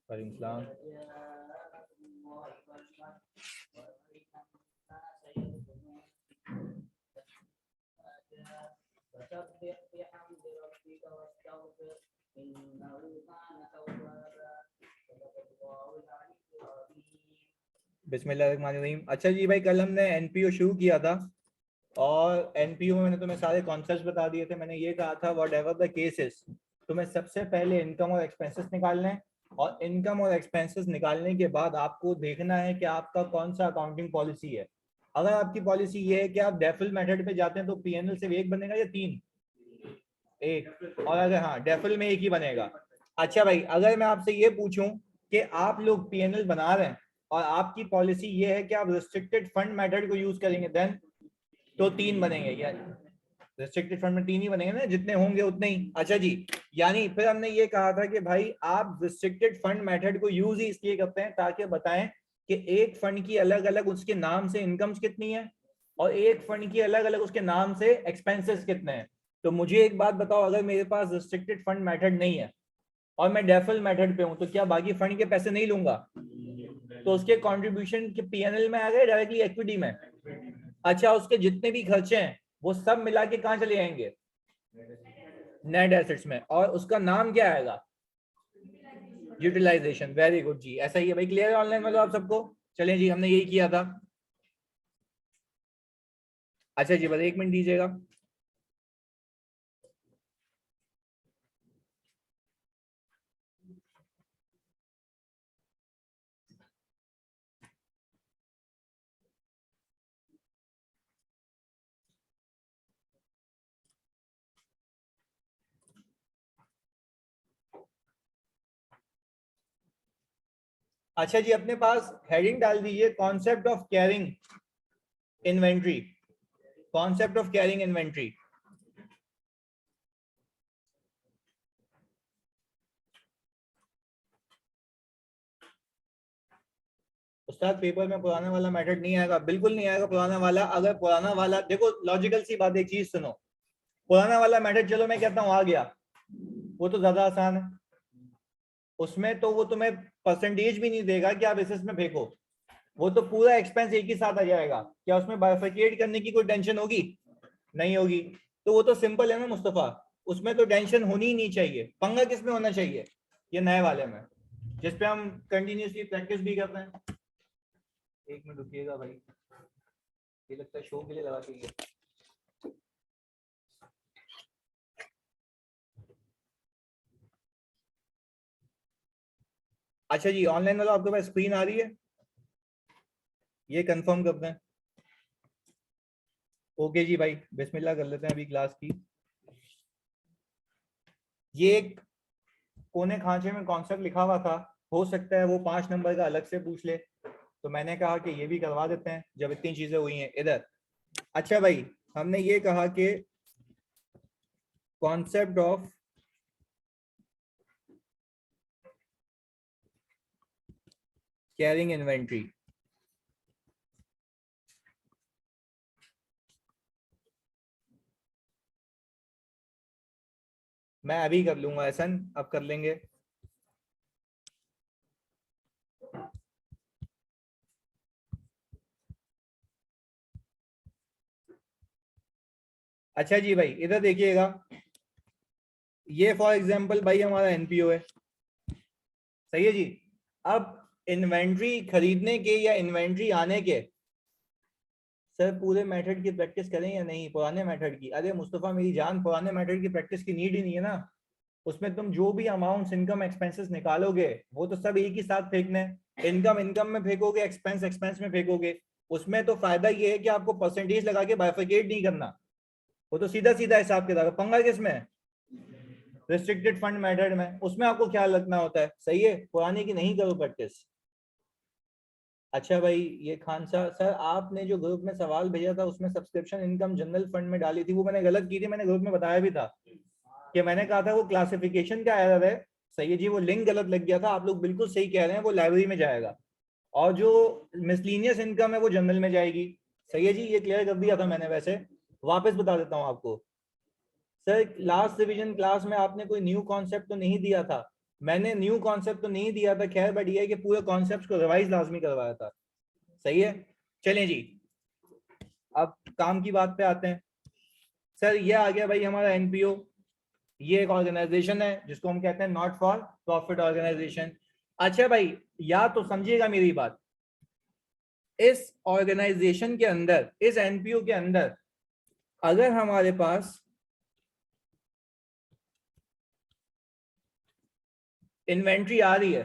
वालेकुम सलाम। बिस्मिल्लाहिर्रहमानिर्रहीम। अच्छा जी भाई, कल हमने एनपीओ शुरू किया था और एनपीओ में मैंने तुम्हें सारे कॉन्सेप्ट्स बता दिए थे। मैंने ये कहा था what ever the case is, तुम्हें सबसे पहले इनकम और एक्सपेंसेस निकालने हैं और इनकम और एक्सपेंसेस निकालने के बाद आपको देखना है कि आपका कौन सा अकाउंटिंग पॉलिसी है। अगर आपकी पॉलिसी ये है कि आप डेफिल मेथड पे जाते हैं तो पीएनएल सिर्फ एक बनेगा या तीन? एक। और अगर हाँ डेफिल में एक ही बनेगा। अच्छा भाई, अगर मैं आपसे ये पूछूं कि आप लोग पीएनएल बना रहे हैं और आपकी पॉलिसी ये है कि आप रिस्ट्रिक्टेड फंड मेथड को यूज करेंगे, देन तो तीन बनेंगे। या रिस्ट्रिक्टेड फंड में तीन ही बनेंगे ना, जितने होंगे उतने ही। अच्छा जी, यानी फिर हमने ये कहा था कि भाई आप रिस्ट्रिक्टेड फंड मेथड को यूज ही इसलिए करते हैं ताकि बताएं कि एक फंड की अलग अलग उसके नाम से इनकम्स कितनी है और एक फंड की अलग अलग उसके नाम से एक्सपेंसेस कितने हैं। तो मुझे एक बात बताओ, अगर मेरे पास रिस्ट्रिक्टेड फंड मेथड नहीं है और मैं डेफिल मेथड पे हूं तो क्या बाकी फंड के पैसे नहीं लूंगा? तो उसके कंट्रीब्यूशन के पीएनएल में आ गए, डायरेक्टली इक्विटी में। अच्छा, उसके जितने भी खर्चे हैं वो सब मिला के कहां चले जाएंगे? नेट एसेट्स में। और उसका नाम क्या आएगा? यूटिलाइजेशन। वेरी गुड जी, ऐसा ही है भाई। क्लियर है ऑनलाइन वालों आप सबको? चलिए जी, हमने यही किया था। अच्छा जी, बस एक मिनट दीजिएगा। अच्छा जी, अपने पास हेडिंग डाल दीजिए concept of carrying inventory. Concept of carrying inventory. Ustad paper में पुराना वाला मेथड नहीं आएगा, बिल्कुल नहीं आएगा पुराना वाला। अगर पुराना वाला, देखो लॉजिकल सी बात, एक चीज सुनो। पुराना वाला मेथड, चलो मैं कहता हूँ आ गया, वो तो ज्यादा आसान है। उसमें तो वो तुम्हें परसेंटेज भी नहीं देगा कि आप इसमें फेंको, वो तो पूरा एक्सपेंस एक ही साथ आ जाएगा। क्या उसमें बाइफरकेट करने की कोई टेंशन होगी? नहीं होगी। तो वो तो सिंपल है ना मुस्तफा, उसमें तो टेंशन होनी ही नहीं चाहिए। पंगा किस में होना चाहिए? ये नए वाले में, जिसपे हम कंटिन्यूसली प्रैक्टिस भी करते हैं। एक मिनट रुकिएगा भाई, ये लगता है शो के लिए लगा के। अच्छा जी, ऑनलाइन वाला आपके पास स्क्रीन आ रही है? ये कंफर्म करते हैं। ओके जी भाई, बिस्मिल्लाह कर लेते हैं अभी क्लास की। ये एक कोने खांचे में कॉन्सेप्ट लिखा हुआ था, हो सकता है वो 5 नंबर का अलग से पूछ ले, तो मैंने कहा कि ये भी करवा देते हैं जब इतनी चीजें हुई हैं इधर। अच्छा भाई, हमने ये कहा कि कॉन्सेप्ट ऑफ कैरिंग इन्वेंट्री। मैं अभी कर लूंगा एहसन, अब कर लेंगे। अच्छा जी भाई, इधर देखिएगा, ये फॉर एग्जांपल भाई हमारा एनपीओ है, सही है जी। अब इन्वेंट्री खरीदने के या इन्वेंट्री आने के, सर पूरे मेथड की प्रैक्टिस करें या नहीं पुराने मेथड की? अरे मुस्तफा मेरी जान, पुराने मेथड की प्रैक्टिस की नीड ही नहीं है ना। उसमें तुम जो भी अमाउंट्स इनकम एक्सपेंसेस निकालोगे वो तो सब एक ही साथ फेंकने हैं। इनकम इनकम में फेंकोगे, एक्सपेंस एक्सपेंस में फेंकोगे। उसमें तो फायदा ये है कि आपको परसेंटेज लगा के बाइफरकेट नहीं करना, वो तो सीधा सीधा हिसाब किताब। पंगा किसमें है? रिस्ट्रिक्टेड फंड मेथड में। उसमें आपको ख्याल रखना होता है, सही है। पुरानी की नहीं करो प्रैक्टिस। अच्छा भाई, ये खान सा सर, आपने जो ग्रुप में सवाल भेजा था उसमें सब्सक्रिप्शन इनकम जनरल फंड में डाली थी, वो मैंने गलत की थी। मैंने ग्रुप में बताया भी था कि मैंने कहा था वो क्लासिफिकेशन का एरर है। सही है जी, वो लिंक गलत लग गया था। आप लोग बिल्कुल सही कह रहे हैं, वो लाइब्रेरी में जाएगा और जो मिसलीनियस इनकम है वो जनरल में जाएगी। सही है जी, ये क्लियर कर दिया था मैंने। वैसे वापस बता देता हूँ आपको। सर लास्ट रिवीजन क्लास में आपने कोई न्यू कॉन्सेप्ट तो नहीं दिया था, मैंने न्यू कॉन्सेप्ट तो नहीं दिया था खैर, बट ये है कि पूरे कॉन्सेप्ट को रिवाइज लाजमी करवाया था। सही है, चलें जी अब काम की बात पे आते हैं। सर ये आ गया भाई हमारा एनपीओ, ये एक ऑर्गेनाइजेशन है जिसको हम कहते हैं नॉट फॉर प्रॉफिट ऑर्गेनाइजेशन। अच्छा भाई या तो समझिएगा मेरी बात, इस ऑर्गेनाइजेशन के अंदर, इस एनपीओ के अंदर अगर हमारे पास इन्वेंट्री आ रही है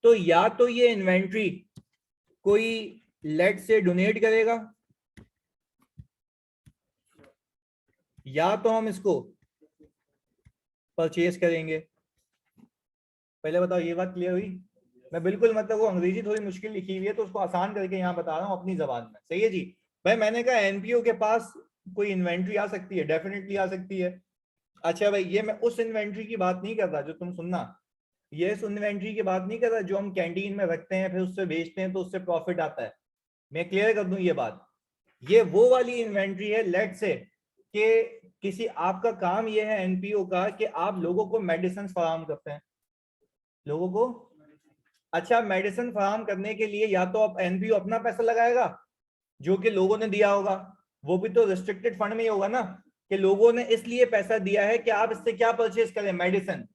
तो या तो ये इन्वेंट्री कोई लेट से डोनेट करेगा, या तो हम इसको परचेज करेंगे। पहले बताओ ये बात क्लियर हुई? मैं बिल्कुल मतलब वो अंग्रेजी थोड़ी मुश्किल लिखी हुई है तो उसको आसान करके यहाँ बता रहा हूँ अपनी जबान में। सही है जी भाई, मैंने कहा एनपीओ के पास कोई इन्वेंट्री आ सकती है, डेफिनेटली आ सकती है। अच्छा भाई ये मैं उस इन्वेंट्री की बात नहीं कर रहा जो तुम सुनना, ये उस इन्वेंट्री की बात नहीं कर रहा जो हम कैंटीन में रखते हैं फिर उससे बेचते हैं तो उससे प्रॉफिट आता है। मैं क्लियर कर दूं ये बात, ये वो वाली इन्वेंट्री है लेट से कि किसी आपका काम ये है एनपीओ का कि आप लोगों को मेडिसिन फराहम करते हैं, लोगों को। अच्छा मेडिसिन फराहम करने के लिए या तो आप एनपीओ अपना पैसा लगाएगा जो कि लोगों ने दिया होगा, वो भी तो रिस्ट्रिक्टेड फंड में ही होगा ना, कि लोगों ने इसलिए पैसा दिया है कि आप इससे क्या परचेज करें, मेडिसिन,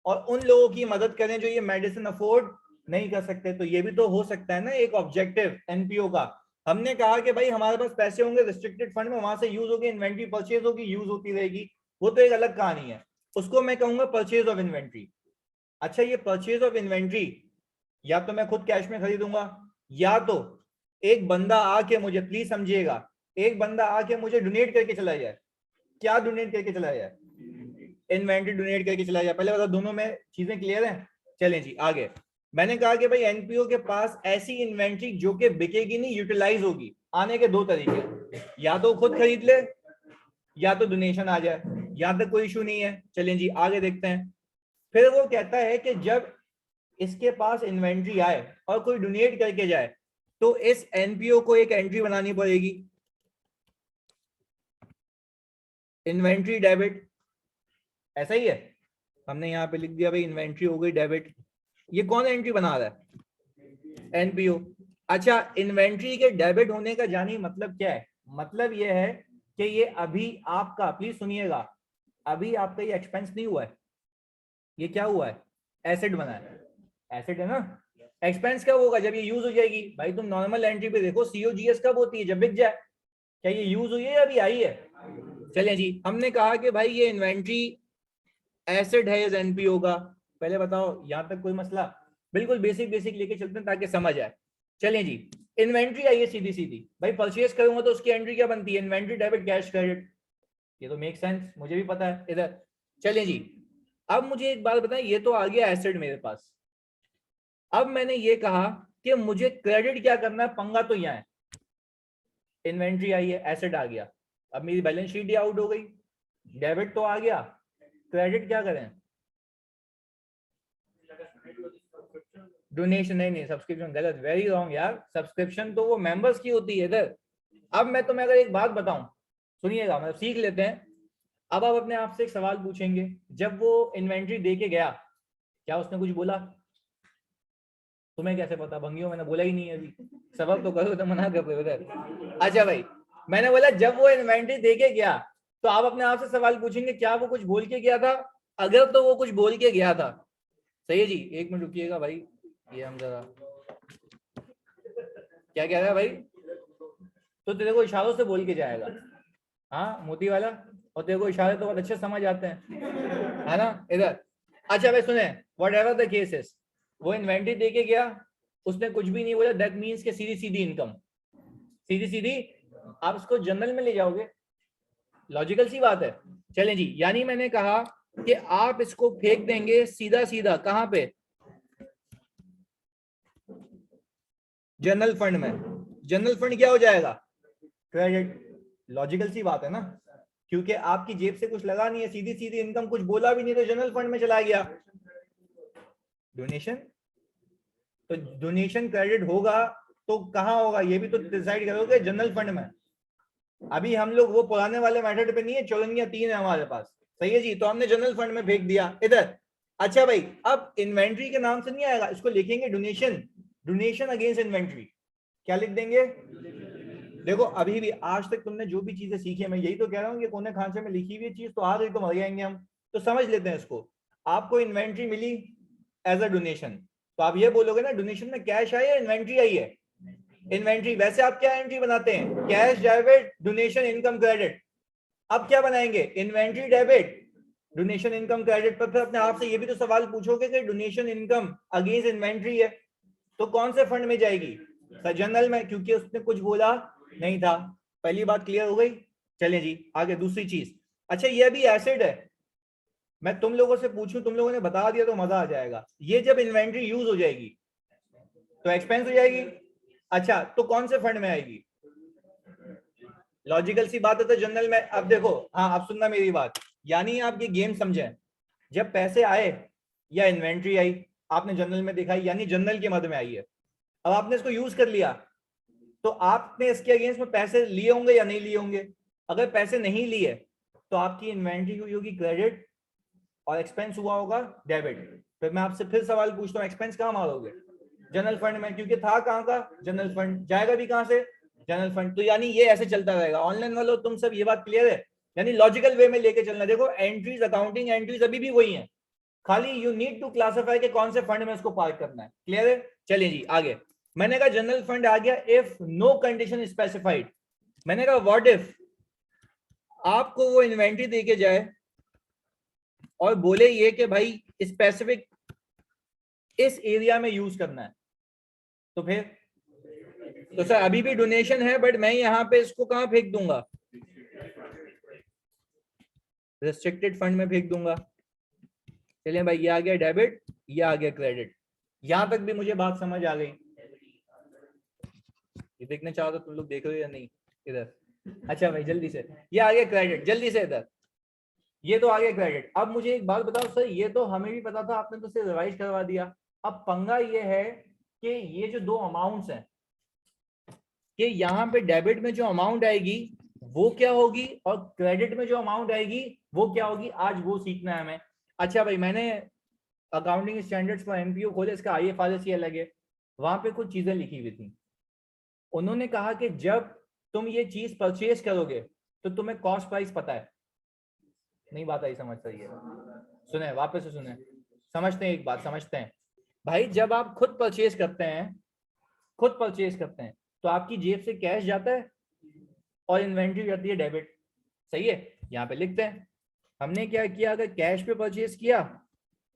और उन लोगों की मदद करें जो ये मेडिसिन अफोर्ड नहीं कर सकते। तो ये भी तो हो सकता है ना एक ऑब्जेक्टिव एनपीओ का। हमने कहा कि भाई हमारे पास पैसे होंगे रिस्ट्रिक्टेड फंड में, वहां से यूज होगी, इन्वेंट्री परचेज होगी, यूज होती रहेगी, वो तो एक अलग कहानी है, उसको मैं कहूंगा परचेज ऑफ इन्वेंट्री। अच्छा ये परचेज ऑफ इन्वेंट्री या तो मैं खुद कैश में खरीदूंगा, या तो एक बंदा आके मुझे, प्लीज समझिएगा, एक बंदा आके मुझे डोनेट करके चला जाए। क्या डोनेट करके चला जाए? इन्वेंट्री डोनेट करके चला जाए। पहले बताओ दोनों में चीजें क्लियर हैं? चलें जी आगे। मैंने कहा कि भाई एनपीओ के पास ऐसी इन्वेंट्री जो कि बिकेगी नहीं, यूटिलाइज होगी, आने के दो तरीके, या तो खुद खरीद ले या तो डोनेशन आ जाए, यहां तक कोई इशू नहीं है। चलें जी आगे देखते हैं। फिर वो कहता है कि जब इसके पास इन्वेंट्री आए और कोई डोनेट करके जाए तो इस एनपीओ को एक एंट्री बनानी पड़ेगी, इन्वेंट्री डेबिट। ऐसा ही है, हमने यहाँ पे लिख दिया भाई इन्वेंट्री हो गई डेबिट। ये कौन एंट्री बना रहा है? एनपीओ। अच्छा इन्वेंट्री के डेबिट होने का जानी मतलब क्या है? मतलब ये है कि ये अभी आपका, प्लीज सुनिएगा, अभी आपका ये एक्सपेंस नहीं हुआ है, ये क्या हुआ है? एसेट बना है। एसेट है ना, एक्सपेंस कब होगा? जब ये यूज हो जाएगी। भाई तुम नॉर्मल एंट्री पे देखो सीओजीएस कब होती है? जब बिक जाए। क्या ये यूज हुई है या अभी आई है? चलिए जी हमने कहा कि भाई ये इन्वेंट्री एसेट है इस एनपीओ का। पहले बताओ यहां तक कोई मसला? बिल्कुल बेसिक बेसिक लेके चलते हैं ताकि समझ आए। चलिए जी इन्वेंट्री आई है सीधी सीधी, भाई परचेज करूंगा तो उसकी एंट्री क्या बनती है? Inventory debit cash credit. ये तो मेक सेंस, मुझे भी पता है इधर। चलिए जी अब मुझे एक बात बताएं, ये तो आ गया एसेट मेरे पास। अब मैंने ये कहा कि मुझे क्रेडिट क्या करना है, पंगा तो यहां है, इन्वेंट्री आई है, एसेट आ गया, अब मेरी बैलेंस शीट ही आउट हो गई, डेबिट तो आ गया, क्रेडिट क्या करें? डोनेशन? नहीं सब्सक्रिप्शन गलत, वेरी रॉन्ग यार, सब्सक्रिप्शन तो वो मेंबर्स की होती है इधर। अब मैं तुम्हें अगर एक बात बताऊं, सुनिएगा, मतलब सीख लेते हैं। अब आप अपने आप से एक सवाल पूछेंगे, जब वो इन्वेंट्री दे के गया क्या उसने कुछ बोला? तुम्हें कैसे पता भंगियों, मैंने बोला ही नहीं है अभी, सबक तो करो तो मना कर रहे उधर। अच्छा भाई मैंने बोला जब वो इन्वेंट्री दे के गया तो आप अपने आप से सवाल पूछेंगे क्या वो कुछ बोल के गया था? अगर तो वो कुछ बोल के गया था, सही है जी, एक मिनट रुकिएगा भाई, ये हम जरा, क्या कह रहा है भाई? तो तेरे को इशारों से बोल के जाएगा, हाँ मोती वाला, और तेरे को इशारे तो बहुत अच्छे समझ आते हैं, है ना इधर। अच्छा भाई सुने, वट एवर द केसेस, वो इन्वेंट्री दे के गया, उसने कुछ भी नहीं बोला, दैट मीन्स के सीधी सीधी इनकम, सीधी सीधी आप इसको जनरल में ले जाओगे, लॉजिकल सी बात है। चलें जी यानी मैंने कहा कि आप इसको फेंक देंगे सीधा सीधा कहां पे? जनरल फंड में। जनरल फंड क्या हो जाएगा? क्रेडिट। लॉजिकल सी बात है ना, क्योंकि आपकी जेब से कुछ लगा नहीं है, सीधी सीधी इनकम, कुछ बोला भी नहीं तो जनरल फंड में चला गया। डोनेशन, तो डोनेशन क्रेडिट होगा तो कहां होगा ये भी तो डिसाइड करोगे, जनरल फंड में। अभी हम लोग वो पुराने वाले मेथड पे नहीं है, चौरंगियां 3 है हमारे पास, सही है जी, तो हमने जनरल फंड में फेंक दिया इधर। अच्छा भाई, अब इन्वेंट्री के नाम से नहीं आएगा, इसको लिखेंगे डोनेशन, डोनेशन अगेंस्ट इन्वेंट्री। क्या लिख देंगे? देखो अभी भी आज तक तुमने जो भी चीजें सीखी है, मैं यही तो कह रहा हूँ कि कोने खांचे में लिखी हुई चीज तो आज ही तो मर जाएंगे हम। तो समझ लेते हैं इसको। आपको इन्वेंट्री मिली एज अ डोनेशन, तो आप ये बोलोगे ना डोनेशन में कैश आई है इन्वेंट्री आई है? इन्वेंट्री। वैसे आप क्या एंट्री बनाते हैं? Cash debit donation income credit. अब क्या बनाएंगे? Inventory debit donation income credit. पर फिर अपने आप से ये भी तो सवाल पूछोगे कि डोनेशन इनकम अगेंस्ट इन्वेंट्री है तो कौन से फंड में जाएगी? जनरल में, क्योंकि उसने कुछ बोला नहीं था। पहली बात क्लियर हो गई। चलिए जी आगे दूसरी चीज। अच्छा ये भी एसिड है, मैं तुम लोगों से पूछूं, तुम लोगों ने बता दिया तो मजा आ जाएगा। ये जब इन्वेंट्री यूज हो जाएगी तो एक्सपेंस हो जाएगी। अच्छा तो कौन से फंड में आएगी? लॉजिकल सी बात है तो जनरल में। अब देखो, हाँ अब सुनना मेरी बात, यानी आप ये गेम समझे, जब पैसे आए या इन्वेंट्री आई, आपने जनरल में दिखाई, यानी जनरल के मद में आई है। अब आपने इसको यूज कर लिया तो आपने इसके अगेंस्ट में पैसे लिए होंगे या नहीं लिए होंगे? अगर पैसे नहीं लिए तो आपकी इन्वेंट्री हुई होगी क्रेडिट और एक्सपेंस हुआ होगा डेबिट। फिर मैं आपसे फिर सवाल पूछता हूँ, एक्सपेंस कहाँ मारोगे? जनरल फंड में, क्योंकि था कहाँ का? General fund. जाएगा भी कहाँ से? General fund. तो यानी ये ऐसे चलता रहेगा। ऑनलाइन वालों तुम सब ये बात क्लियर है? यानी लॉजिकल वे में लेके चलना। देखो एंट्रीज, अकाउंटिंग एंट्रीज अभी भी वही है, खाली यू नीड टू क्लासिफाई के कौन से फंड में इसको पार्क करना है। क्लियर है? चलिए जी आगे। मैंने कहा जनरल फंड आ गया इफ नो कंडीशन स्पेसिफाइड। मैंने कहा व्हाट इफ आपको वो इन्वेंट्री देके जाए और बोले ये कि भाई स्पेसिफिक इस एरिया में यूज करना है, तो फिर? तो सर अभी भी डोनेशन है बट मैं यहां पे इसको कहां फेंक दूंगा? रिस्ट्रिक्टेड फंड में फेंक दूंगा। चलिए भाई, ये आ गया डेबिट, ये आ गया क्रेडिट। यहां तक भी मुझे बात समझ आ गई? ये देखना चाहो तो तुम लोग देख रहे हो या नहीं इधर? अच्छा भाई जल्दी से, ये आ गया क्रेडिट, जल्दी से इधर। ये तो आ गया क्रेडिट। अब मुझे एक बात बताओ सर, ये तो हमें भी पता था, आपने तो सिर्फ रिवाइज करवा दिया। अब पंगा ये है कि ये जो दो अमाउंट्स हैं, कि यहाँ पे डेबिट में जो अमाउंट आएगी वो क्या होगी और क्रेडिट में जो अमाउंट आएगी वो क्या होगी, आज वो सीखना है हमें। अच्छा भाई, मैंने अकाउंटिंग स्टैंडर्ड्स फॉर एमपीओ खोले, इसका आईएफआरएस अलग है, वहां पे कुछ चीजें लिखी हुई थी। उन्होंने कहा कि जब तुम ये चीज परचेज करोगे तो तुम्हें कॉस्ट प्राइस पता है। नहीं बात आई समझ? सही है, सुने वापस से सुने, समझते हैं एक बात, समझते हैं भाई। जब आप खुद परचेज करते हैं, खुद परचेज करते हैं तो आपकी जेब से कैश जाता है और इन्वेंट्री जाती है डेबिट। सही है? यहाँ पे लिखते हैं हमने क्या किया, अगर कैश पे परचेज किया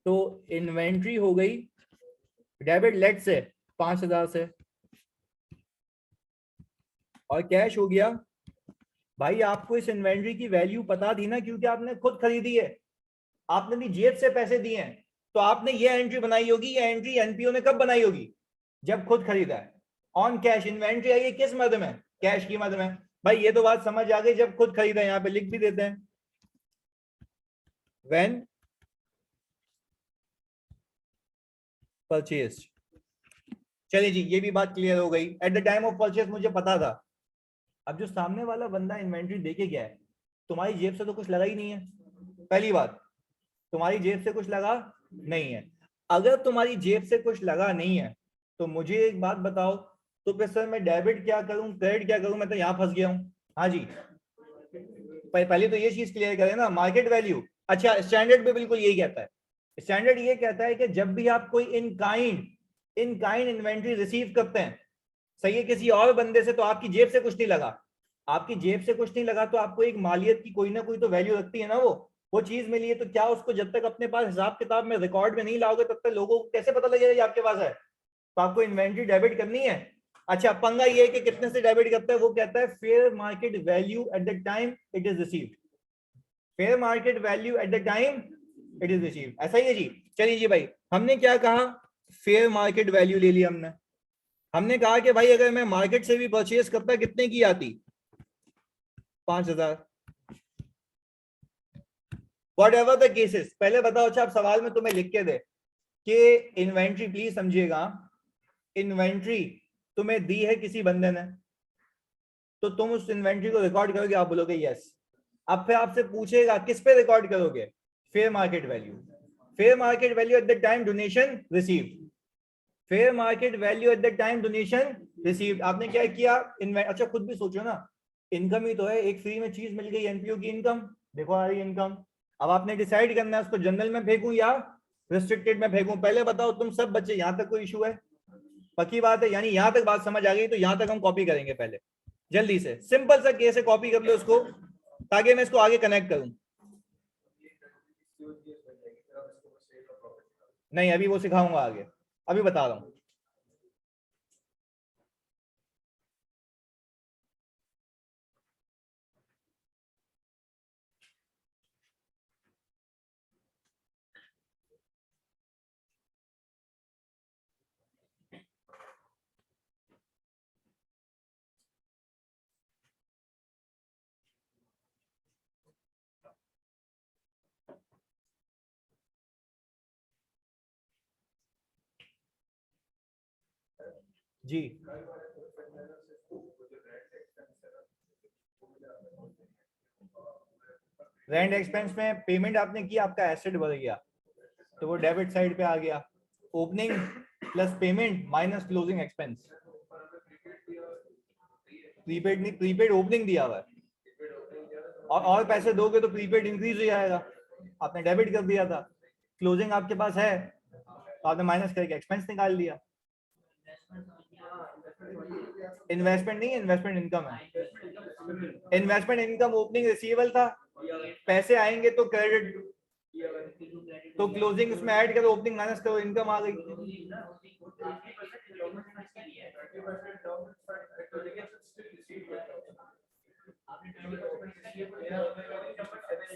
तो इन्वेंट्री हो गई डेबिट लेट से 5,000 से, और कैश हो गया। भाई आपको इस इन्वेंट्री की वैल्यू पता थी ना, क्योंकि आपने खुद खरीदी है, आपने भी जेब से पैसे दिए हैं, तो आपने ये एंट्री बनाई होगी। ये एंट्री एनपीओ ने कब बनाई होगी? जब खुद खरीदा है। ऑन कैश इन्वेंट्री आई है किस मद में? कैश की मद में। भाई ये तो बात समझ आ गई, जब खुद खरीदा है। यहाँ पे लिख भी देते हैं व्हेन परचेज। चलिए जी, ये भी बात क्लियर हो गई। Eight the time of purchase मुझे पता था। अब जो सामने वाला बंदा इन्वेंट्री देके गया है, तुम्हारी जेब से तो कुछ लगा ही नहीं है। पहली बात, तुम्हारी जेब से कुछ लगा नहीं है। अगर तुम्हारी जेब से कुछ लगा नहीं है तो मुझे एक बात बताओ, तो फिर सर मैं डेबिट क्या करूं क्रेडिट क्या करूं? मैं तो यहां फंस गया हूं। हाँ जी, पहले तो ये चीज क्लियर करें ना, मार्केट वैल्यू। अच्छा स्टैंडर्ड भी बिल्कुल यही कहता है। स्टैंडर्ड ये कहता है कि जब भी आप कोई इन काइंड इन्वेंट्री रिसीव करते हैं, सही है, किसी और बंदे से, तो आपकी जेब से कुछ नहीं लगा। आपकी जेब से कुछ नहीं लगा तो आपको एक मालियत की कोई ना कोई तो वैल्यू रखती है ना। वो चीज मिली है, तो क्या उसको जब तक अपने पास हिसाब किताब में रिकॉर्ड में नहीं लाओगे तब तक लोगों को कैसे पता लगेगा ये आपके पास है? तो आपको इन्वेंट्री डेबिट करनी है। अच्छा पंगा ये है कि कितने से डेबिट करता है, वो कहता है fair market value at the time it is received. Fair market value at the time it is received, ऐसा ही है जी। चलिए जी भाई, हमने क्या कहा? फेयर मार्केट वैल्यू ले लिया हमने। हमने कहा कि भाई अगर मैं मार्केट से भी परचेज करता कितने की आती? 5,000। What ever the cases. पहले बताओ, अच्छा आप सवाल में तुम्हें लिख के दे कि इन्वेंट्री, प्लीज समझिएगा, इन्वेंट्री तुम्हें दी है किसी बंदे ने, तो तुम उस इन्वेंट्री को रिकॉर्ड करोगे? आप बोलोगे यस। अब फिर आपसे पूछेगा किस पे रिकॉर्ड करोगे? Fair market value. Fair market value at the time donation received, fair market value at the time donation received. आपने क्या किया, अच्छा खुद भी सोचो ना, इनकम ही तो है, एक फ्री में चीज मिल गई एनपीओ की इनकम, देखो आ रही इनकम। अब आपने डिसाइड करना है उसको जनरल में फेंकूं या रिस्ट्रिक्टेड में फेंकूं। पहले बताओ तुम सब बच्चे, यहां तक कोई इशू है? पक्की बात है, यानी यहां तक बात समझ आ गई, तो यहां तक हम कॉपी करेंगे पहले जल्दी से। सिंपल सा केस है, कॉपी कर लो उसको ताकि मैं इसको आगे कनेक्ट करूं। नहीं अभी वो सिखाऊंगा आगे, अभी बता रहा हूं। जी रेंट एक्सपेंस में पेमेंट आपने की, आपका एसेट बढ़ गया तो वो डेबिट साइड पे आ गया। Opening plus payment minus closing expense. Prepaid नहीं, प्रीपेड ओपनिंग दिया हुआ है, और पैसे दोगे तो प्रीपेड इंक्रीज हो जाएगा, आपने डेबिट कर दिया था। क्लोजिंग आपके पास है तो आपने माइनस करके एक्सपेंस निकाल लिया। इन्वेस्टमेंट नहीं, इन्वेस्टमेंट इनकम है। इन्वेस्टमेंट इनकम ओपनिंग रिसीवेबल था, पैसे आएंगे तो क्रेडिट, तो क्लोजिंग उसमें ऐड करो, ओपनिंग माइनस करो, इनकम आ गई।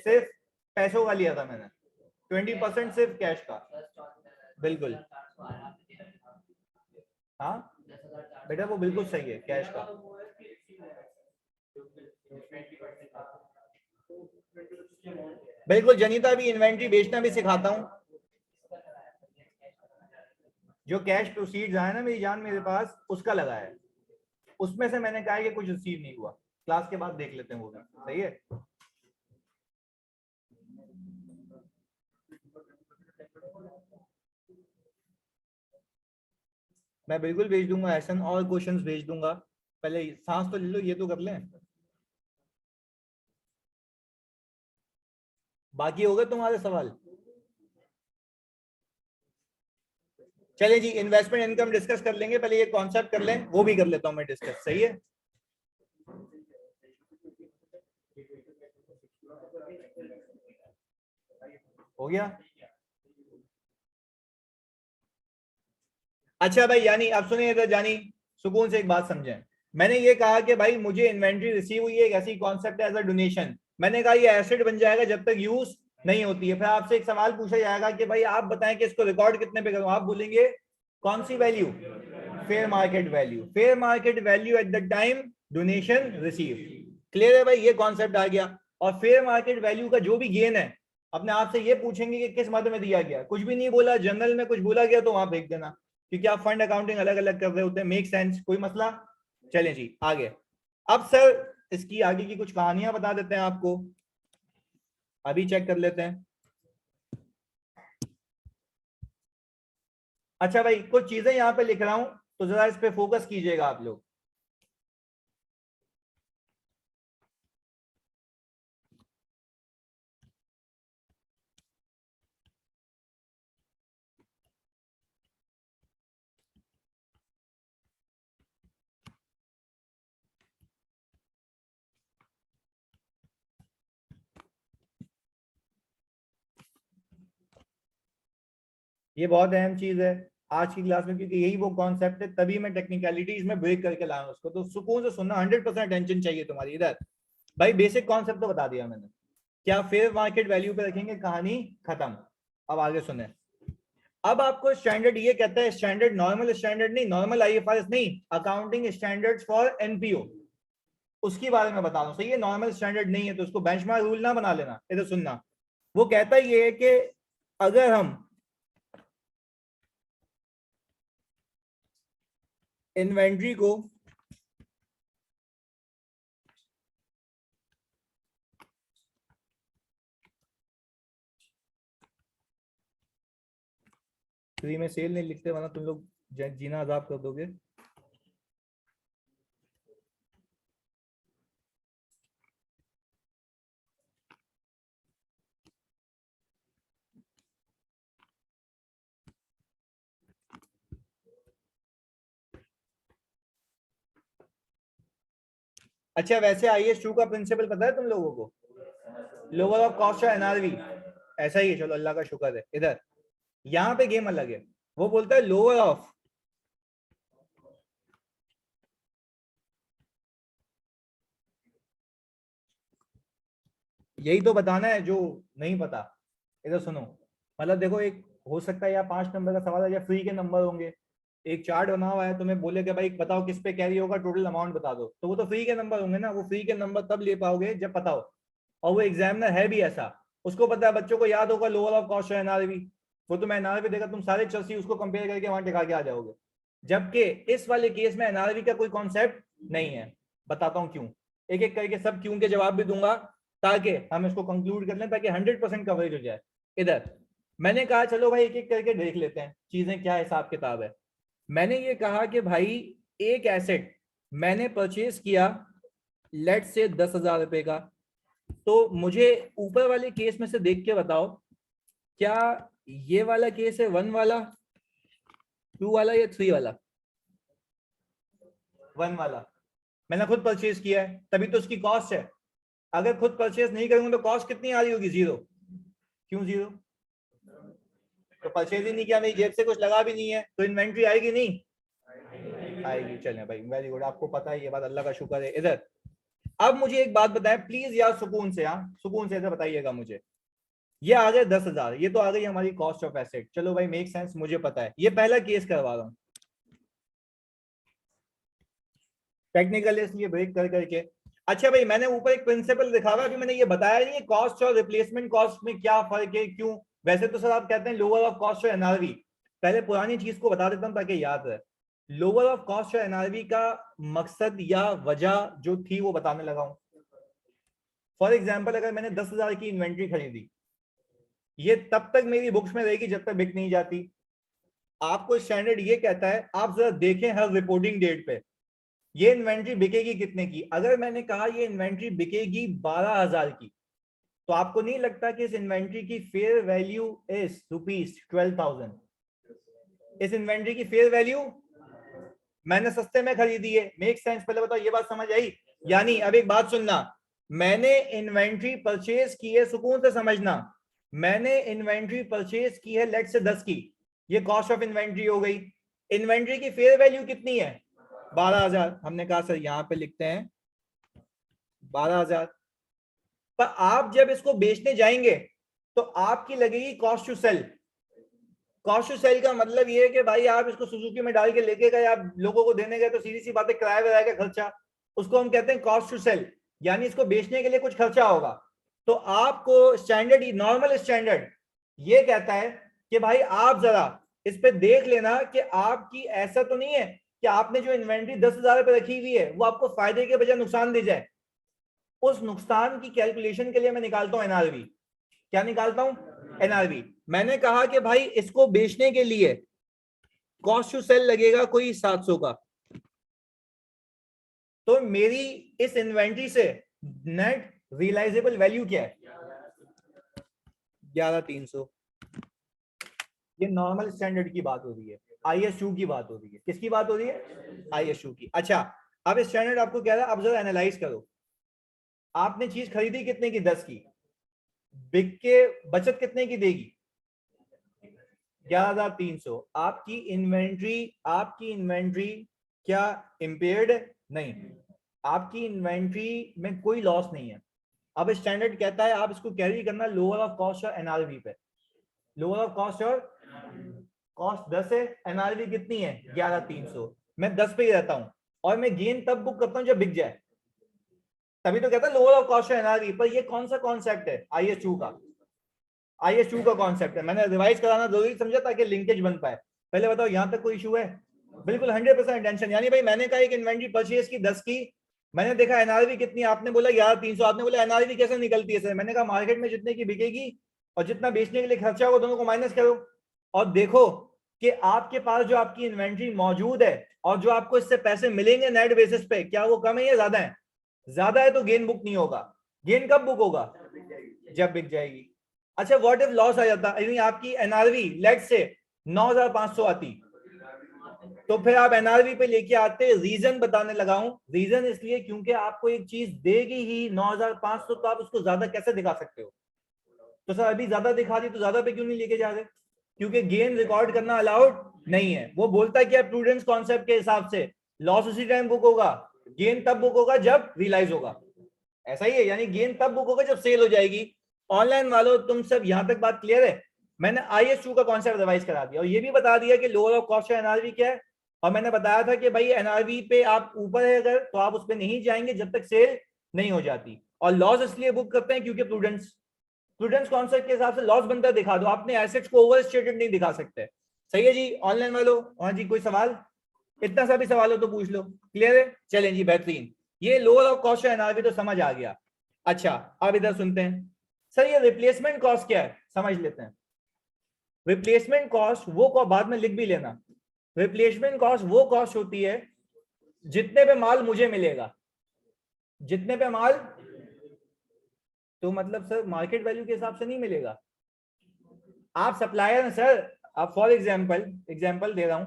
सिर्फ पैसों का लिया था मैंने, 20% सिर्फ कैश का। बिल्कुल हाँ बेटा वो बिल्कुल सही है कैश का। बिल्कुल जनीता, भी इन्वेंट्री बेचना भी सिखाता हूँ। जो कैश प्रोसीड्स आए ना मेरी जान मेरे पास, उसका लगा है, उसमें से मैंने कहा कि कुछ रिसीव नहीं हुआ, क्लास के बाद देख लेते हैं वो भी, सही है। मैं बिल्कुल भेज दूंगा एहसन, और क्वेश्चंस भेज दूंगा। पहले सांस तो ले लो, ये तो कर लें, बाकी हो गए तुम्हारे सवाल। चलिए जी, इन्वेस्टमेंट इनकम डिस्कस कर लेंगे, पहले ये कॉन्सेप्ट कर लें, वो भी कर लेता हूं मैं डिस्कस, सही है। हो गया। अच्छा भाई यानी अब सुनिए इधर, जानी सुकून से एक बात समझें। मैंने ये कहा कि भाई मुझे इन्वेंट्री रिसीव हुई है, एक ऐसी कॉन्सेप्ट है एज अ डोनेशन, मैंने कहा ये एसेट बन जाएगा जब तक यूज नहीं होती है। फिर आपसे एक सवाल पूछा जाएगा कि भाई आप बताएं कि इसको रिकॉर्ड कितने पे करूं, आप बोलेंगे कौन सी value, fair market value, fair market value at the time donation receive. Clear है भाई, ये कॉन्सेप्ट आ गया। और फेयर मार्केट वैल्यू का जो भी गेन है, अपने आप से ये पूछेंगे कि किस मद में दिया गया, कुछ भी नहीं बोला, जनरल में कुछ बोला गया तो वहां फेंक देना, क्योंकि आप फंड अकाउंटिंग अलग अलग कर रहे होते हैं, मेक सेंस, कोई मसला। चलें जी आगे। अब सर इसकी आगे की कुछ कहानियां बता देते हैं आपको, अभी चेक कर लेते हैं। अच्छा भाई कुछ चीजें यहां पे लिख रहा हूं, तो जरा इस पे फोकस कीजिएगा आप लोग। ये बहुत अहम चीज है आज की क्लास में, क्योंकि यही वो कॉन्सेप्ट है, तभी मैं टेक्निकलिटीज में ब्रेक करके लाया उसको, तो सुकून से सुनना, 100% अटेंशन चाहिए तुम्हारी इधर। भाई बेसिक कॉन्सेप्ट तो बता दिया मैंने, क्या फेयर मार्केट वैल्यू पे रखेंगे, कहानी खत्म। अब आगे सुने। अब आपको स्टैंडर्ड ये कहता है, स्टैंडर्ड नॉर्मल स्टैंडर्ड नहीं, नॉर्मल आईएफआरएस नहीं, अकाउंटिंग स्टैंडर्ड्स फॉर एनपीओ, उसके बारे में बता रहा हूं, सही है। नॉर्मल स्टैंडर्ड नहीं है तो उसको बेंचमार्क रूल ना बना लेना, इधर सुनना। वो कहता ये है कि अगर हम इन्वेंट्री को फ्री में सेल नहीं लिखते वरना तुम लोग जीना अजाब कर दोगे। अच्छा वैसे IS2 का प्रिंसिपल पता है तुम लोगों को? लोअर ऑफ कॉस्ट और NRV ऐसा ही है। चलो अल्लाह का शुक्र है। इधर यहाँ पे गेम अलग है। वो बोलता है लोअर ऑफ, यही तो बताना है जो नहीं पता। इधर सुनो, मतलब देखो एक हो सकता है या 5 नंबर का सवाल है या फ्री के नंबर होंगे। एक चार्ट बना हुआ है, तुम्हें बोले कि भाई बताओ किस पे कैरी होगा, टोटल अमाउंट बता दो, तो वो तो फ्री के नंबर होंगे ना। वो फ्री के नंबर तब ले पाओगे जब पता हो। और वो एग्जामिनर है भी ऐसा, उसको पता है, बच्चों को याद होगा लोअर ऑफ कॉस्ट और NRV। वो तुम्हें NRV देगा, तुम सारे चर्सी उसको कंपेयर करके वहां टिका के आ जाओगे। जबकि इस वाले केस में NRV का कोई कॉन्सेप्ट नहीं है। बताता हूँ क्यों, एक एक करके सब क्यों के जवाब भी दूंगा ताकि हम इसको कंक्लूड कर लें, ताकि 100% कवरेज हो जाए। इधर मैंने कहा चलो भाई एक एक करके देख लेते हैं चीजें क्या हिसाब किताब है। मैंने ये कहा कि भाई एक एसेट मैंने परचेज किया लेट से 10,000 रुपए का, तो मुझे ऊपर वाले केस में से देख के बताओ क्या ये वाला केस है 1 वाला, 2 वाला या 3 वाला? 1 वाला। मैंने खुद परचेज किया है तभी तो उसकी कॉस्ट है। अगर खुद परचेज नहीं करूंगा तो कॉस्ट कितनी आ रही होगी? 0। क्यों 0? तो परचेज ही नहीं किया, मेरी जेब से कुछ लगा भी नहीं है, तो इन्वेंट्री आएगी नहीं आएगी। चलें भाई, वेरी गुड, आपको पता है ये बात, अल्लाह का शुक्र है। इधर अब मुझे एक बात बताएं प्लीज यार, सुकून से, हाँ सुकून से बताइएगा मुझे। ये आ गए 10,000, ये तो आ गई हमारी कॉस्ट ऑफ एसेट। चलो भाई मेक सेंस, मुझे पता है। ये पहला केस करवा रहा हूं टेक्निकल, इसलिए ब्रेक कर करके। अच्छा भाई मैंने ऊपर एक प्रिंसिपल दिखा हुआ है, अभी मैंने ये बताया नहीं कॉस्ट और रिप्लेसमेंट कॉस्ट में क्या फर्क है, क्यों? वैसे तो सर आप कहते हैं लोअर ऑफ कॉस्ट और NRV। पहले पुरानी चीज को बता देता हूं ताकि याद रहे। लोअर ऑफ कॉस्ट और NRV का मकसद या वजह जो थी वो बताने लगा हूं। फॉर एग्जाम्पल अगर मैंने 10,000 की इन्वेंट्री खरीदी, ये तब तक मेरी बुक्स में रहेगी जब तक बिक नहीं जाती। आपको स्टैंडर्ड ये कहता है, आप जरा देखें हर रिपोर्टिंग डेट पे ये इन्वेंट्री बिकेगी कितने की। अगर मैंने कहा ये इन्वेंट्री बिकेगी 12,000 की, तो आपको नहीं लगता कि इस इन्वेंट्री की फेयर वैल्यू इज ₹12,000? इस इन्वेंट्री की फेयर वैल्यू मैंने सस्ते में खरीदी है। Make sense? पहले बताओ ये बात समझ आई? यानी अब एक बात सुनना, मैंने इन्वेंट्री परचेज की है, सुकून से समझना, मैंने इन्वेंट्री परचेज की है लेट से 10 की, ये कॉस्ट ऑफ इन्वेंट्री हो गई। इन्वेंट्री की फेयर वैल्यू कितनी है? 12,000। हमने कहा सर यहां पे लिखते हैं 12,000। पर आप जब इसको बेचने जाएंगे तो आपकी लगेगी cost to sell. Cost to sell का मतलब ये है कि भाई आप इसको सुजुकी में डाल के लेके गए, आप लोगों को देने गए, तो सीधी सी बात है किराया वराया का खर्चा, उसको हम कहते हैं कॉस्ट टू सेल। यानी इसको बेचने के लिए कुछ खर्चा होगा। तो आपको स्टैंडर्ड, नॉर्मल स्टैंडर्ड ये कहता है कि भाई आप जरा इस पे देख लेना कि आपकी ऐसा तो नहीं है कि आपने जो इन्वेंट्री 10,000 पे रखी हुई है वो आपको फायदे के बजाय नुकसान दे जाए। उस नुकसान की कैलकुलेशन के लिए मैं निकालता हूं NRV। क्या निकालता हूं? NRV। मैंने कहा कि भाई इसको बेचने के लिए कॉस्ट टू सेल लगेगा कोई 700 का, तो मेरी इस इन्वेंट्री से नेट रियलाइजेबल वैल्यू क्या है? 11,300। ये नॉर्मल स्टैंडर्ड की बात हो रही है, IS2 की बात हो रही है। किसकी बात हो रही है? IS2 की। अच्छा अब स्टैंडर्ड आपको कह रहा है, अब जरा एनालाइज करो। आपने चीज खरीदी कितने की? 10 की। बिक के बचत कितने की देगी? 11,300। आपकी इन्वेंट्री क्या इम्पेयर्ड है? नहीं, आपकी इन्वेंट्री में कोई लॉस नहीं है। अब स्टैंडर्ड कहता है आप इसको कैरी करना लोअर ऑफ कॉस्ट और NRV पे। लोअर ऑफ कॉस्ट और कॉस्ट 10 है, NRV कितनी है? 11,300। मैं 10 पे ही रहता हूं और मैं गेन तब बुक करता हूं जब बिक जाए, तभी तो कहता है लोअर ऑफ कॉस्ट और NRV। पर ये कौन सा कॉन्सेप्ट है? IS2 का। IS2 का कॉन्सेप्ट है, मैंने रिवाइज कराना जरूरी समझा ताकि लिंकेज बन पाए। पहले बताओ यहां तक कोई इशू है? बिल्कुल 100% टेंशन। यानी भाई मैंने कहा एक इन्वेंट्री परचेज की 10 की, मैंने देखा NRV कितनी, आपने बोला 11,300, आपने बोला NRV कैसे निकलती है सर? मैंने कहा मार्केट में जितने की बिकेगी और जितना बेचने के लिए खर्चा होगा दोनों को माइनस करो और देखो कि आपके पास जो आपकी इन्वेंट्री मौजूद है और जो आपको इससे पैसे मिलेंगे नेट बेसिस पे, क्या वो कम है या ज्यादा है? ज्यादा है तो गेन बुक नहीं होगा। गेन कब बुक होगा? जब बिक जाएगी। अच्छा, व्हाट इफ लॉस आ जाता, यानी आपकी एनआरवी लेट से 9,500 आती, तो फिर आप एनआरवी पे लेके आते। रीजन बताने लगा हूं, रीजन इसलिए क्योंकि आपको एक चीज देगी ही 9,500, तो आप उसको ज्यादा कैसे दिखा सकते हो? तो सर अभी ज्यादा दिखा दी तो ज्यादा पे क्यों नहीं लेके जा रहे? क्योंकि गेन रिकॉर्ड करना अलाउड नहीं है। वो बोलता है कि प्रूडेंस कॉन्सेप्ट के हिसाब से लॉस उसी टाइम बुक होगा, गेन तब बुक होगा जब रियलाइज होगा। ऐसा ही है, यानी गेन तब बुक होगा जब सेल हो जाएगी। ऑनलाइन वालों तुम सब यहां तक बात क्लियर है? मैंने IS2 का कॉन्सेप्ट रिवाइज करा दिया और ये भी बता दिया कि लोअर ऑफ कॉस्ट एनआरवी क्या है। और मैंने बताया था कि भाई एनआरवी पे आप ऊपर है अगर तो आप उस पर नहीं जाएंगे जब तक सेल नहीं हो जाती। और लॉस इसलिए बुक करते हैं क्योंकि प्रूडेंस कॉन्सेप्ट के हिसाब से लॉस बनता दिखा दो, आपने एसेट्स को ओवर स्टेटेड नहीं दिखा सकते। सही है जी ऑनलाइन वालों? हाँ जी, कोई सवाल? इतना सा भी सवाल हो तो पूछ लो। क्लियर है? चलें जी, बेहतरीन। ये लोअर ऑफ कॉस्ट एनआरवी तो समझ आ गया। अच्छा, अब इधर सुनते हैं। सर ये रिप्लेसमेंट कॉस्ट क्या है, समझ लेते हैं। रिप्लेसमेंट कॉस्ट वो बाद में लिख भी लेना। रिप्लेसमेंट कॉस्ट वो कॉस्ट होती है जितने पे माल मुझे मिलेगा। जितने पे माल, तो मतलब सर मार्केट वैल्यू के हिसाब से नहीं मिलेगा। आप सप्लायर हैं सर। आप फॉर एग्जांपल दे रहा हूं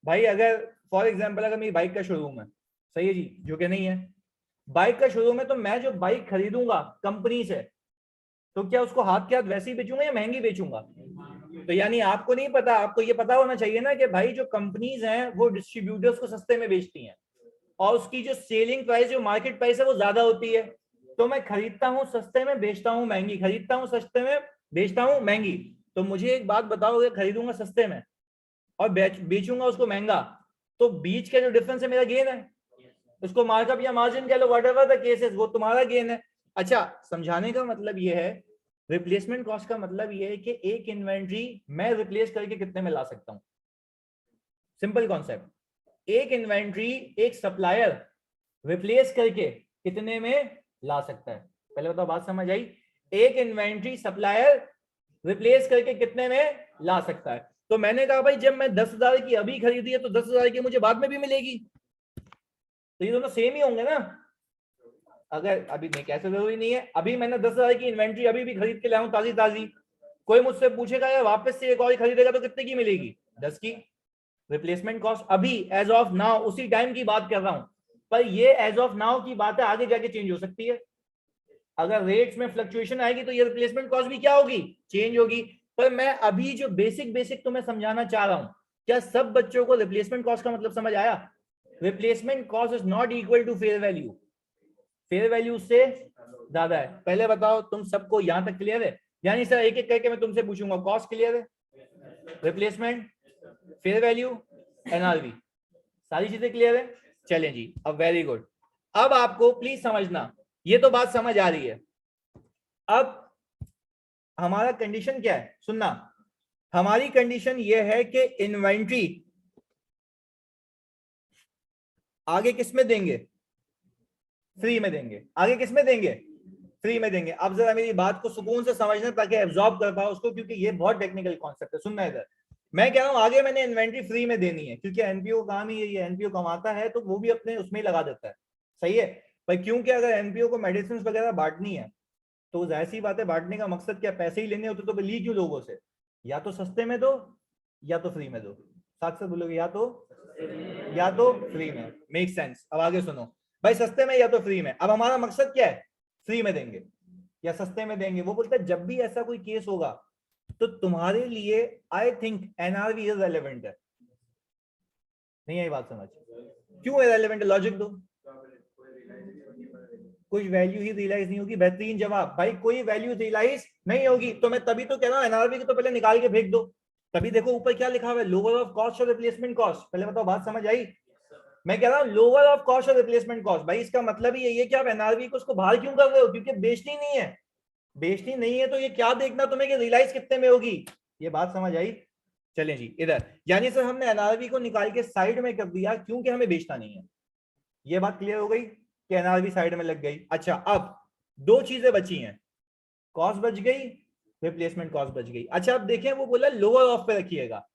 भाई, अगर फॉर एग्जांपल अगर मेरी बाइक का शोरूम है, सही है जी, जो कि नहीं है, बाइक का शोरूम है, तो मैं जो बाइक खरीदूंगा कंपनी से, तो क्या उसको हाथ के हाथ वैसे ही बेचूंगा या महंगी बेचूंगा? तो यानी आपको नहीं पता, आपको ये पता होना चाहिए ना कि भाई जो कंपनीज हैं वो डिस्ट्रीब्यूटर्स को सस्ते में बेचती हैं और उसकी जो सेलिंग प्राइस, जो मार्केट प्राइस है, वो ज्यादा होती है। तो मैं खरीदता हूं सस्ते में, बेचता हूं महंगी, खरीदता हूं सस्ते में, बेचता हूं महंगी। तो मुझे एक बात बताओ, अगर खरीदूंगा सस्ते में और बेचूंगा उसको महंगा, तो बीच का जो डिफरेंस है मेरा गेन है। उसको मार्कअप या मार्जिन कह लो, व्हाटएवर द केस है, वो तुम्हारा गेन है। अच्छा, समझाने का मतलब ये है, रिप्लेसमेंट कॉस्ट का मतलब ये है कि एक इन्वेंट्री मैं रिप्लेस करके कितने में ला सकता हूं। सिंपल कॉन्सेप्ट, एक इन्वेंट्री एक सप्लायर रिप्लेस करके कितने में ला सकता है? पहले बताओ, बात समझ आई? एक इन्वेंट्री सप्लायर रिप्लेस करके कितने में ला सकता है? तो मैंने कहा भाई जब मैं 10,000 की अभी खरीदी है तो 10,000 की मुझे बाद में भी मिलेगी, तो ये दोनों सेम ही होंगे ना। अगर अभी नहीं, कैसे जरूरी नहीं है, अभी मैंने 10,000 की इन्वेंट्री अभी भी खरीद के लाऊं ताजी ताजी, कोई मुझसे पूछेगा यार वापस से एक और खरीदेगा तो कितने की मिलेगी? 10 की। रिप्लेसमेंट कॉस्ट अभी एज ऑफ नाउ उसी टाइम की बात कर रहा हूं, पर ये एज ऑफ नाउ की बात है, आगे जाके चेंज हो सकती है। अगर रेट्स में फ्लक्चुएशन आएगी तो ये रिप्लेसमेंट कॉस्ट भी क्या होगी? चेंज होगी। पर मैं अभी जो बेसिक बेसिक तुम्हें समझाना चाह रहा हूं, क्या सब बच्चों को रिप्लेसमेंट कॉस्ट का मतलब समझ आया? Replacement cost is not equal to fair value. Fair value से ज्यादा है। पहले बताओ तुम सबको यहां तक क्लियर है? यानी सर एक एक करके मैं तुमसे पूछूंगा, कॉस्ट क्लियर है, रिप्लेसमेंट, फेयर वैल्यू, एनआरवी, सारी चीजें क्लियर है? चलें जी, अब वेरी गुड। अब आपको प्लीज समझना, ये तो बात समझ आ रही है। अब हमारा कंडीशन क्या है, सुनना। हमारी कंडीशन ये है कि इन्वेंट्री आगे किस में देंगे? फ्री में देंगे। आगे किस में देंगे? फ्री में देंगे। अब जरा मेरी बात को सुकून से समझना ताकि एब्जॉर्ब कर पाओ उसको, क्योंकि ये बहुत टेक्निकल कॉन्सेप्ट है। सुनना इधर, मैं कह रहा हूं आगे मैंने इन्वेंट्री फ्री में देनी है क्योंकि एनपीओ काम ही ये, एनपीओ कमाता है तो वो भी अपने उसमें ही लगा देता है। सही है? पर क्योंकि अगर एनपीओ को मेडिसिन वगैरह बांटनी है तो जाहिर सी बात है, बांटने का मकसद क्या, पैसे ही लेने होते तो ली क्यों लोगों से? या तो सस्ते में दो या तो फ्री में दो। साथ से बोलोगे, या तो फ्री में। Make sense? अब आगे सुनो भाई, सस्ते में या तो फ्री में। अब हमारा मकसद क्या है? फ्री में देंगे या सस्ते में देंगे। वो बोलता है जब भी ऐसा कोई केस होगा तो तुम्हारे लिए I think NRV is relevant है। नहीं आई बात समझ? क्यों रेलेवेंट है, लॉजिक दो। कोई वैल्यू ही रियलाइज नहीं होगी। बेहतरीन जवाब भाई, कोई वैल्यू रियलाइज नहीं होगी। तो मैं तभी तो कह रहा हूं एनआरवी की तो पहले निकाल के फेंक दो। तभी देखो ऊपर क्या लिखा हुआ है, लोअर ऑफ कॉस्ट और रिप्लेसमेंट कॉस्ट। पहले बताओ बात समझ आई? मैं कह रहा हूं लोअर ऑफ कॉस्ट और रिप्लेसमेंट कॉस्ट। भाई इसका मतलब ही यही है कि आप एनआरवी को उसको बाहर क्यों कर रहे हो? क्योंकि बेचनी नहीं है। बेचनी नहीं है तो ये क्या देखना तुम्हें कि रियलाइज कितने में होगी। ये बात समझ आई? चलें जी इधर, यानी सर हमने एनआरवी को निकाल के साइड में कर दिया क्योंकि हमें बेचना नहीं है। ये बात क्लियर हो गई कि एनआरवी साइड में लग गई। अच्छा, अब दो चीजें बची हैं, कॉस्ट बच गई, रिप्लेसमेंट कॉस्ट बच गई। अच्छा अब देखें, वो बोला लोअर ऑफ पे रखिएगा।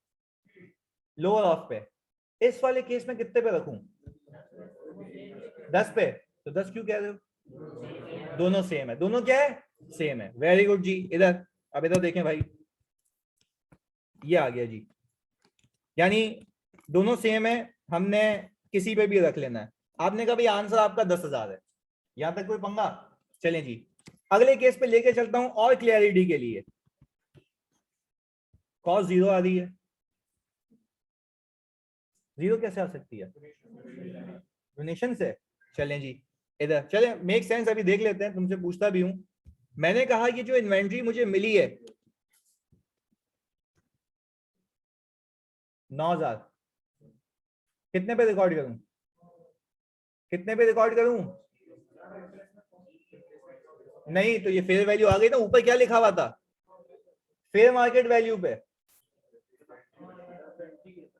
लोअर ऑफ पे। इस वाले केस में कितने पे रखूं? 10 पे। तो 10 क्यों कह रहे हो? दोनों सेम है। दोनों क्या है? सेम है। वेरी गुड जी। इधर अब इधर देखें भाई, ये आ गया जी, यानी दोनों सेम है, हमने किसी पे भी रख लेना है। आपने कहा भाई आंसर आपका 10,000 है, यहां तक कोई पंगा? चलें जी, अगले केस पे लेके चलता हूं और क्लियरिटी के लिए। कॉस 0 आ रही है, 0 कैसे आ सकती है? डोनेशन से। चलें जी, इधर चलें, मेक सेंस अभी देख लेते हैं, तुमसे पूछता भी हूं। मैंने कहा कि जो इन्वेंट्री मुझे मिली है 9,000, कितने पे रिकॉर्ड करूं? कितने पे रिकॉर्ड करूं? नहीं, तो ये फेयर वैल्यू आ गई ना, ऊपर क्या लिखा हुआ था? फेयर मार्केट वैल्यू पे।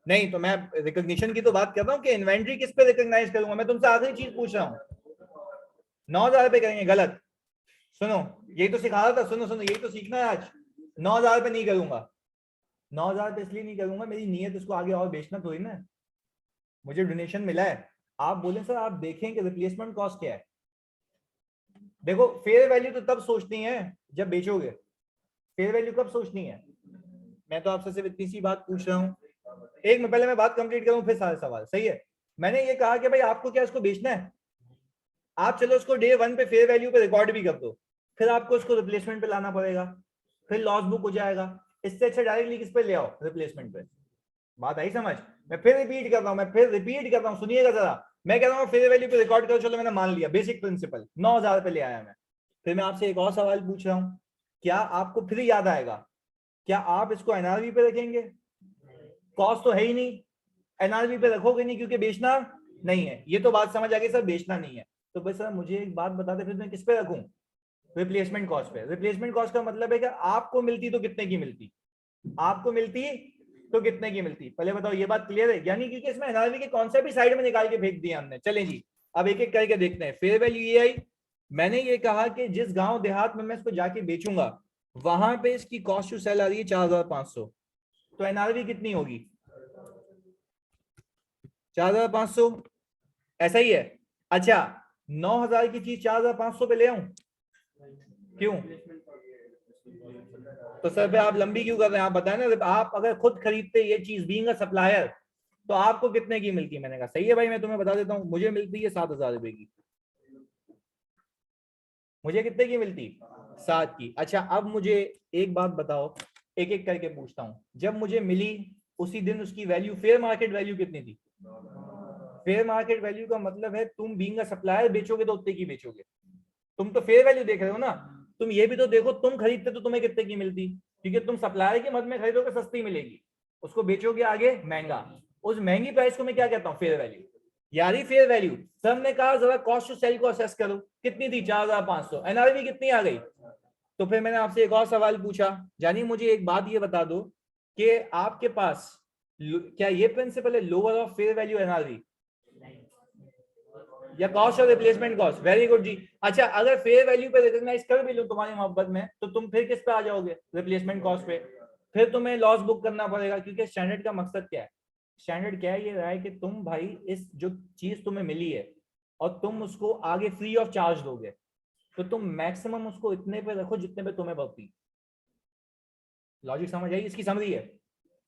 नहीं, तो मैं रिकॉग्निशन की तो बात कर रहा हूँ कि इन्वेंट्री किस पे रिकॉग्नाइज करूंगा। मैं तुमसे आखिरी चीज पूछ रहा हूँ, 9,000 पे करेंगे? गलत। सुनो, यही तो सिखा रहा था, सुनो सुनो, यही तो सीखना है आज। 9,000 पे नहीं करूंगा। 9,000 पे इसलिए नहीं करूंगा, मेरी नीयत इसको आगे और बेचना थोड़ी ना है। मुझे डोनेशन मिला है, आप बोले सर आप देखें कि रिप्लेसमेंट कॉस्ट क्या है। देखो, फेयर वैल्यू तो तब सोचनी है जब बेचोगे। फेयर वैल्यू कब सोचनी है? मैं तो आपसे सिर्फ इतनी सी बात पूछ रहा हूँ। एक में पहले मैं बात कंप्लीट करूं फिर सारे सवाल। सही है, मैंने ये कहा कि भाई आपको क्या इसको बेचना है? आप चलो उसको डे 1 पे फेयर वैल्यू पे रिकॉर्ड भी कर दो, फिर आपको उसको रिप्लेसमेंट पे लाना पड़ेगा, फिर लॉस बुक हो जाएगा। इससे अच्छा डायरेक्टली किस पे ले आओ? रिप्लेसमेंट पे। बात आई समझ? मैं फिर रिपीट कर रहा हूं, सुनिएगा जरा। मैं कह रहा हूं फेयर वैल्यू पे रिकॉर्ड करो, चलो मैंने मान लिया, बेसिक प्रिंसिपल 9,000 पे ले आया मैं। फिर मैं आपसे एक और सवाल पूछ रहा हूं, क्या आपको फिर याद आएगा, क्या आप इसको एनआरवी पे रखेंगे? कॉस्ट तो है ही नहीं, एनआरवी पे रखोगे नहीं क्योंकि बेचना नहीं है। ये तो बात समझ आ गई सर, बेचना नहीं है। तो भाई सर मुझे एक बात बता दे, फिर मैं किस पे रखूं? रिप्लेसमेंट कॉस्ट पे। रिप्लेसमेंट कॉस्ट का मतलब है कि आपको मिलती तो कितने की मिलती? आपको मिलती तो कितने की मिलती? पहले बताओ, ये बात क्लियर है? यानी क्योंकि इसमें एनआरवी के कॉन्सेप्ट भी साइड में निकाल के फेंक दिया हमने। चलें जी, अब एक एक करके देखते हैं। फेयर वैल्यू ये आई, मैंने ये कहा कि जिस गांव देहात में मैं इसको जाके बेचूंगा वहां पे इसकी कॉस्ट टू सेल आ रही है 4,500, तो एनआरवी कितनी होगी? 4,500। ऐसा ही है। अच्छा, 9,000 की चीज 4,500 पे ले आऊं? क्यों? तो सर पे आप लंबी क्यों कर रहे हैं? आप बताएं ना, आप अगर खुद खरीदते ये चीज बीइंग अ सप्लायर तो आपको कितने की मिलती? मैंने कहा सही है भाई, मैं तुम्हें बता देता हूं, मुझे मिलती है 7,000 रुपए की। मुझे कितने की मिलती? 7 की। अच्छा, अब मुझे एक बात बताओ, एक एक करके पूछता हूं, जब मुझे मिली उसी दिन उसकी वैल्यू, फेयर मार्केट वैल्यू कितनी थी? फेयर मार्केट वैल्यू का मतलब है तुम बीइंग अ सप्लायर बेचोगे तो उतने की बेचोगे। तुम तो फेयर वैल्यू देख रहे हो ना, तुम ये भी तो देखो तुम खरीदते तो तुम्हें कितने की मिलती, क्योंकि तुम सप्लायर के मद में खरीदोगे सस्ती मिलेगी, उसको बेचोगे आगे महंगा। उस महंगी प्राइस को मैं क्या कहता हूँ? Fair value. यारी फेयर वैल्यू। सर ने कहा जरा कॉस्ट टू सेल को असेस करो, कितनी थी? 4,500। एनआरवी कितनी आ गई? तो फिर मैंने आपसे एक और सवाल पूछा, यानी मुझे एक बात ये बता दो कि आपके पास क्या ये प्रिंसिपल है, lower of fair value NRV या कॉस्ट और रिप्लेसमेंट कॉस्ट? वेरी गुड जी। अच्छा, अगर फेयर वैल्यू पे रिकॉग्नाइज कर भी लूं तुम्हारी मोहब्बत में, तो तुम फिर किस पे आ जाओगे? रिप्लेसमेंट कॉस्ट पे। फिर तुम्हें लॉस बुक करना पड़ेगा, क्योंकि स्टैंडर्ड का मकसद क्या है? स्टैंडर्ड क्या है? ये रहा है कि तुम भाई इस जो चीज तुम्हें मिली है और तुम उसको आगे फ्री ऑफ चार्ज दोगे, तो तुम मैक्सिमम उसको इतने पे रखो जितने पे तुम्हें पड़ती। लॉजिक समझ आई? इसकी समझी है?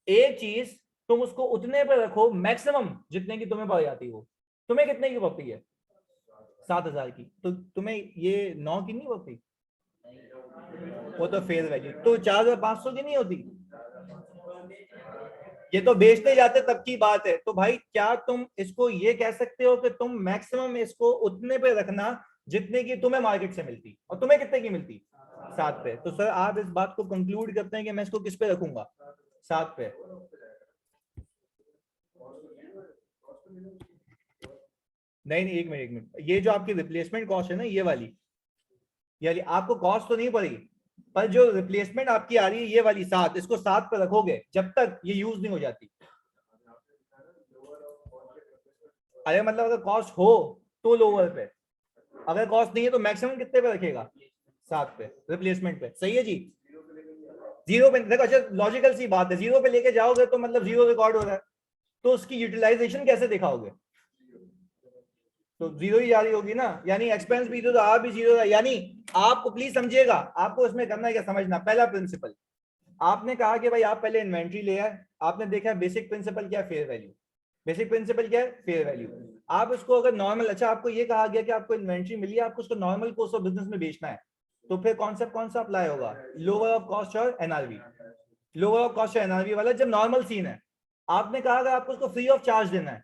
एक चीज तुम उसको उतने पे रखो मैक्सिमम जितने की तुम्हें पड़ जाती हो। तुम्हें कितने की पड़ती है? 7,000 की। तो तुम्हें ये 9 की नहीं होती? वो तो फेयर वैल्यू। तो 4,500 की नहीं होती? ये तो बेचने जाते तब की बात है। तो भाई क्या तुम इसको ये कह सकते हो कि तुम मैक्सिमम इसको उतने पे रखना जितने की तुम्हें मार्केट से मिलती, और तुम्हें कितने की मिलती? 7 पे। तो सर आप इस बात को कंक्लूड करते हैं कि मैं इसको किस पे रखूंगा? 7 पे। नहीं नहीं, एक मिनट एक मिनट, ये जो आपकी रिप्लेसमेंट कॉस्ट है ना, ये वाली, यानी आपको कॉस्ट तो नहीं पड़ेगी, पर जो रिप्लेसमेंट आपकी आ रही है ये वाली 7, इसको 7 पे रखोगे जब तक ये यूज नहीं हो जाती। अरे मतलब अगर कॉस्ट हो तो लोअर पे, अगर कॉस्ट नहीं है तो मैक्सिमम कितने पे रखेगा? 7 पे रिप्लेसमेंट पे। सही है जी। 0 पे देखो, अच्छा लॉजिकल सी बात है, 0 पे लेके जाओगे तो मतलब 0 रिकॉर्ड हो रहा है, तो उसकी यूटिलाइजेशन कैसे दिखाओगे? तो जीरो ही जा रही होगी ना, यानी एक्सपेंस भी तो आप भी जीरो, यानी आपको प्लीज समझिएगा, आपको इसमें करना है क्या समझना। पहला प्रिंसिपल, आपने कहा कि भाई आप पहले इन्वेंट्री ले आए, आपने देखा बेसिक प्रिंसिपल क्या है, फेयर वैल्यू। बेसिक प्रिंसिपल क्या है, फेयर वैल्यू। आप उसको अगर नॉर्मल, अच्छा आपको ये कहा गया कि आपको इन्वेंट्री मिली है, आपको उसको नॉर्मल कोर्स ऑफ बिजनेस में बेचना है, तो फिर कॉन्सेप्ट कौन सा अप्लाई होगा? लोअर ऑफ कॉस्ट और एनआरवी। लोअर ऑफ कॉस्ट और एनआरवी वाला जब नॉर्मल सीन है, आपने कहा अगर आपको उसको फ्री ऑफ चार्ज देना है,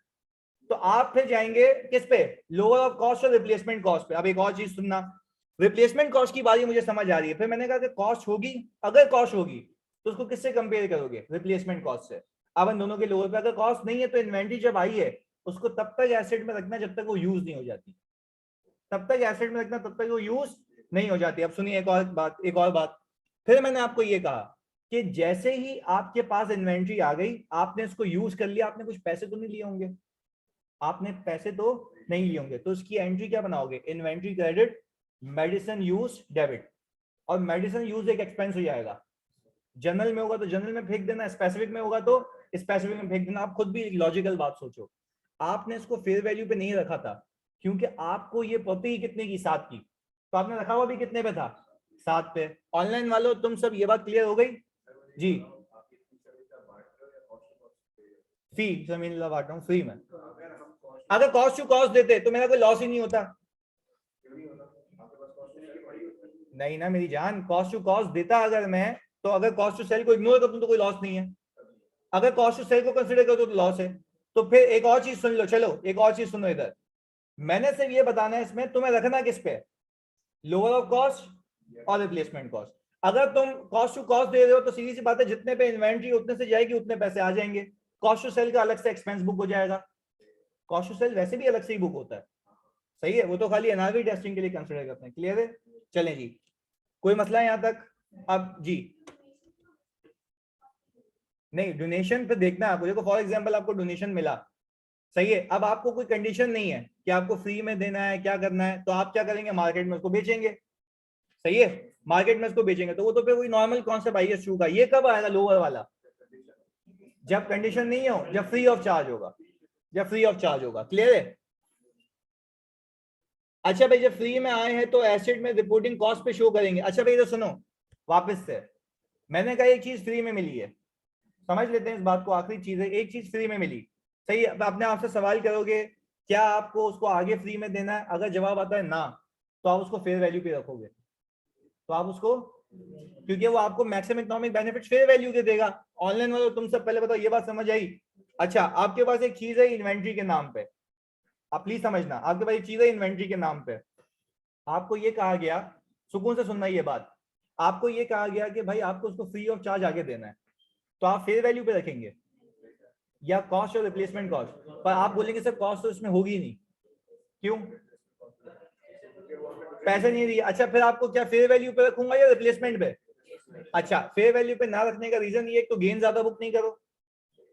तो आप फिर जाएंगे किस पे? लोअर ऑफ कॉस्ट और रिप्लेसमेंट कॉस्ट पे। अब एक और चीज सुनना, रिप्लेसमेंट कॉस्ट की बारी मुझे समझ आ रही है, फिर मैंने कहा कि कॉस्ट होगी, अगर कॉस्ट होगी तो उसको किससे कंपेयर करोगे? रिप्लेसमेंट कॉस्ट से। अब इन दोनों के लोअर पे अगर कॉस्ट नहीं है, तो इन्वेंट्री जब आई है उसको तब तक एसेट में रखना जब तक वो यूज नहीं हो जाती, तब तक एसेट में रखना तब तक वो यूज नहीं हो जाती। अब सुनिए एक और बात, फिर मैंने आपको ये कहा कि जैसे ही आपके पास इन्वेंट्री आ गई, आपने इसको यूज कर लिया, आपने कुछ पैसे तो नहीं लिए होंगे, आपने पैसे तो नहीं लिए होंगे, तो उसकी एंट्री क्या बनाओगे? Inventory credit medicine use debit. और मेडिसिन यूज एक एक्सपेंस हो जाएगा, जनरल में होगा तो जनरल में फेंक देना, स्पेसिफिक में होगा तो स्पेसिफिक में फेंक देना। आप खुद भी एक लॉजिकल बात सोचो, आपने इसको फेयर वैल्यू पे नहीं रखा था क्योंकि आपको ये पता ही कितने की, 7 की, तो आपने रखा हुआ भी कितने पे था? 7 पे। ऑनलाइन वालों तुम सब ये बात क्लियर हो गई जी? फी जमीन बांट हूँ फ्री में, अगर कॉस्ट टू कॉस्ट देते तो मेरा कोई लॉस ही नहीं होता। नहीं ना मेरी जान, कॉस्ट टू कॉस्ट देता अगर मैं, तो अगर कॉस्ट टू सेल को इग्नोर कर दूं तो कोई लॉस नहीं है, अगर कॉस्ट टू सेल को कंसीडर कर दो तो लॉस है। तो फिर एक और चीज सुन लो, चलो एक और चीज सुनो इधर, मैंने सिर्फ ये बताना है इसमें तुम्हें रखना किस पे? लोअर ऑफ कॉस्ट और रिप्लेसमेंट कॉस्ट। अगर तुम कॉस्ट टू कॉस्ट दे रहे हो तो सीधी सी बात है, जितने पे इन्वेंट्री उतने से जाएगी उतने पैसे आ जाएंगे, कॉस्ट टू सेल का अलग से एक्सपेंस बुक हो जाएगा। कॉस्ट टू सेल वैसे भी अलग से ही बुक होता है, सही है, वो तो खाली एनआरवी टेस्टिंग के लिए कंसीडर करते हैं। क्लियर है? चलें जी, कोई मसला है यहां तक? अब जी नहीं, डोनेशन पे देखना है आपको, देखो फॉर एग्जांपल आपको डोनेशन मिला, सही है, अब आपको कोई कंडीशन नहीं है कि आपको फ्री में देना है, क्या करना है, तो आप क्या करेंगे? मार्केट में उसको बेचेंगे, सही है, मार्केट में उसको बेचेंगे, तो वो तो फिर वही नॉर्मल कॉन्सेप्ट आई है का। ये कब आएगा लोअर वाला? जब कंडीशन नहीं हो, जब फ्री ऑफ चार्ज होगा, जब फ्री ऑफ चार्ज होगा। क्लियर है? अच्छा भाई, जब फ्री में आए हैं तो एसेट में रिपोर्टिंग कॉस्ट पे शो करेंगे। अच्छा भाई तो सुनो वापस से, मैंने कहा एक चीज फ्री में मिली है, समझ लेते हैं इस बात को, आखिरी चीज है, एक चीज फ्री में मिली, सही है, अपने आप से सवाल करोगे क्या आपको उसको आगे फ्री में देना है? अगर जवाब आता है ना, तो आप उसको फेयर वैल्यू पे रखोगे, तो आप उसको, क्योंकि वो आपको maximum economic benefit fair value के देगा। ऑनलाइन वालों तुम सब पहले बताओ, ये बात समझ आई? अच्छा, आपके पास एक चीज है इन्वेंट्री के नाम पे, आप प्लीज समझना, आपके पास एक चीज है इन्वेंट्री के नाम पे, आपको ये कहा गया, सुकून से सुनना ये बात, आपको ये कहा गया कि भाई आपको उसको फ्री ऑफ चार्ज आगे देना है, तो आप फेयर वैल्यू पे रखेंगे या कॉस्ट और रिप्लेसमेंट कॉस्ट? पर आप बोलेंगे सर कॉस्ट तो इसमें होगी नहीं, क्यों? पैसे नहीं दिए। अच्छा फिर आपको क्या फेयर वैल्यू पे रखूंगा या रिप्लेसमेंट पे? अच्छा, फेयर वैल्यू पे ना रखने का रीजन ये, तो गेन ज्यादा बुक नहीं करो,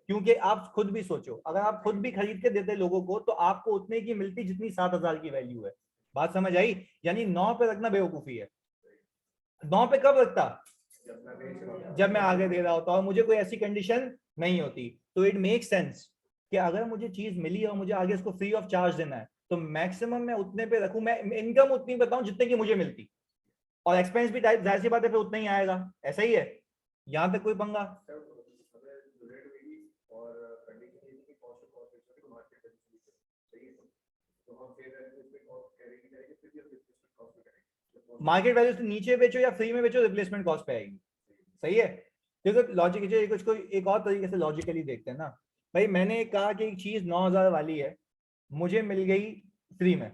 क्योंकि आप खुद भी सोचो, अगर आप खुद भी खरीद के देते लोगों को तो आपको उतने की मिलती जितनी 7,000 की वैल्यू है। बात समझ आई? यानी 9 पे रखना बेवकूफी है। 9 पे कब रखता? जब मैं आगे दे रहा होता और मुझे कोई ऐसी कंडीशन नहीं होती। तो इट मेक सेंस कि अगर मुझे चीज मिली और मुझे आगे उसको फ्री ऑफ चार्ज देना है, तो मैक्सिमम मैं उतने पे रखूं, मैं इनकम उतनी बताऊं जितने की मुझे मिलती, और एक्सपेंस भी जाहिर सी बात है फिर उतना ही आएगा। ऐसा ही है, यहां तक कोई पंगा? मार्केट वैल्यू से नीचे बेचो या फ्री में बेचो, रिप्लेसमेंट कॉस्ट पे आएगी, सही है। देखो लॉजिक कुछ एक और तरीके से लॉजिकली देखते हैं ना, भाई मैंने कहा कि एक चीज 9,000 वाली है, मुझे मिल गई फ्री में,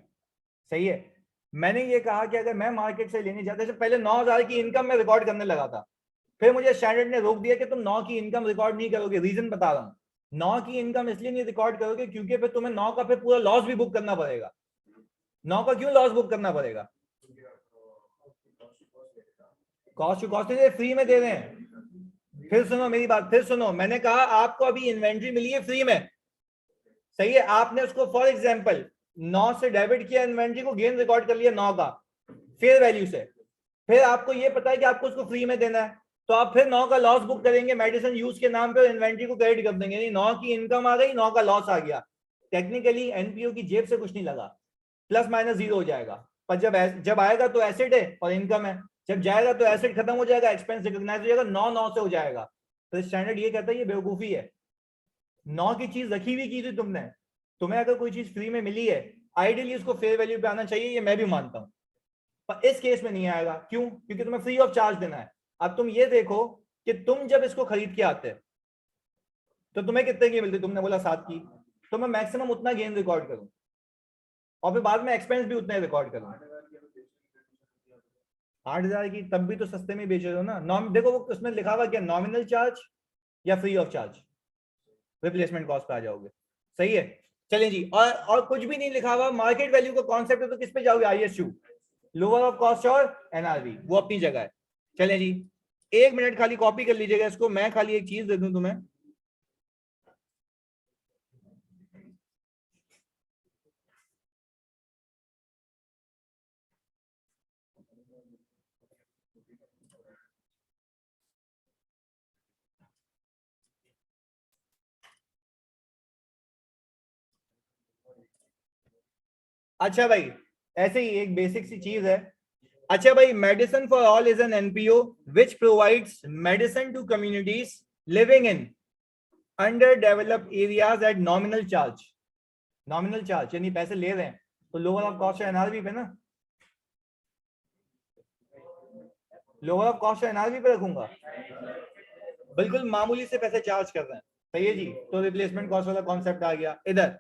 सही है, मैंने ये कहा कि अगर मैं मार्केट से लेने जाता, पहले 9,000 की इनकम में रिकॉर्ड करने लगा था, फिर मुझे स्टैंडर्ड ने रोक दिया कि तुम 9 की इनकम रिकॉर्ड नहीं करोगे। रीजन बता रहा हूँ, 9 की इनकम इसलिए नहीं रिकॉर्ड करोगे क्योंकि फिर तुम्हें 9 का फिर पूरा लॉस भी बुक करना पड़ेगा। 9 का क्यों लॉस बुक करना पड़ेगा? कॉस्ट टू कॉस्ट फ्री में दे रहे हैं। फिर सुनो मेरी बात, फिर सुनो, मैंने कहा आपको अभी इन्वेंट्री मिली है फ्री में, सही है, आपने उसको फॉर एग्जांपल 9 से डेबिट किया, इन्वेंट्री को गेन रिकॉर्ड कर लिया 9 का फेयर वैल्यू से, फिर आपको ये पता है कि आपको उसको फ्री में देना है, तो आप फिर 9 का लॉस बुक करेंगे मेडिसिन यूज के नाम पे और इन्वेंट्री को क्रेडिट कर देंगे, नहीं 9 की इनकम आ गई 9 का लॉस आ गया, टेक्निकली एनपीओ की जेब से कुछ नहीं लगा, प्लस माइनस जीरो हो जाएगा। पर जब आएगा तो एसेट है और इनकम है, जब जाएगा तो एसेट खत्म हो जाएगा, एक्सपेंस रिकॉग्नाइज हो जाएगा, 9 से हो जाएगा। तो स्टैंडर्ड ये कहता है ये बेवकूफी है। 9 की चीज रखी हुई की थी तुमने, तुम्हें अगर कोई चीज फ्री में मिली है आइडियली उसको फेयर वैल्यू पे आना चाहिए, ये मैं भी मानता हूं, पर इस केस में नहीं आएगा। क्यों? क्योंकि तुम्हें फ्री ऑफ चार्ज देना है। अब तुम ये देखो कि तुम जब इसको खरीद के आते तो तुम्हें कितने की मिलती, तुमने बोला 7 की, तो मैं मैक्सिमम उतना गेन रिकॉर्ड करूं और फिर बाद में एक्सपेंस भी उतना रिकॉर्ड करूं। 8,000 की तब भी तो सस्ते में बेच रहे हो ना। देखो वो उसमें लिखा हुआ क्या, नॉमिनल चार्ज या free of charge, replacement cost पे आ जाओगे। सही है, चलिए जी। और कुछ भी नहीं लिखा हुआ, मार्केट वैल्यू का कॉन्सेप्ट है तो किस पे जाओगे, आईएसयू, लोअर ऑफ कॉस्ट और एनआरवी, वो अपनी जगह है। चलिए जी, 1 मिनट खाली कॉपी कर लीजिएगा इसको, मैं खाली एक चीज दे दूं तुम्हें। अच्छा भाई, ऐसे ही एक बेसिक सी चीज है। अच्छा भाई, medicine for all is an NPO which provides medicine to communities living in under developed areas at nominal charge. Nominal charge यानी पैसे ले रहे हैं तो लोअर ऑफ कॉस्ट एनआरबी पे ना, लोअर ऑफ कॉस्ट एनआरबी पे रखूंगा, बिल्कुल मामूली से पैसे चार्ज कर रहे हैं। सही है जी, तो रिप्लेसमेंट कॉस्ट वाला कॉन्सेप्ट आ गया इधर।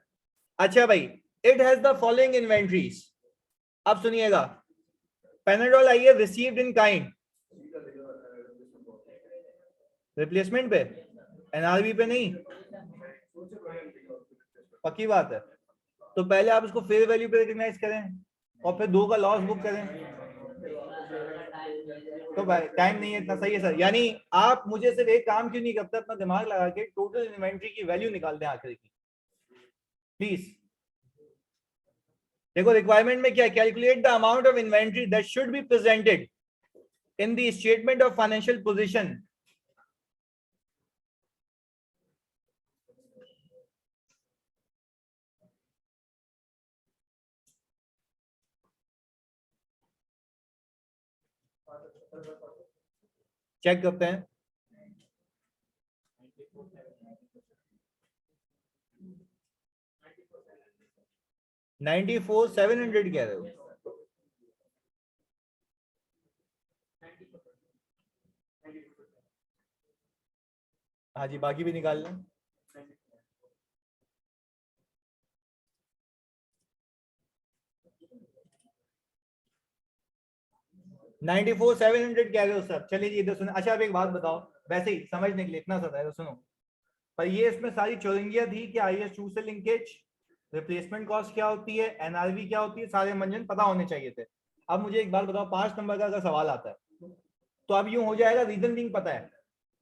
अच्छा भाई, it has the following inventories, अब सुनिएगा। पेनाडोल आई है रिसीव्ड इन काइंड, रिप्लेसमेंट पे, एनआरबी पे नहीं, पक्की बात है। तो पहले आप इसको फेयर वैल्यू पे रिकॉग्नाइज करें और फिर 2 का लॉस बुक करें, तो भाई टाइम नहीं है इतना। सही है सर, यानी आप मुझे सिर्फ एक काम क्यों नहीं करते, अपना दिमाग लगा के टोटल इन्वेंट्री की वैल्यू निकाल दें आखिर की प्लीज। देखो रिक्वायरमेंट में क्या, calculate the amount of inventory that should be presented in the statement of financial position. Check करते हैं। 94,700 कह रहे हो? हाँ जी, बाकी भी निकाल लें। नाइनटी फोर सेवन हंड्रेड कह रहे हो सर? चलिए जी इधर सुनो। अच्छा आप एक बात बताओ, वैसे ही समझने के लिए इतना सा है तो सुनो, पर ये इसमें सारी चोरंगियां थी कि IS2 से लिंकेज, रिप्लेसमेंट कॉस्ट क्या होती है, एनआरवी क्या होती है, सारे मंजन पता होने चाहिए थे। अब मुझे एक बात बताओ, 5 नंबर का अगर सवाल आता है तो अब यूं हो जाएगा, रीजन लिंक पता है,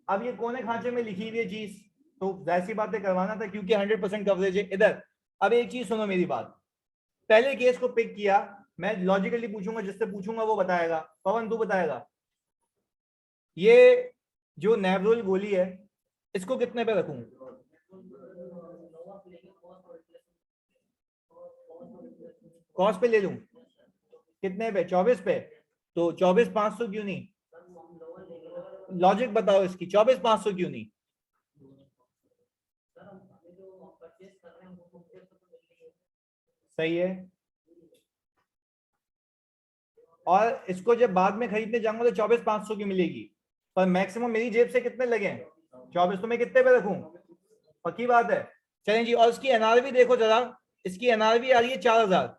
अब ये कोने खांचे में लिखी हुई है चीज, तो वैसी बातें करवाना था क्योंकि 100% कवरेज है इधर। अब एक चीज सुनो मेरी बात, पहले केस को पिक किया, मैं लॉजिकली पूछूंगा, जिससे पूछूंगा वो बताएगा। पवन तू बताएगा, ये जो नेवरोल गोली है इसको कितने पे रखूं? कॉस्ट पे ले लूं? कितने पे, 24 पे? तो 24,500 क्यों नहीं? लॉजिक बताओ इसकी, 24,500 क्यों नहीं? सही है, और इसको जब बाद में खरीदने जाऊंगा तो 24,500 की मिलेगी, पर मैक्सिमम मेरी जेब से कितने लगे? 24, तो मैं कितने पे रखूं? पक्की बात है। चलें जी, और इसकी एनआरवी देखो जरा, इसकी एनआरवी आ रही है 4,000।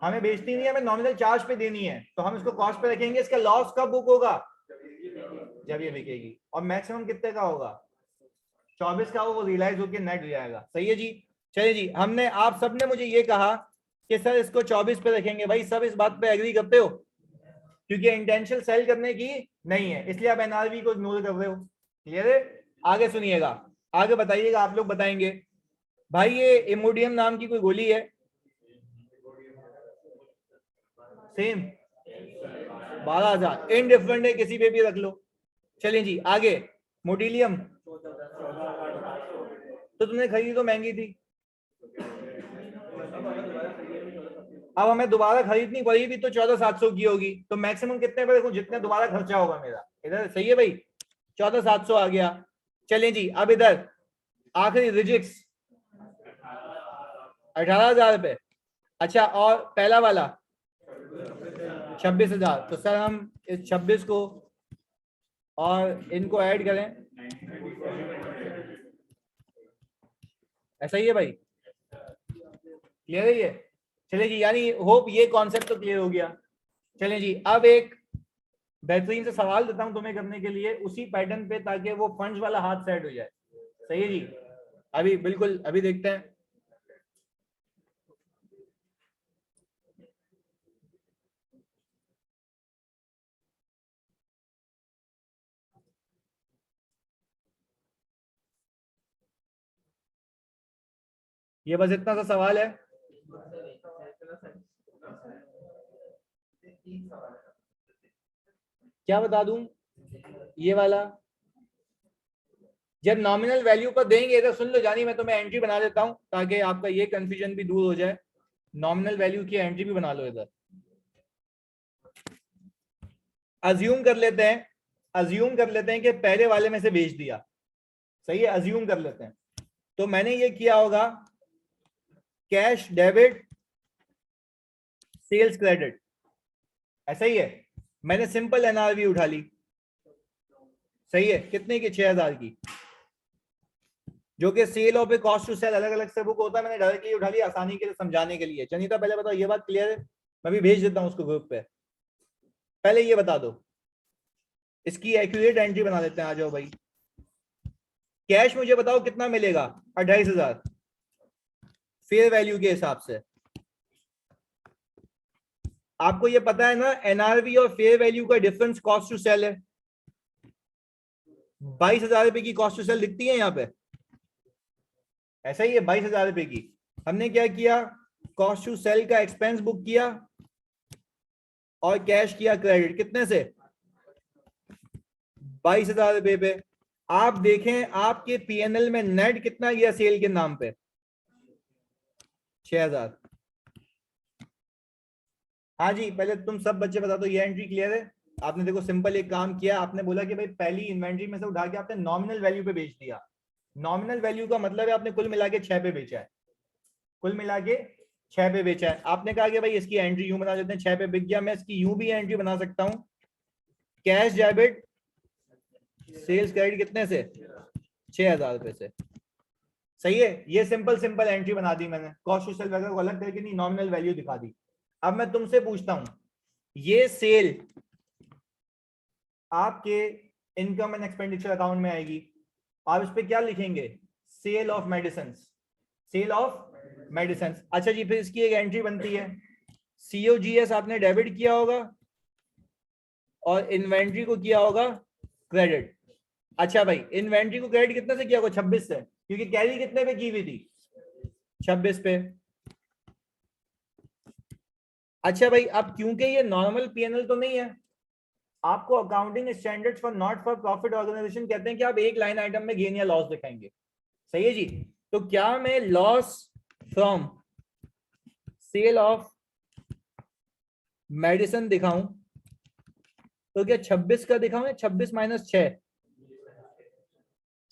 हमें बेचनी नहीं है, हमें नॉमिनल चार्ज पे देनी है, तो हम इसको कॉस्ट पे रखेंगे। इसका लॉस कब बुक होगा? जब ये बिकेगी। और मैक्सिमम कितने का होगा? 24 का वो रियलाइज होकर नेट हो जाएगा। सही है जी। चलिए जी, हमने, आप सबने मुझे ये कहा कि सर इसको 24 पे रखेंगे, भाई सब इस बात पे एग्री करते हो? क्योंकि इंटेंशन सेल करने की नहीं है, इसलिए आप एनआरवी को इग्नोर कर रहे हो। क्लियर है? आगे सुनिएगा, आगे बताइएगा, आप लोग बताएंगे। भाई ये इमोडियम नाम की कोई गोली है, सेम 12,000 इनडिफरेंट है, किसी पे भी रख लो। चलिए जी आगे, मोटिलियम तो तुमने खरीदी तो महंगी थी, अब हमें दोबारा खरीदनी पड़ी भी तो 14,700 की होगी, तो मैक्सिमम कितने पे देखो जितने दोबारा खर्चा होगा मेरा, इधर सही है भाई 14,700 आ गया। चलिए जी अब इधर आखिरी रिजिक्स 18,000 रुपए। अच्छा और पहला वाला 26,000, तो सर हम इस 26 को और इनको ऐड करें, ऐसा ही है भाई, क्लियर है ये। चलिए जी, यानी होप ये कॉन्सेप्ट तो क्लियर हो गया। चलिए जी अब एक बेहतरीन से सवाल देता हूं तुम्हें करने के लिए उसी पैटर्न पे, ताकि वो फंड्स वाला हाथ सेट हो जाए। सही है जी, अभी बिल्कुल अभी देखते हैं। ये बस इतना सा सवाल है। क्या बता दूं, ये वाला जब नॉमिनल वैल्यू पर देंगे तो सुन लो जानी, मैं तुम्हें एंट्री बना देता हूं ताकि आपका ये कंफ्यूजन भी दूर हो जाए। नॉमिनल वैल्यू की एंट्री भी बना लो इधर। अज्यूम कर लेते हैं, अज्यूम कर लेते हैं कि पहले वाले में से बेच दिया, सही है, अज्यूम कर लेते हैं। तो मैंने ये किया होगा कैश डेबिट सेल्स क्रेडिट, ऐसा ही है। मैंने सिंपल एनआरवी उठा ली, सही है, कितने की 6,000 की, जो कि सेल और कॉस्ट टू सेल अलग अलग से बुक होता है, मैंने डायरेक्टली उठा लिया आसानी के लिए समझाने के लिए। जनीता पहले बताओ ये बात क्लियर है, मैं भी भेज देता हूं उसको ग्रुप पे, पहले ये बता दो, इसकी एक्यूरेट एंट्री बना देते हैं, आ जाओ भाई। कैश मुझे बताओ कितना मिलेगा, 28,000 फेयर वैल्यू के हिसाब से। आपको ये पता है ना एनआरवी और फेयर वैल्यू का डिफरेंस कॉस्ट टू सेल है, 22,000 रुपए की कॉस्ट टू सेल दिखती है यहाँ पे, ऐसा ही है 22,000 रुपए की। हमने क्या किया, कॉस्ट टू सेल का एक्सपेंस बुक किया और कैश किया क्रेडिट, कितने से 22,000 रुपए पे। आप देखें आपके पीएनएल में नेट कितना गया सेल के नाम पे, 6,000। हाँ जी पहले तुम सब बच्चे बता दो ये एंट्री क्लियर है। आपने देखो सिंपल एक काम किया, आपने बोला कि भाई पहली इन्वेंट्री में से उठा के आपने नॉमिनल वैल्यू पे बेच दिया। नॉमिनल वैल्यू का मतलब है आपने कुल मिला के 6 पे बेचा है, कुल मिला के 6 पे बेचा है। आपने कहा कि भाई इसकी एंट्री यूं बना देते हैं, 6 पे बिक गया, मैं इसकी यूं भी एंट्री बना सकता हूं, कैश डेबिट सेल्स क्रेडिट कितने से 6,000 रुपए से, सही है। ये सिंपल सिंपल एंट्री बना दी मैंने, कॉस्ट टू सेल वगैरह को अलग करके नहीं, नॉमिनल वैल्यू दिखा दी। अब मैं तुमसे पूछता हूं, ये सेल आपके इनकम एंड एक्सपेंडिचर अकाउंट में आएगी, आप इस पे क्या लिखेंगे, sale of medicine, sale of medicine. अच्छा जी फिर इसकी एक एंट्री बनती है, सीओजीएस आपने डेबिट किया होगा और इन्वेंट्री को किया होगा क्रेडिट। अच्छा भाई इन्वेंट्री को क्रेडिट कितने से किया होगा, 26 से, क्योंकि कैरी कितने पे की हुई थी, 26 पे। अच्छा भाई अब क्योंकि ये नॉर्मल पीएनएल तो नहीं है, आपको accounting standards for not for profit organisation कहते हैं कि आप एक लाइन आइटम में गेन या लॉस दिखाएंगे, सही है जी। तो क्या मैं loss from sale of medicine दिखाऊं, तो क्या 26 का दिखाऊं या 26 माइनस 6,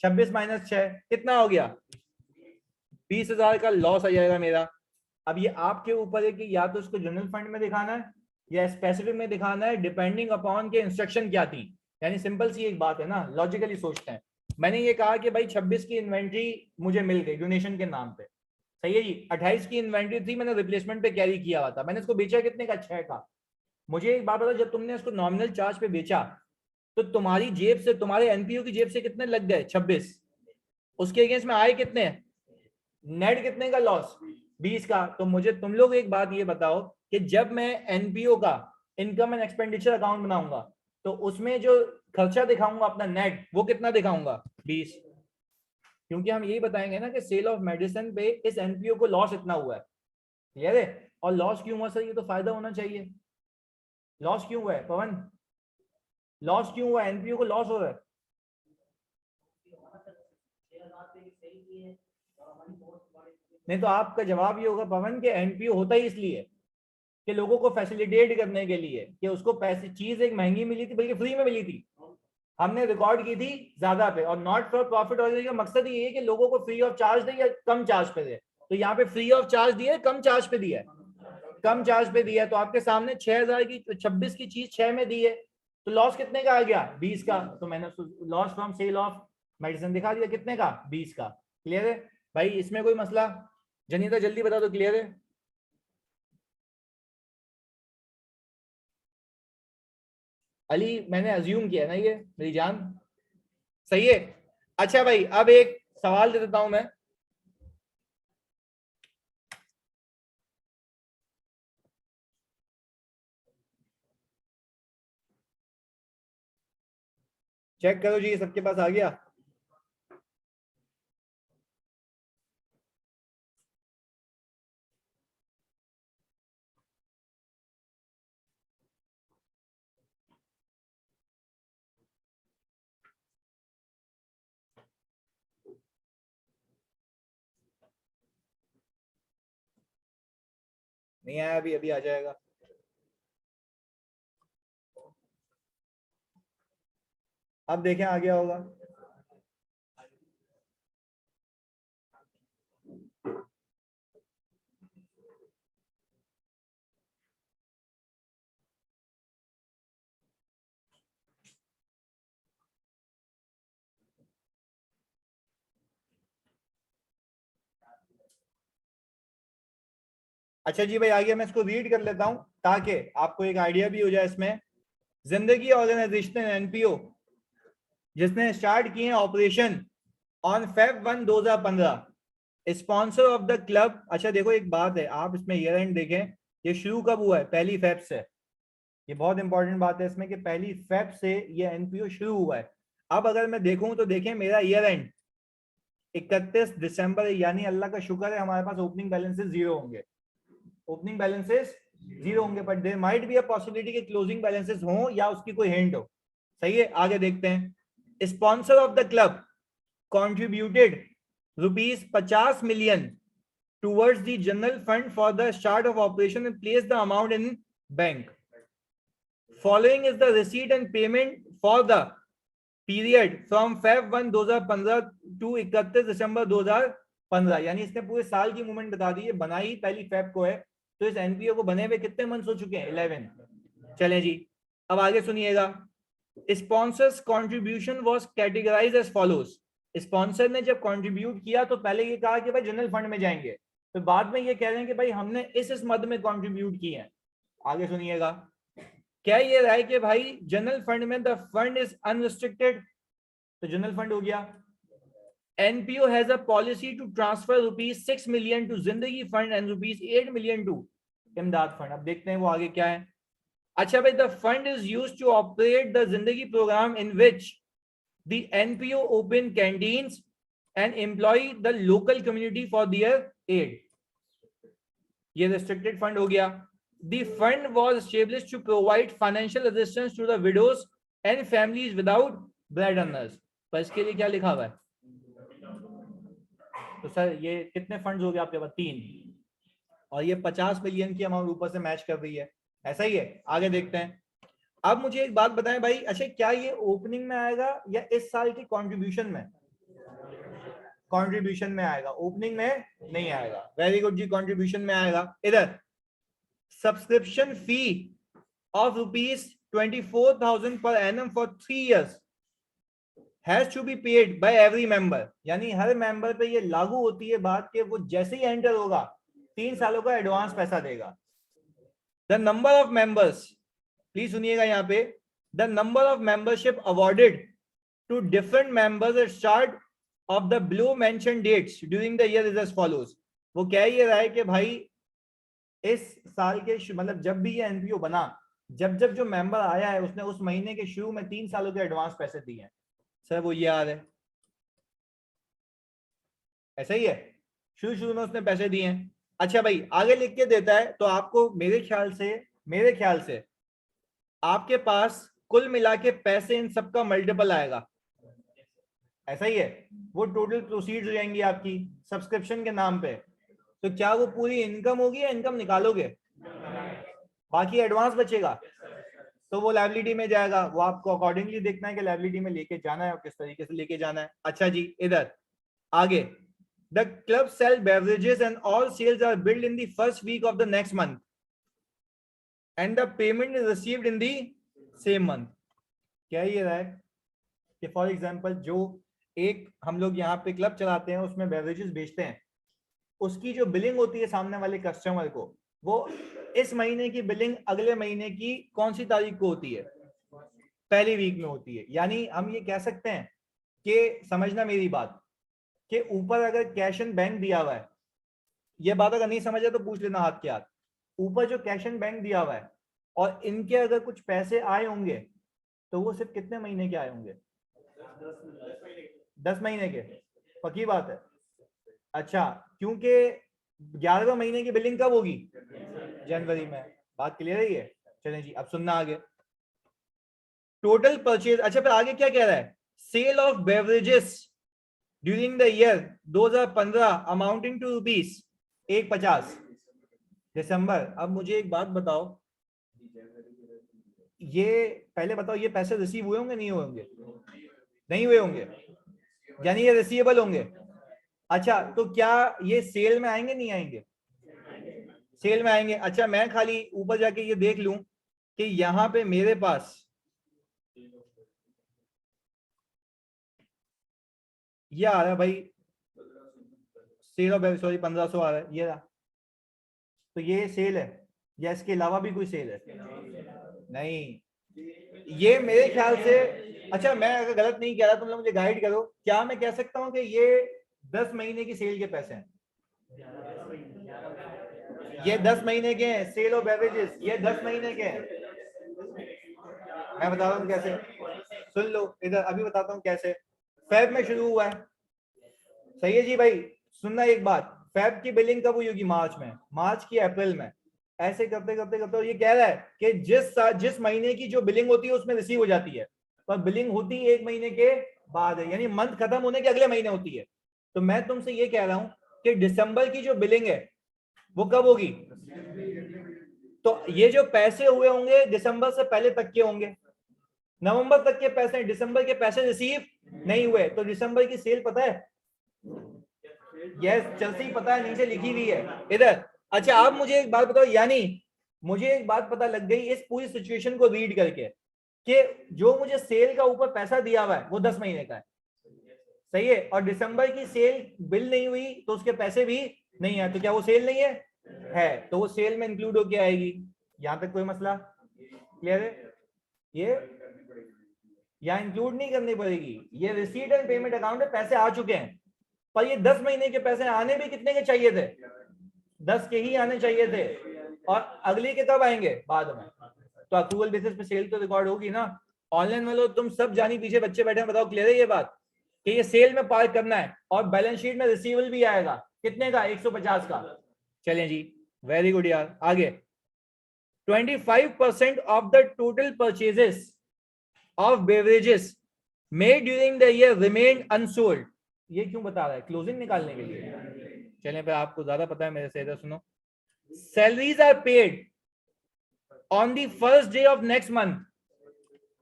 26 माइनस 6 कितना हो गया, 20,000 का लॉस आ जाएगा मेरा। अब ये आपके ऊपर है कि या तो इसको जनरल फंड में दिखाना है या स्पेसिफिक में दिखाना है, डिपेंडिंग अपॉन के इंस्ट्रक्शन क्या थी। यानी सिंपल सी एक बात है ना, लॉजिकली सोचते हैं। मैंने ये कहा कि भाई 26 की इन्वेंट्री मुझे मिल गई डोनेशन के नाम पे, सही है जी। 28 की इन्वेंट्री थी, मैंने रिप्लेसमेंट पे कैरी किया हुआ था, मैंने इसको बेचा कितने का, 6 का। मुझे एक बात बताओ, जब तुमने इसको नॉमिनल चार्ज पे बेचा तो तुम्हारी जेब से, तुम्हारे एनपीओ की जेब से कितने लग गए, 26, उसके अगेंस्ट में आए कितने, नेट कितने का लॉस, 20 का। तो मुझे तुम लोग एक बात ये बताओ कि जब मैं एनपीओ का इनकम एंड एक्सपेंडिचर अकाउंट बनाऊंगा तो उसमें जो खर्चा दिखाऊंगा अपना नेट, वो कितना दिखाऊंगा, 20, क्योंकि हम यही बताएंगे ना कि सेल ऑफ मेडिसिन पे इस एनपीओ को लॉस इतना हुआ है, क्लियर है। और लॉस क्यों हुआ सर, ये तो फायदा होना चाहिए। लॉस क्यों हुआ है पवन? लॉस क्यों हुआ है? एनपीओ को लॉस हो रहा है? नहीं तो आपका जवाब ये होगा पवन कि एनपीओ होता ही इसलिए कि लोगों को फैसिलिटेट करने के लिए कि उसको पैसे, चीज एक महंगी मिली थी बल्कि फ्री में मिली थी, हमने रिकॉर्ड की थी ज्यादा पे, और नॉट फॉर प्रॉफिट ऑर्गेनाइजेशन का मकसद ये है कि लोगों को फ्री ऑफ चार्ज दे या कम चार्ज पे दे। तो यहाँ पे फ्री ऑफ चार्ज दिया है, कम चार्ज पे दिया है, कम चार्ज पे दिया है। तो आपके सामने 6,000 की 26 की चीज 6 में दी है, तो लॉस कितने का आ गया? 20 का। तो मैंने loss from sale of medicine दिखा दिया, कितने का? 20 का। क्लियर है भाई? इसमें कोई मसला? जनीता जल्दी बता दो, क्लियर है? अली मैंने अज्यूम किया ना ये मेरी जान, सही है? अच्छा भाई अब एक सवाल दे देता हूं मैं। चेक करो जी, सबके पास आ गया? नहीं आया अभी? अभी आ जाएगा। अब देखें आ गया होगा। अच्छा जी भाई आ गया, मैं इसको रीड कर लेता हूं ताकि आपको एक आइडिया भी हो जाए इसमें। जिंदगी ऑर्गेनाइजेशन एनपीओ जिसने स्टार्ट किए operation on Feb 1 2015, sponsor of the club. अच्छा देखो एक बात है, आप इसमें ईयर एंड देखें, ये शुरू कब हुआ है? 1 फेब से। ये बहुत इंपॉर्टेंट बात है इसमें कि 1 फेब से ये एनपीओ शुरू हुआ है। अब अगर मैं देखूं तो देखें मेरा ईयर एंड 31 दिसंबर, यानी अल्लाह का शुक्र है हमारे पास ओपनिंग बैलेंसेस जीरो होंगे, ओपनिंग बैलेंसेस जीरो होंगे, but there might be a possibility कि क्लोजिंग बैलेंसेस हो या उसकी कोई हिंट हो। सही है, आगे देखते हैं। Sponsor of the club contributed ₹50 million towards the general fund for the start of operation and placed the amount in bank. Following is the receipt and payment for the period from Feb 1 2015 to 31 दिसंबर 2015, यानी इसने पूरे साल की movement बता दी है। बनाई 1 Feb को है, तो इस एनपीओ को बने हुए कितने मंथ्स हो चुके हैं? 11। चलें जी अब आगे सुनिएगा। Sponsors contribution was categorised as follows. Sponsor ने जब कंट्रीब्यूट किया तो पहले ये कहा कि भाई जनरल फंड में जाएंगे, तो बाद में ये कह रहे हैं कि भाई हमने इस मद में कंट्रीब्यूट किए हैं। आगे सुनिएगा, क्या ये रहा है कि भाई जनरल फंड में द फंड इज अनरिस्ट्रिक्टेड, तो जनरल फंड हो गया। NPO has a policy to transfer ₹6 million to Zindagi fund and ₹8 million to Imdad fund. अब देखते हैं वो आगे क्या है। अच्छा भाई, the fund is used to operate the Zindagi program in which the NPO open canteens and employ the local community for their aid. ये restricted fund हो गया। The fund was established to provide financial assistance to the widows and families without bread earners. पर इसके लिए क्या लिखा हुआ है? तो सर ये कितने फंड्स हो गए आपके पास? 3, और ये 50 मिलियन की अमाउंट ऊपर से मैच कर रही है। ऐसा ही है, आगे देखते हैं। अब मुझे एक बात बताएं भाई, अच्छा क्या ये ओपनिंग में आएगा या इस साल की कंट्रीब्यूशन में? कंट्रीब्यूशन में आएगा, ओपनिंग में नहीं आएगा। वेरी गुड जी, कंट्रीब्यूशन में आएगा। इधर subscription fee of ₹24,000 per annum for 3 years has to be paid by every member, यानी हर मेंबर पे ये लागू होती है बात कि वो जैसे ही एंटर होगा 3 सालों का एडवांस पैसा देगा। The number of members, please सुनिएगा यहाँ पे, the number of membership awarded to different members at start of the below mentioned dates during the year is as follows। वो कह ये रहा है कि भाई इस साल के मतलब जब भी ये एनपीओ बना, जब जब जो मेंबर आया है उसने उस महीने के शुरू में 3 सालों के एडवांस पैसे दिए हैं। सर वो ये आ रहा है, ऐसा ही है, शुरू में उसने पैसे दिए हैं। अच्छा भाई आगे लिख के देता है, तो आपको मेरे ख्याल से आपके पास कुल मिला के पैसे इन सबका मल्टीपल आएगा, ऐसा ही है। वो टोटल प्रोसीड्स हो जाएंगी आपकी सब्सक्रिप्शन के नाम पे। तो क्या वो पूरी इनकम होगी या इनकम निकालोगे? बाकी एडवांस बचेगा तो वो लायबिलिटी में जाएगा। वो आपको अकॉर्डिंगली देखना है कि लायबिलिटी में लेके जाना है और किस तरीके से लेके जाना है। अच्छा जी, इधर आगे, the club sell beverages and all sales are billed in the first week of the next month and the payment is received in the same month. क्या ये रहा है कि फॉर एग्जांपल जो एक हम लोग यहाँ पे क्लब चलाते हैं उसमें बेवरेजेस बेचते हैं, उसकी जो बिलिंग होती है सामने वाले कस्टमर को, वो इस महीने की बिलिंग अगले महीने की कौन सी तारीख को होती है? पहली वीक में होती है। यानी हम ये कह सकते हैं कि, समझना मेरी बात, कि ऊपर अगर कैश एंड बैंक दिया हुआ है, ये बात अगर नहीं समझे तो पूछ लेना हाथ के हाथ, ऊपर जो कैश एंड बैंक दिया हुआ है और इनके अगर कुछ पैसे आए होंगे तो वो सिर्फ कितने महीने के आए होंगे? 10 महीने के, पक्की बात है। अच्छा, क्योंकि 11वें महीने की बिलिंग कब होगी? जनवरी में। बात क्लियर है? चलें जी, अब सुनना आगे। टोटल परचेज, अच्छा फिर आगे क्या कह रहा है? Sale of beverages during the year 2015 amounting to rupees 150 December. अब मुझे एक बात बताओ, ये पहले बताओ, ये पैसे रिसीव हुए होंगे नहीं हुए होंगे? नहीं हुए होंगे, यानी ये रिसीवेबल होंगे। अच्छा, तो क्या ये सेल में आएंगे नहीं आएंगे? सेल में आएंगे। अच्छा, मैं खाली ऊपर जाके ये देख लूं कि यहां पे मेरे पास ये आ रहा है भाई, सेल ऑफ, सॉरी 1500 आ रहा है, ये रहा। तो ये सेल है या इसके अलावा भी कोई सेल है? नहीं, ये मेरे ख्याल से, अच्छा मैं अगर गलत नहीं कह रहा तुम लोग मुझे गाइड करो, क्या मैं कह सकता हूं कि ये 10 महीने की सेल के पैसे हैं? ये 10 महीने के हैं सेल ऑफ बेवरेजेस, ये 10 महीने के हैं। मैं बता रहा हूँ कैसे, सुन लो इधर, अभी बताता हूँ कैसे। फेब में शुरू हुआ है, सही है जी भाई। सुनना एक बात, फेब की बिलिंग कब हुई होगी? मार्च में, मार्च की अप्रैल में, ऐसे करते करते करते ये कह रहा है कि जिस महीने की जो बिलिंग होती है उसमें रिसीव हो जाती है, पर बिलिंग होती है 1 महीने के बाद है, यानी मंथ खत्म होने के अगले महीने होती है। तो मैं तुमसे ये कह रहा हूं कि दिसंबर की जो बिलिंग है वो कब होगी? तो ये जो पैसे हुए होंगे दिसंबर से पहले तक के होंगे। नवंबर तक के पैसे, दिसंबर के पैसे रिसीव नहीं हुए, तो दिसंबर की सेल पता है? यस, चलती पता है, नीचे लिखी हुई है इधर। अच्छा, आप मुझे एक बात बताओ, यानी मुझे एक बात पता लग गई इस पूरी सिचुएशन को रीड करके कि जो मुझे सेल का ऊपर पैसा दिया हुआ है वो 10 महीने का है, सही है, और दिसंबर की सेल बिल नहीं हुई तो उसके पैसे भी नहीं है, तो क्या वो सेल नहीं है? तो वो सेल में इंक्लूड होके आएगी। यहां तक कोई मसला क्लियर है? ये यहाँ इंक्लूड नहीं करनी पड़ेगी, ये रिसीट एंड पेमेंट अकाउंट है, पैसे आ चुके हैं, पर ये 10 महीने के पैसे आने भी कितने के चाहिए थे? 10 के ही आने चाहिए थे, और अगली के कब आएंगे? बाद में। तो अक्रूवल बेसिस पे सेल तो रिकॉर्ड होगी ना। ऑनलाइन में लोग तुम सब जानी पीछे बच्चे बैठे हैं, बताओ क्लियर है ये बात कि ये सेल में पार्क करना है, और बैलेंस शीट में रिसीवेबल भी आएगा कितने का? 150 का। चलें जी, वेरी गुड यार, आगे। 25% of the total purchases of beverages made during the year remain unsold. ये क्यों बता रहा है? क्लोजिंग निकालने के लिए। चलें पे, आपको ज्यादा पता है मेरे से, इधर सुनो। Salaries are paid on the first day of next month.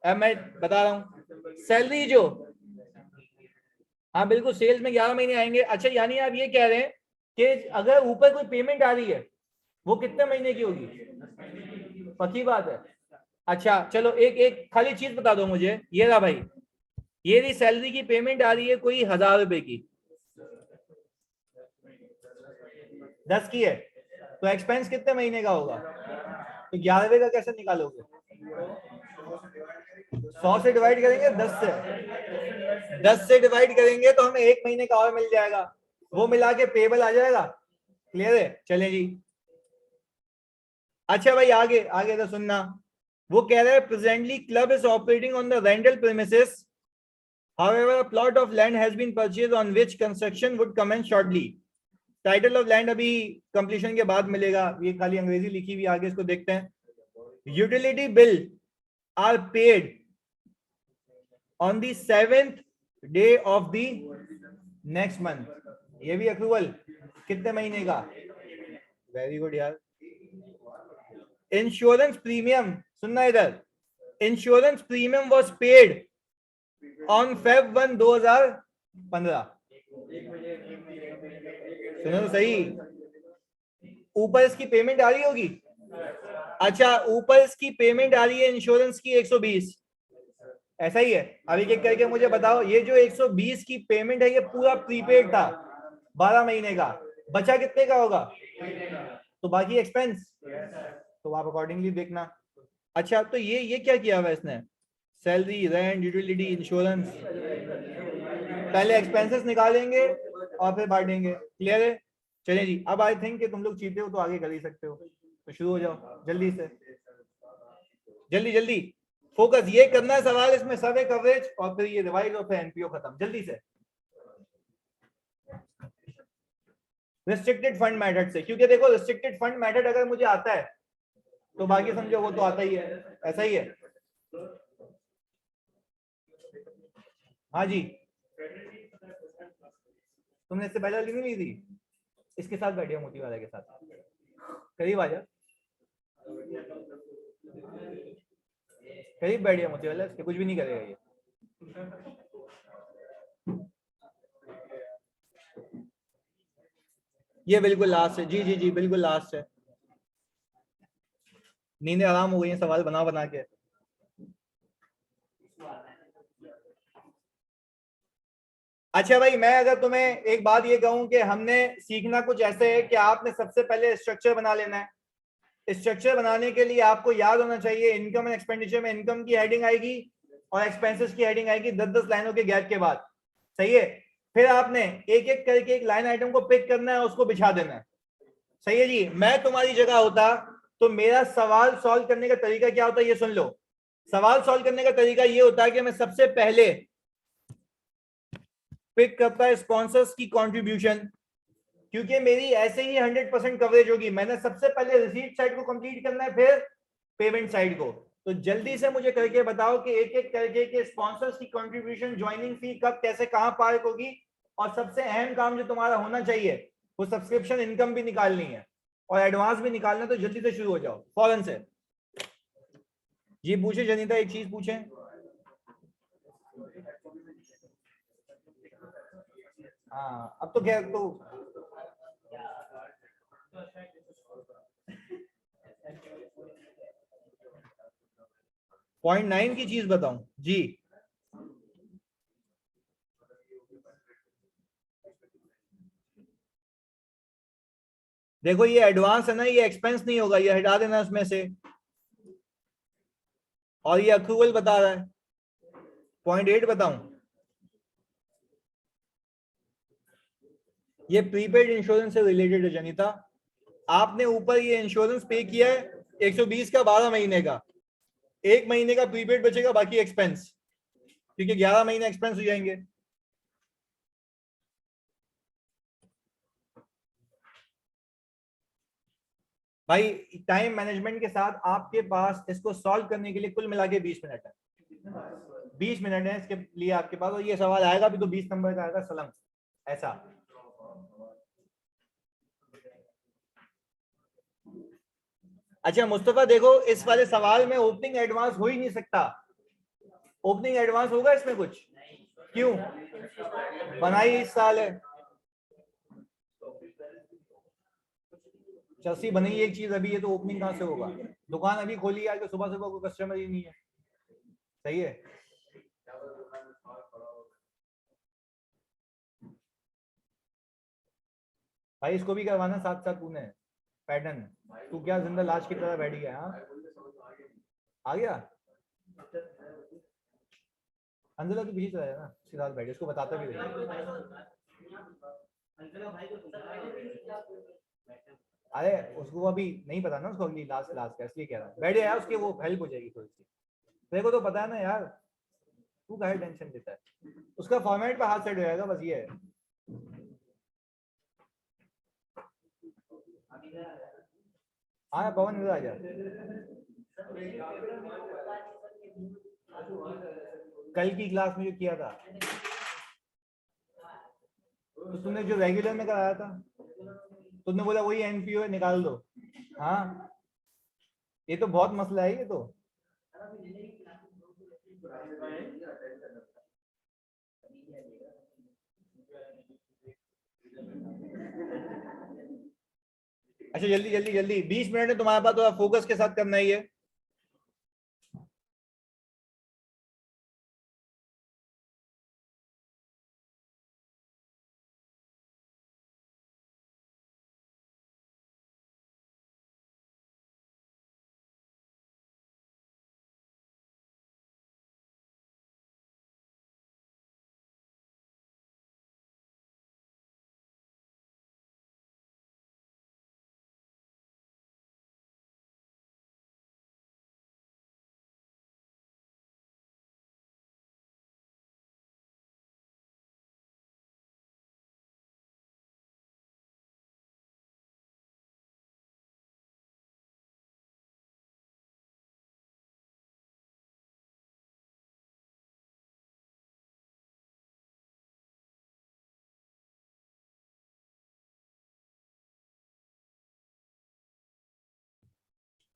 अब मैं बता रहा हूं, सैलरी जो, हाँ बिल्कुल, सेल्स में 11 महीने आएंगे। अच्छा, यानी आप ये कह रहे हैं कि अगर ऊपर कोई पेमेंट आ रही है वो कितने महीने की होगी? पक्की बात है। अच्छा चलो, एक एक खाली चीज बता दो मुझे, ये रहा भाई, ये रही सैलरी की पेमेंट आ रही है कोई 1000 रुपए की, 10 की है, तो एक्सपेंस कितने महीने का होगा? तो 11वें का कैसे निकालोगे? 100 से डिवाइड करेंगे, 10 से डिवाइड करेंगे तो हमें 1 महीने का और मिल जाएगा, वो मिला के पेबल आ जाएगा। क्लियर है? चलें जी। अच्छा भाई, आगे आगे तो सुनना। वो कह रहा है presently club is operating on the rental premises, however a plot of land has been purchased on which construction would commence shortly. Title of land अभी कंप्लीशन के बाद मिलेगा, ये खाली अंग्रेजी लिखी हुई, आगे इसको देखते हैं। Utility bill are paid on the 7th day of the next month. ये भी अक्रूवल कितने महीने का? वेरी गुड यार. इंश्योरेंस प्रीमियम, सुनना इधर, insurance premium was paid on Feb 1, 2015. सुनो तो सही, ऊपर इसकी पेमेंट आ रही होगी. अच्छा, ऊपर इसकी पेमेंट आ रही है इंश्योरेंस की 120, ऐसा ही है. अभी एक करके मुझे बताओ, ये जो 120 की पेमेंट है ये पूरा प्रीपेड था 12 महीने का, बचा कितने का होगा? तो बाकी एक्सपेंस, तो आप अकॉर्डिंगली देखना. अच्छा, तो ये क्या किया हुआ इसने? Salary, rent, utility, insurance. पहले एक्सपेंसेस निकालेंगे और फिर बांटेंगे. क्लियर है? चलिए जी, अब आई थिंक कि तुम लोग चीते हो तो आगे कर ही सकते हो, तो शुरू हो जाओ जल्दी से, जल्दी जल्दी. फोकस ये करना है सवाल, इसमें सर्वे कवरेज और फिर ये रिवाइज और फिर एनपीओ खत्म. जल्दी से. रिस्ट्रिक्टेड फंड मेथड से, क्योंकि देखो रिस्ट्रिक्टेड फंड मेथड अगर मुझे आता है तो बाकी समझो वो तो आता ही है. ऐसा ही है. हाँ जी, तुमने इससे पहले वाली नहीं ली थी? इसके साथ बैठिए, मोती वाले के साथ करीब आ जा, करीब बैठिए मोती वाला, इसके कुछ भी नहीं करेगा ये. ये बिल्कुल लास्ट है. जी जी जी, बिल्कुल लास्ट है. नींदें आराम हो गई हैं सवाल बना बना के. अच्छा भाई, मैं अगर तुम्हें एक बात ये कहूं कि हमने सीखना कुछ ऐसे है कि आपने सबसे पहले स्ट्रक्चर बना लेना है. स्ट्रक्चर बनाने के लिए आपको याद होना चाहिए, इनकम एंड एक्सपेंडिचर में इनकम की हेडिंग आएगी और एक्सपेंसेस की हेडिंग आएगी 10-10 लाइनों के गैप के बाद. सही है? फिर आपने एक एक करके एक लाइन आइटम को पिक करना है, उसको बिछा देना है. सही है जी? मैं तुम्हारी जगह होता तो मेरा सवाल सॉल्व करने का तरीका क्या होता है, ये सुन लो. सवाल सॉल्व करने का तरीका ये होता है कि मैं सबसे पहले पिक करता है स्पॉन्सर्स की कंट्रीब्यूशन, क्योंकि मेरी ऐसे ही 100% कवरेज होगी. मैंने सबसे पहले रिसीट साइड को कंप्लीट करना है, फिर पेमेंट साइड को. तो जल्दी से मुझे करके बताओ कि एक एक करके के स्पॉन्सर्स की कंट्रीब्यूशन, ज्वाइनिंग फी कब कैसे कहां पार्क होगी, और सबसे अहम काम जो तुम्हारा होना चाहिए वो सब्सक्रिप्शन इनकम भी निकालनी है और एडवांस भी निकालना है. तो जल्दी से शुरू हो जाओ फौरन से. जी पूछे जनीता, एक चीज पूछे. हाँ, अब तो क्या, तो 0.9 की चीज बताऊं जी? देखो ये एडवांस है ना, ये एक्सपेंस नहीं होगा, ये हटा देना उसमें से. और ये अक्रूवल बता रहा है. 0.8 बताऊं? ये प्रीपेड इंश्योरेंस से रिलेटेड है जनिता. आपने ऊपर ये इंश्योरेंस पे किया है 120 का 12 महीने का, एक महीने का प्रीपेड बचेगा, बाकी एक्सपेंस, क्योंकि 11 महीने एक्सपेंस हो जाएंगे. भाई टाइम मैनेजमेंट के साथ आपके पास इसको सॉल्व करने के लिए कुल मिला के 20 मिनट है. 20 मिनट है इसके लिए आपके पास, और ये सवाल आएगा भी तो 20 नंबर का आएगा सलम, ऐसा. अच्छा मुस्तफा, देखो इस वाले सवाल में ओपनिंग एडवांस हो ही नहीं सकता. ओपनिंग एडवांस होगा इसमें कुछ? क्यों? बनाई इस साल है. चस्सी बनी एक चीज अभी है, तो ओपनिंग कहां से होगा? दुकान अभी खोली है, तो सुबह सुबह कोई कस्टमर ही नहीं है. सही है. भाई इसको भी करवाना साथ साथ तूने पैटर्न. तू क्या जिंदा लाश की तरह बैठ गया? हाँ आ गया अंदर तो पीछे चला जाए ना, उसके साथ बैठे, उसको बताता भी रही. अरे उसको अभी नहीं पता ना, उसको अगली लास्ट क्लास का, इसलिए कह रहा हूँ बैठ जाए यार, उसकी वो हेल्प हो जाएगी थोड़ी सी. तेरे को तो पता है ना यार, तू काहे टेंशन लेता है. उसका फॉर्मेट पे हाथ सेट हो जाएगा, बस ये है. हाँ पवन इधर आ जा. कल की क्लास में जो किया था, तो तुमने जो रेगुलर में कराया था, तुमने बोला वही एनपीओ है, निकाल दो। हाँ, ये तो बहुत मसला है ये तो। अच्छा जल्दी जल्दी जल्दी, 20 मिनट है तुम्हारे पास, तो फोकस के साथ करना ही है।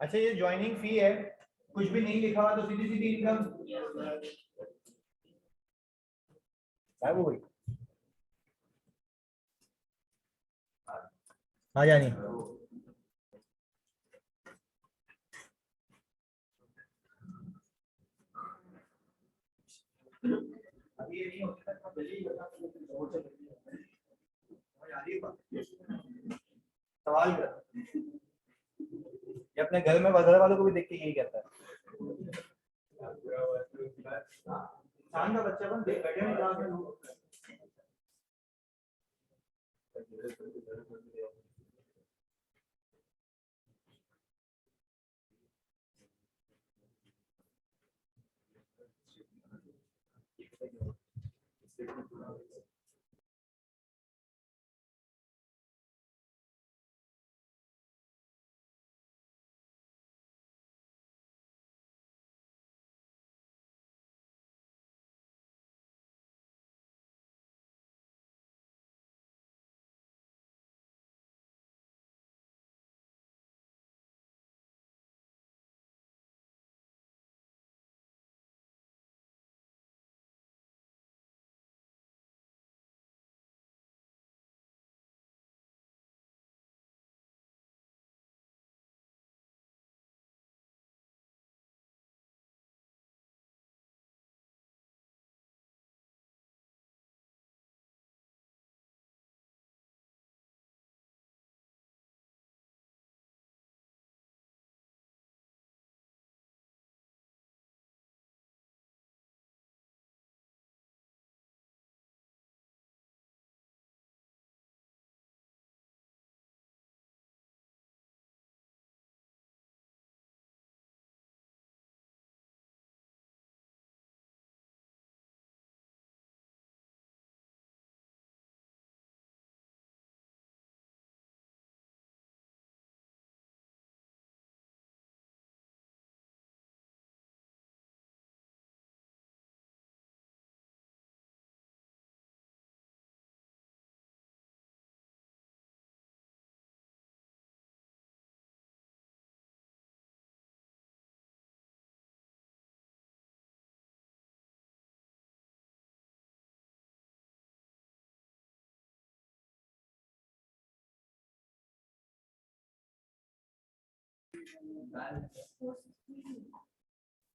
अच्छा ये ज्वाइनिंग फी है, कुछ भी नहीं लिखा हुआ तो सीधी सीधी इनकम है वो भाई। हाँ जानी, अभी ये नहीं होता था, जल्दी बता, सवाल कर, ये अपने घर में बाजार वालों को भी देख के यही कहता है। शाम का बच्चा बन देख बैठे नहीं क्लास में लोग।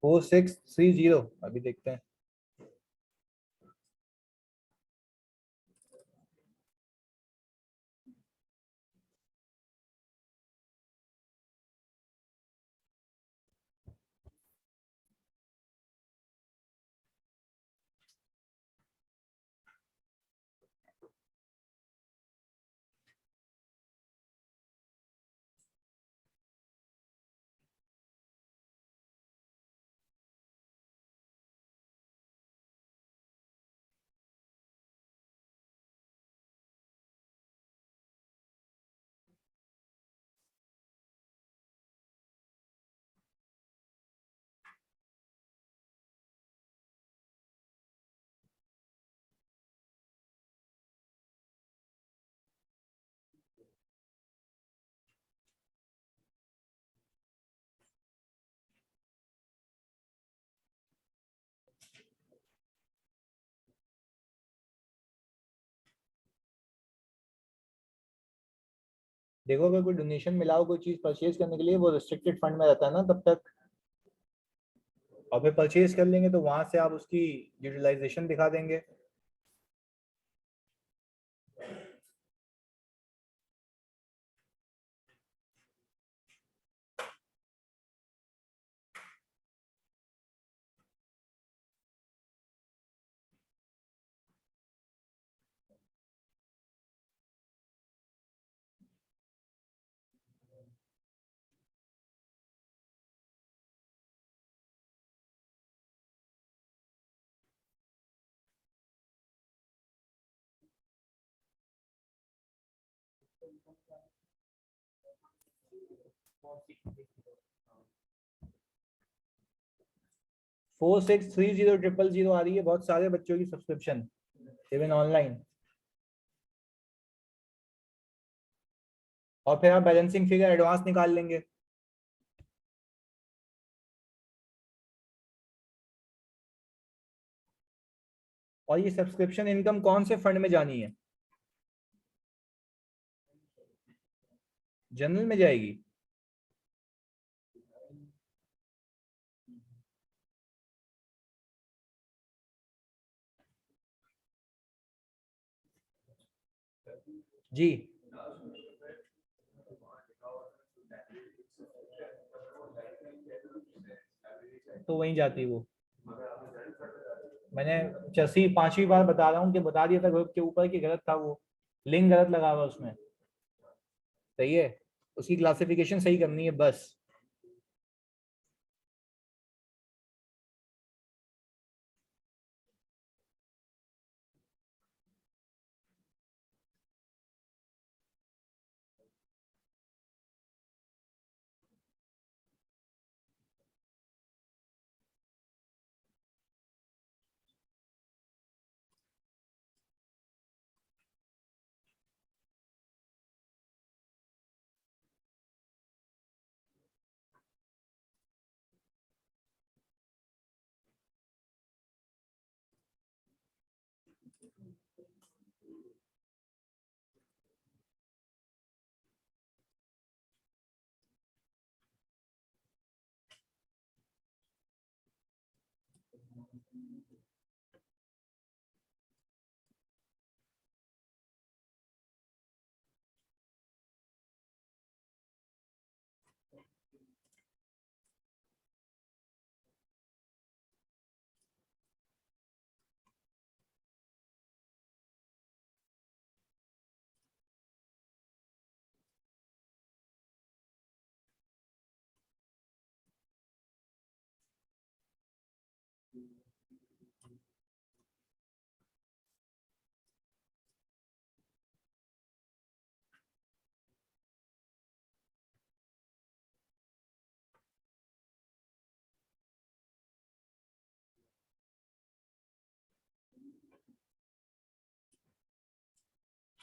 फोर सिक्स थ्री जीरो, अभी देखते हैं। देखो अगर कोई डोनेशन मिला हो कोई चीज परचेज करने के लिए, वो रिस्ट्रिक्टेड फंड में रहता है ना तब तक, और फिर परचेज कर लेंगे तो वहां से आप उसकी यूटिलाइजेशन दिखा देंगे। Four six three zero triple zero आ रही है बहुत सारे बच्चों की सब्सक्रिप्शन, इवन ऑनलाइन। और फिर आप बैलेंसिंग फिगर एडवांस निकाल लेंगे। और ये सब्सक्रिप्शन इनकम कौन से फंड में जानी है? जनरल में जाएगी। जी तो वहीं जाती है वो। मैंने चसी 5वीं बार बता रहा हूँ कि बता दिया था ग्रुप के ऊपर कि गलत था, वो लिंक गलत लगा हुआ उसमें। सही है, उसकी क्लासिफिकेशन सही करनी है बस।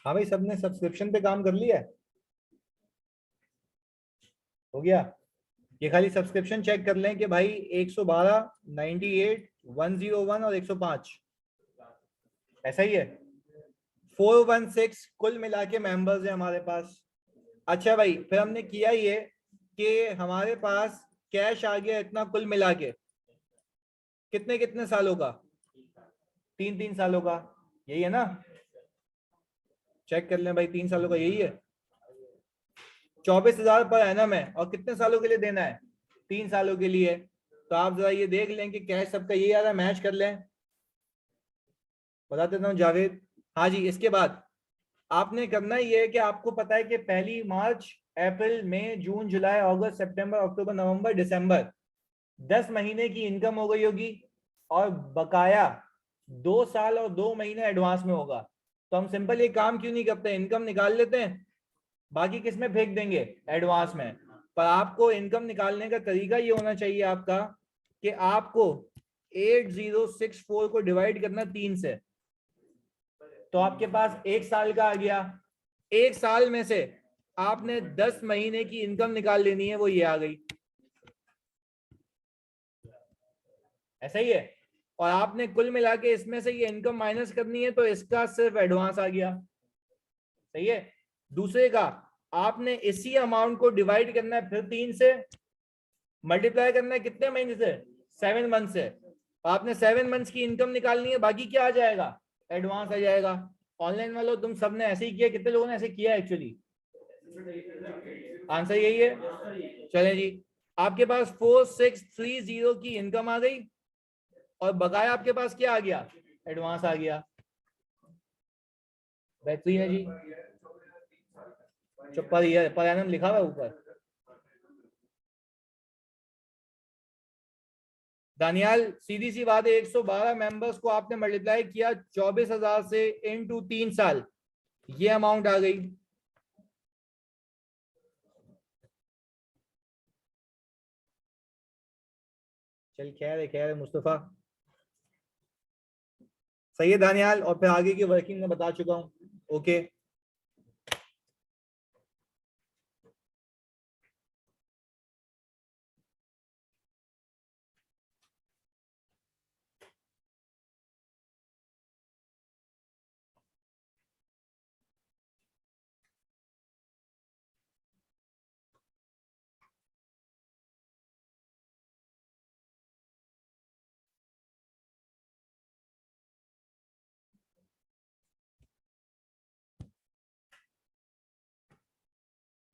हाँ भाई, सबने सब्सक्रिप्शन पे काम कर लिया है? हो गया? ये खाली सब्सक्रिप्शन चेक कर लें कि भाई 112, 98, 101 और 105 ऐसा ही है। 416 कुल मिला के मेंबर्स है हमारे पास। अच्छा भाई, फिर हमने किया ये कि हमारे पास कैश आ गया इतना कुल मिला के, कितने कितने सालों का? 3 3 सालों का, यही है ना? चेक कर लें भाई, 3 सालों का यही है। 24,000 पर एनम है, और कितने सालों के लिए देना है? 3 सालों के लिए। तो आप जरा ये देख लें कि कैश सबका यही आ रहा है, मैच कर लें। बता देता हूँ जावेद। हाँ जी, इसके बाद आपने करना ये है कि आपको पता है कि 1 मार्च, अप्रैल, मई, जून, जुलाई, अगस्त, सितंबर, अक्टूबर, नवंबर, दिसंबर 10 महीने की इनकम हो गई होगी, और बकाया 2 साल और 2 महीने एडवांस में होगा। तो हम सिंपल ये काम क्यों नहीं करते, इनकम निकाल लेते हैं, बाकी किस में फेंक देंगे? एडवांस में। पर आपको इनकम निकालने का तरीका ये होना चाहिए आपका कि आपको 8064 को डिवाइड करना 3 से। तो आपके पास 1 साल का आ गया। 1 साल में से आपने 10 महीने की इनकम निकाल लेनी है, वो ये आ गई। ऐसा ही है। और आपने कुल मिला के इसमें से ये इनकम माइनस करनी है, तो इसका सिर्फ एडवांस आ गया। सही है। दूसरे का आपने इसी अमाउंट को डिवाइड करना है फिर 3 से, मल्टीप्लाई करना है कितने महीने से, 7 मंथ से। आपने 7 मंथ्स की इनकम निकालनी है, बाकी क्या आ जाएगा, एडवांस आ जाएगा। ऑनलाइन वालों तुम सबने ऐसे ही किया, कितने लोगों ने ऐसे किया एक्चुअली, आंसर यही है। चलें जी, आपके पास 4630 की इनकम आ गई और बकाया आपके पास क्या आ गया, एडवांस आ गया। बेहतरीन है जी। चुप्पा पर एनम लिखा हुआ ऊपर। दानियाल सीधी सी बात है, 112 मेंबर्स को आपने मल्टीप्लाई किया 24,000 से इनटू 3 साल, ये अमाउंट आ गई। चल खैर है मुस्तफा, सही है दानियाल। और फिर आगे की वर्किंग में बता चुका हूँ। ओके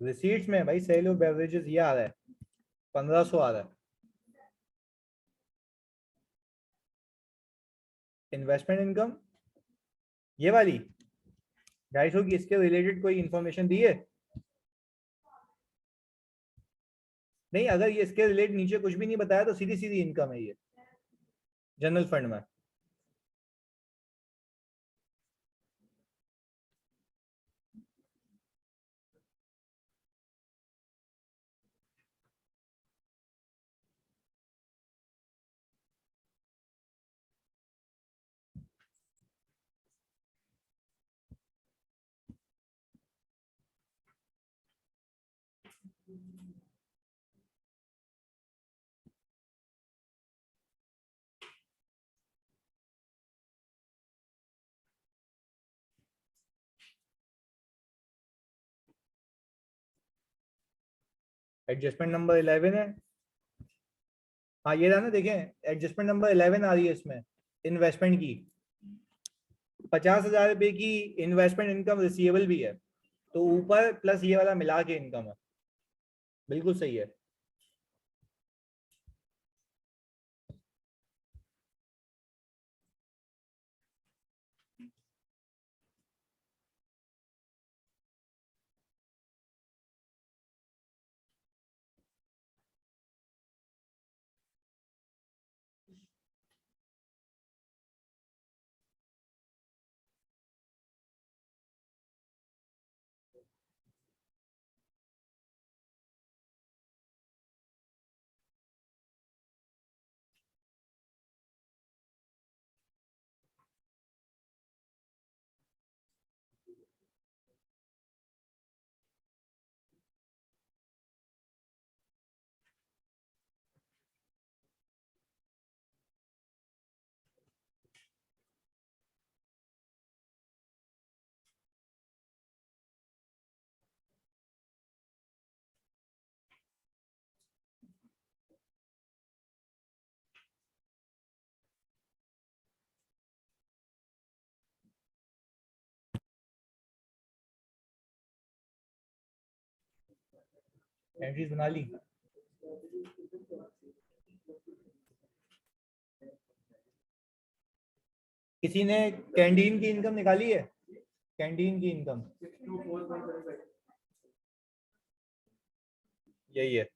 रिसीट्स में भाई सेल ऑफ बेवरेजेस ये आ रहा है, 1500 आ रहा है। इन्वेस्टमेंट इनकम ये वाली 250 की, इसके रिलेटेड कोई इंफॉर्मेशन दी है? नहीं, अगर ये इसके रिलेटेड नीचे कुछ भी नहीं बताया तो सीधी सीधी इनकम है ये जनरल फंड में। एडजस्टमेंट नंबर 11 है। हाँ ये रहा ना, देखें एडजस्टमेंट नंबर 11 आ रही है इसमें, इन्वेस्टमेंट की 50,000 रुपए की इन्वेस्टमेंट इनकम रिसीवेबल भी है, तो ऊपर प्लस ये वाला मिला के इनकम है। बिल्कुल सही है। एंट्रीज बना ली। किसी ने कैंटीन की इनकम निकाली है, कैंटीन की इनकम यही है।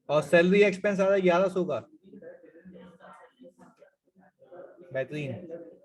और सैलरी एक्सपेंस आ रहा है 1100 का। बेहतरीन।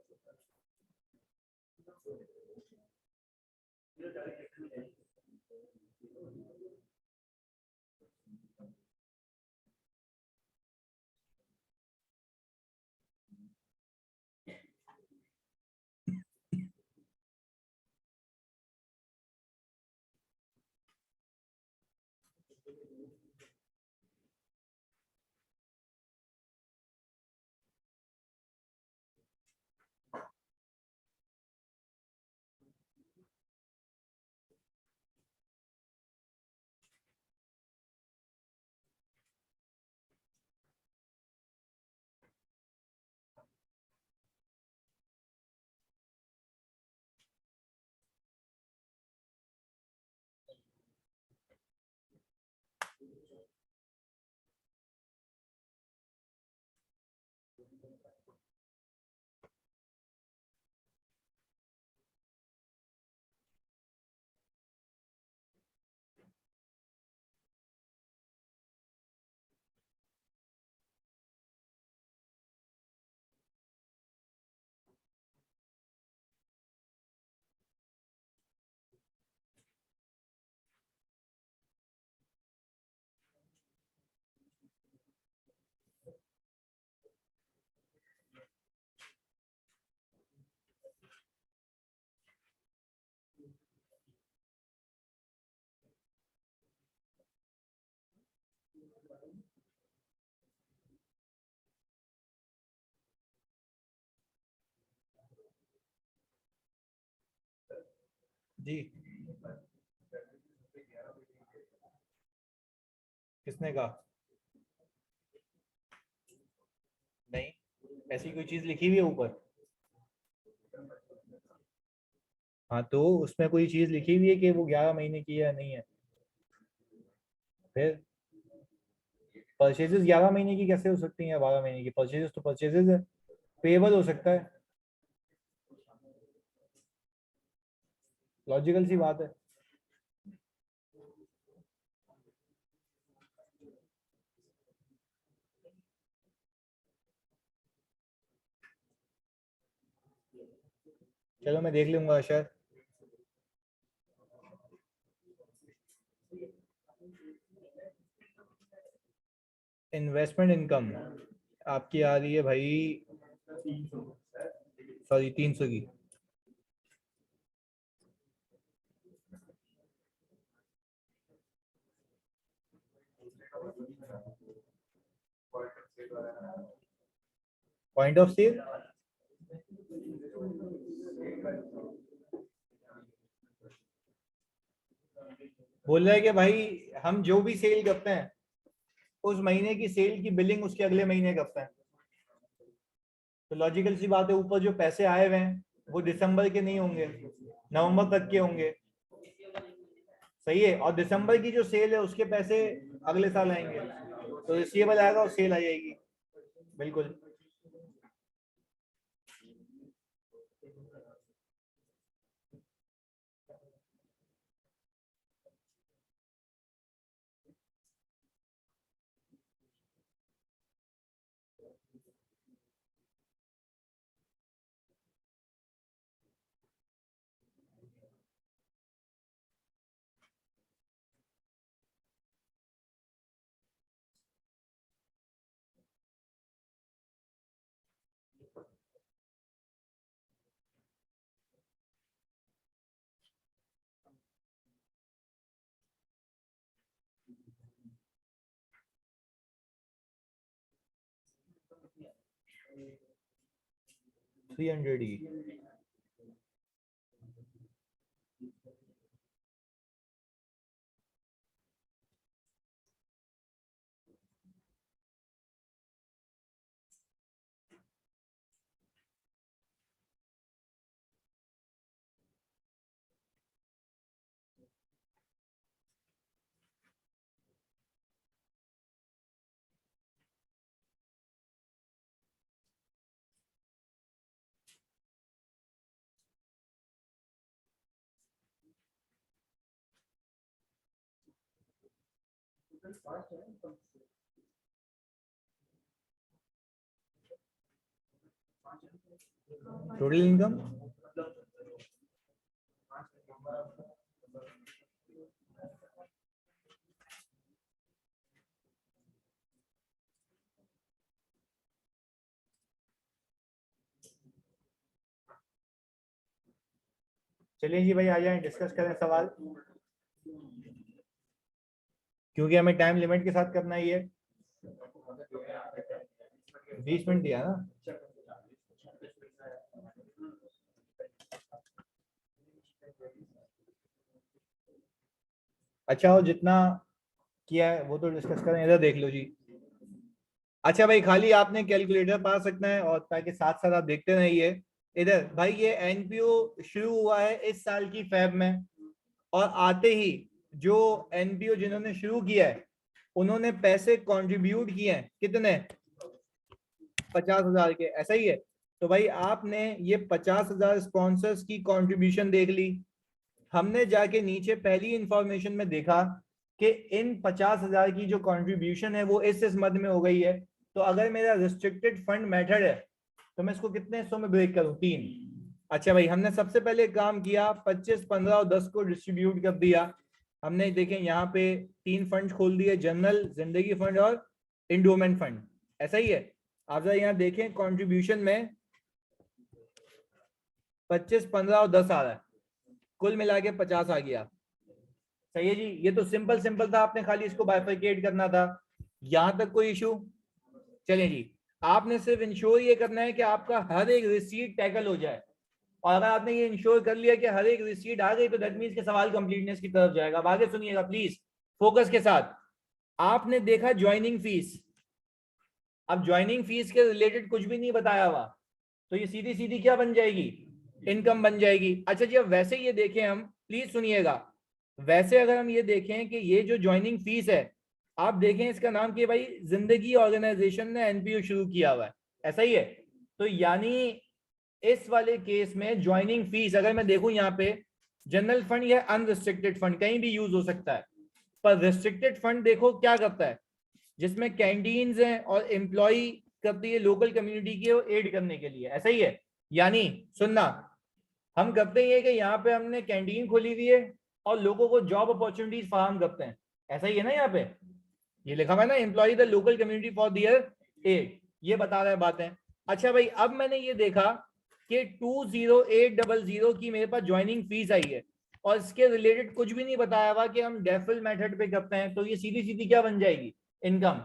जी किसने कहा? नहीं, ऐसी कोई चीज लिखी हुई है ऊपर? हाँ तो उसमें कोई चीज लिखी हुई है कि वो 11 महीने की है या नहीं है? फिर परचेजेस 11 महीने की कैसे हो सकती हैं या 12 महीने की? परचेजेस तो परचेजेस है, पेबल हो सकता है, लॉजिकल सी बात है। चलो मैं देख लूंगा शायद। इन्वेस्टमेंट इनकम आपकी आ रही है भाई, सॉरी 300 की। पॉइंट ऑफ सेल बोल रहा है कि भाई हम जो भी सेल करते हैं उस महीने की सेल की बिलिंग उसके अगले महीने करते हैं। तो लॉजिकल सी बात है, ऊपर जो पैसे आए हुए हैं वो दिसंबर के नहीं होंगे, नवंबर तक के होंगे। सही है, और दिसंबर की जो सेल है उसके पैसे अगले साल आएंगे, तो रिसीवेबल आएगा और सेल आ जाएगी। बिल्कुल। थ्री हंड्रेड ही। टोटल इनकम चलिए जी भाई आ जाए, डिस्कस करें सवाल, क्योंकि हमें टाइम लिमिट के साथ करना ही है। 20 मिनट दिया ना। अच्छा, और जितना किया है वो तो डिस्कस करें, इधर देख लो जी। अच्छा भाई, खाली आपने कैलकुलेटर पा सकना है और ताकि साथ साथ आप देखते रहिए। इधर भाई ये एनपीओ शुरू हुआ है इस साल की फेब में, और आते ही जो एनपीओ जिन्होंने शुरू किया है उन्होंने पैसे कंट्रीब्यूट किए हैं कितने? 50,000 के, ऐसा ही है। तो भाई आपने ये 50,000 स्पॉन्सर्स की कंट्रीब्यूशन देख ली। हमने जाके नीचे पहली इंफॉर्मेशन में देखा कि इन 50,000 की जो कंट्रीब्यूशन है वो इस मद में हो गई है। तो अगर मेरा रिस्ट्रिक्टेड फंड मेथड है तो मैं इसको कितने हिस्सों में ब्रेक करूं? 3। अच्छा भाई, हमने सबसे पहले काम किया 25, 15 और 10 को डिस्ट्रीब्यूट कर दिया। हमने देखें यहाँ पे 3 फंड खोल दिए, जनरल, जिंदगी फंड और इंडोमेंट फंड, ऐसा ही है। आप जरा यहाँ देखें कंट्रीब्यूशन में 25, 15 और 10 आ रहा है, कुल मिला के 50 आ गया। सही है जी, ये तो सिंपल था, आपने खाली इसको बाइफरकेट करना था। यहां तक कोई इशू? चलिए जी, आपने सिर्फ इंश्योर ये करना है कि आपका हर एक रिसीट टैकल हो जाए, और अगर आपने ये इंश्योर कर लिया कि हर एक रिसीट आ गई तो दैट मींस के सवाल कंप्लीटनेस की तरफ जाएगा। अब आगे सुनिएगा प्लीज फोकस के साथ। आपने देखा ज्वाइनिंग फीस, अब ज्वाइनिंग फीस के रिलेटेड कुछ भी नहीं बताया हुआ, तो ये सीधी सीधी क्या बन जाएगी? इनकम बन जाएगी। अच्छा जी, अब वैसे ये देखें हम, प्लीज सुनिएगा, वैसे अगर हम ये देखें कि ये जो ज्वाइनिंग फीस है, आप देखें इसका नाम क्या भाई, जिंदगी ऑर्गेनाइजेशन ने एनपीओ शुरू किया हुआ है, ऐसा ही है। तो यानी इस वाले केस में ज्वाइनिंग फीस अगर मैं देखूं यहाँ पे, जनरल फंड या अनरिस्ट्रिक्टेड फंड कहीं भी यूज हो सकता है, पर रिस्ट्रिक्टेड फंड देखो क्या करता है, जिसमें कैंटीन्स हैं और एम्प्लॉय करती है लोकल कम्युनिटी की एड करने के लिए, ऐसा ही है। यानी सुनना, हम करते ही है कि यहाँ पे हमने कैंटीन खोली हुई है और लोगों को जॉब अपॉर्चुनिटीज फराहम करते हैं, ऐसा ही है ना। यहाँ पे ये लिखा हुआ है ना, employ the local community for their aid, ये बता रहा है बातें। अच्छा भाई, अब मैंने ये देखा कि 20800 की मेरे पास ज्वाइनिंग फीस आई है और इसके रिलेटेड कुछ भी नहीं बताया हुआ कि हम डेफिल मेथड पे करते हैं, तो ये सीधी सीधी क्या बन जाएगी? इनकम।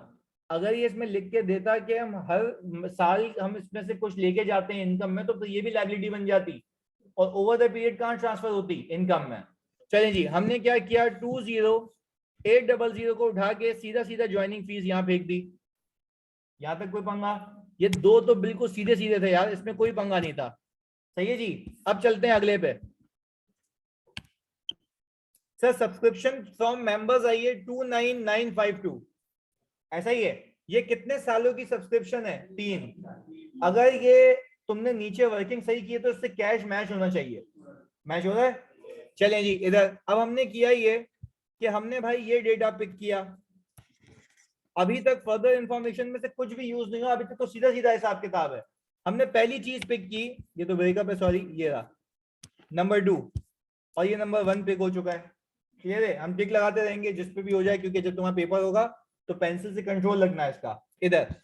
अगर ये इसमें लिख के देता कि हम हर साल हम इसमें से कुछ लेके जाते हैं इनकम में, तो ये भी लायबिलिटी बन जाती और ओवर द पीरियड कहाँ ट्रांसफर होती? इनकम में। चलें जी, हमने क्या किया, 20800 को उठा के सीधा सीधा ज्वाइनिंग फीस यहाँ फेंक दी। यहां तक कोई पंगा? ये दो तो बिल्कुल सीधे सीधे थे यार, इसमें कोई पंगा नहीं था। सही है जी, अब चलते हैं अगले पे। Sir subscription from members I है 29952, ऐसा ही है। ये कितने सालों की सब्सक्रिप्शन है? 3। अगर ये तुमने नीचे वर्किंग सही की है तो इससे कैश मैच होना चाहिए। मैच हो रहा है? चलें जी इधर, अब हमने किया ये कि हमने भाई ये डेटा पिक किया, अभी तक फर्दर इंफॉर्मेशन में से कुछ भी यूज नहीं हुआ, अभी तक तो सीधा सीधा हिसाब किताब है। हमने पहली चीज पिक की, ये तो ब्रेकअप है, सॉरी, ये रहा नंबर 2, और ये नंबर 1 पिक हो चुका है। क्लियर है? हम टिक लगाते रहेंगे जिस पे भी हो जाए, क्योंकि जब तुम्हारा पेपर होगा तो पेंसिल से कंट्रोल लगना है इसका। इधर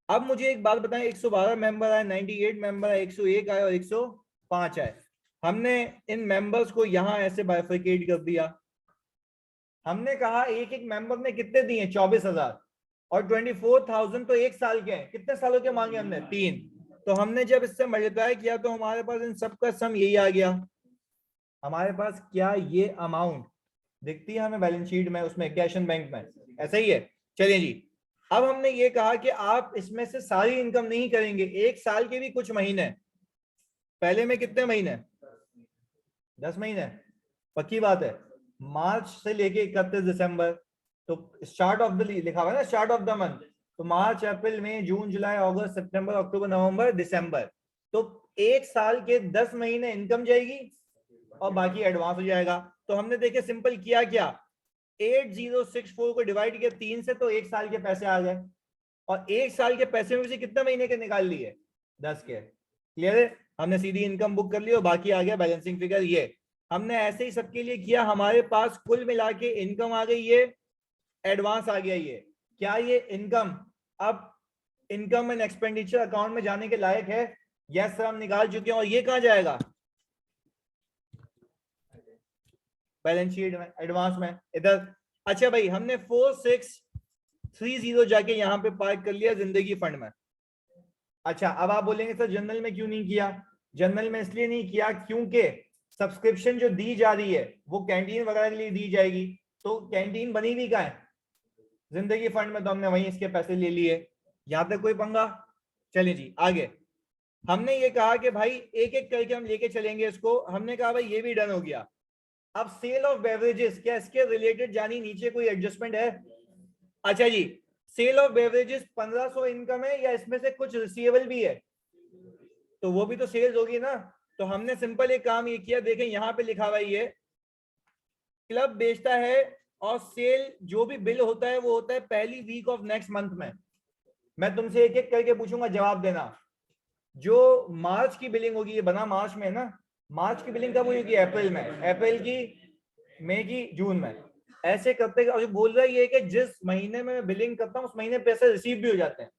अब मुझे एक बात बताएं, 112 मेंबर आए, 98 मेंबर आए, 101 आए और 105 आए। हमने इन मेंबर्स को यहां ऐसे बाइफरकेट कर दिया। हमने कहा एक एक मेंबर ने कितने दिए? 24,000, और 24,000 तो एक साल के हैं। कितने सालों के मांगे हमने? 3। तो हमने जब इससे मल्टीप्लाई किया तो हमारे पास इन सबका सम यही आ गया। हमारे पास क्या ये अमाउंट दिखती है हमें बैलेंस शीट में, उसमें कैश एंड बैंक में, ऐसा ही है। चलिए जी, अब हमने ये कहा कि आप इसमें से सारी इनकम नहीं करेंगे, एक साल के भी कुछ महीने। पहले में कितने महीने? 10 महीने, पक्की बात है। मार्च से लेके 31 दिसंबर, तो स्टार्ट ऑफ द लिखा हुआ है ना, स्टार्ट ऑफ द मंथ, तो मार्च, अप्रैल, मई, जून, जुलाई, अगस्त, सितंबर, अक्टूबर, नवंबर, दिसंबर, तो एक साल के 10 महीने इनकम जाएगी और बाकी एडवांस हो जाएगा। तो हमने देखे सिंपल किया क्या, 8064 को डिवाइड किया 3 से, तो एक साल के पैसे आ गए, और एक साल के पैसे में से कितने महीने के निकाल लिए? 10 के। क्लियर है? हमने सीधी इनकम बुक कर ली और बाकी आ गया बैलेंसिंग फिगर। ये हमने ऐसे ही सबके लिए किया। हमारे पास कुल मिला के इनकम आ गई, ये एडवांस आ गया। ये क्या, ये इनकम अब इनकम एंड एक्सपेंडिचर अकाउंट में जाने के लायक है? यस सर, हम निकाल चुके हैं। और ये कहां जाएगा? बैलेंस शीट में, एडवांस में, इधर। अच्छा भाई, हमने 4630 जाके यहां पे पार्क कर लिया जिंदगी फंड में। अच्छा, अब आप बोलेंगे सर जनरल में क्यों नहीं किया? जनरल में इसलिए नहीं किया क्योंकि सब्सक्रिप्शन जो दी जा रही है वो कैंटीन वगैरह के लिए दी जाएगी, तो कैंटीन बनी हुई कहाँ है? जिंदगी फंड में, तो हमने वहीं इसके पैसे ले लिए। यहां तक कोई पंगा? चलिए जी आगे। हमने ये कहा कि भाई एक एक करके हम लेके चलेंगे इसको। हमने कहा भाई ये भी डन हो गया। अब सेल ऑफ बेवरेजेस, क्या इसके रिलेटेड जानी नीचे कोई एडजस्टमेंट है? अच्छा जी, सेल ऑफ बेवरेजेस 1500 इनकम है या इसमें से कुछ रिसीवेबल भी है, तो वो भी तो सेल्स होगी ना। तो हमने सिंपल एक काम ये किया, देखें यहाँ पे लिखा हुआ ये क्लब बेचता है और सेल जो भी बिल होता है वो होता है पहली वीक ऑफ नेक्स्ट मंथ में। मैं तुमसे एक एक करके पूछूंगा, जवाब देना। जो मार्च की बिलिंग होगी, ये बना मार्च में ना, मार्च की बिलिंग कब होगी? अप्रैल में, अप्रैल की, मई की, जून में, ऐसे करते और बोल रहा है ये कि जिस महीने में मैं बिलिंग करता हूँ उस महीने पैसे रिसीव भी हो जाते हैं।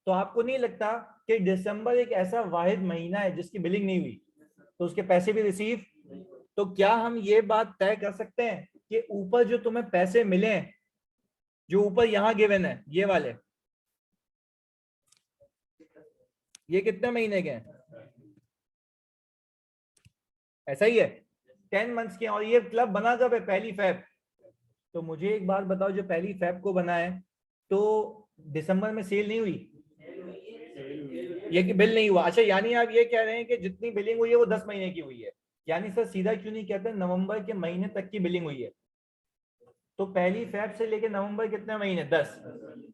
तो आपको नहीं लगता कि दिसंबर एक ऐसा वाहिद महीना है जिसकी बिलिंग नहीं हुई तो उसके पैसे भी रिसीव? तो क्या हम ये बात तय कर सकते हैं कि ऊपर जो तुम्हें पैसे मिले हैं, जो ऊपर यहां गिवन है ये वाले, ये कितने महीने के हैं? ऐसा ही है, 10 मंथ्स के। और ये क्लब बना कब है? पहली फेब। तो मुझे एक बात बताओ, जो पहली फेब को बना है तो दिसंबर में सेल नहीं हुई, ये कि बिल नहीं हुआ। अच्छा, यानी आप ये कह रहे हैं कि जितनी बिलिंग हुई है वो 10 महीने की हुई है। यानी सर सीधा क्यों नहीं कहते नवंबर के महीने तक की बिलिंग हुई है? तो पहली फेब से लेके नवंबर कितने महीने? 10।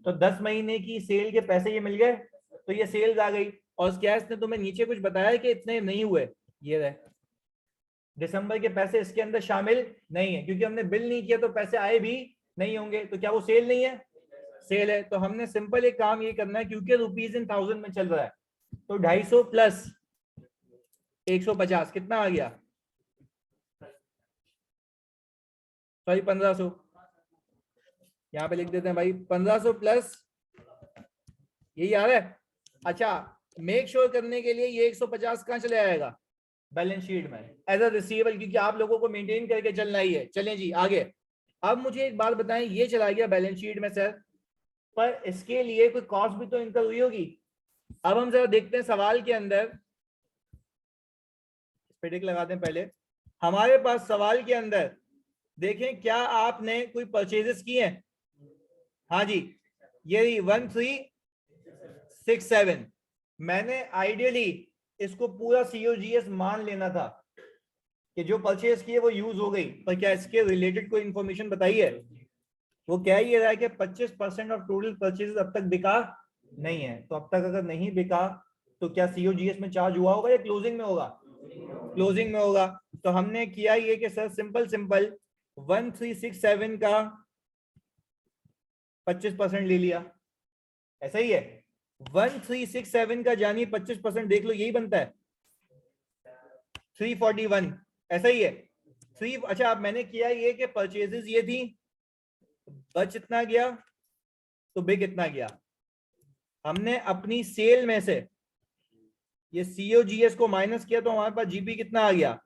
तो 10 महीने की सेल के पैसे ये मिल गए, तो ये सेल्स आ गई। और कैश ने तुम्हें नीचे कुछ बताया कि इतने नहीं हुए, ये रहे दिसंबर के पैसे इसके अंदर शामिल नहीं है, क्योंकि हमने बिल नहीं किया तो पैसे आए भी नहीं होंगे। तो क्या वो सेल नहीं है? सेल है। तो हमने सिंपल एक काम ये करना है, क्योंकि रुपीज इन थाउजेंड में चल रहा है, तो 250 प्लस 150 कितना आ गया? सॉरी 1500, यहाँ पे लिख देते हैं भाई 1500 प्लस, यही आ रहा है। अच्छा, मेक श्योर करने के लिए ये 150 कहाँ चले आएगा? बैलेंस शीट में एज अ रिसीवेबल, क्योंकि आप लोगों को मेंटेन करके चलना ही है। चलें जी आगे। अब मुझे एक बात बताएं, ये चला गया बैलेंस शीट में सर, पर इसके लिए कोई कॉस्ट भी तो इनकर हुई होगी। अब हम जरा देखते हैं सवाल के अंदर, प्रेडिक्ट लगाते हैं पहले। हमारे पास सवाल के अंदर देखें, क्या आपने कोई परचेजेस किए हैं? हाँ जी, ये 1367। मैंने आइडियली इसको पूरा सीओजीएस मान लेना था कि जो परचेज किए वो यूज हो गई, पर क्या इसके रिलेटेड कोई इंफॉर्मेशन बताई है? वो कह ही रहा है कि 25% ऑफ टोटल परचेज अब तक बिका नहीं है। तो अब तक अगर नहीं बिका तो क्या सीओजीएस में चार्ज हुआ होगा या क्लोजिंग में होगा? क्लोजिंग में होगा। तो हमने किया ये कि सर सिंपल 1367 का 25% ले लिया, ऐसा ही है। 1367 का जानी 25% देख लो, यही बनता है 341, ऐसा ही है। 3, अच्छा अब मैंने किया ये कि परचेजेस ये थी, बच इतना गया तो बिक इतना गया। हमने अपनी सेल में से ये सीओजीएस को माइनस किया तो हमारे पास जीपी कितना आ गया?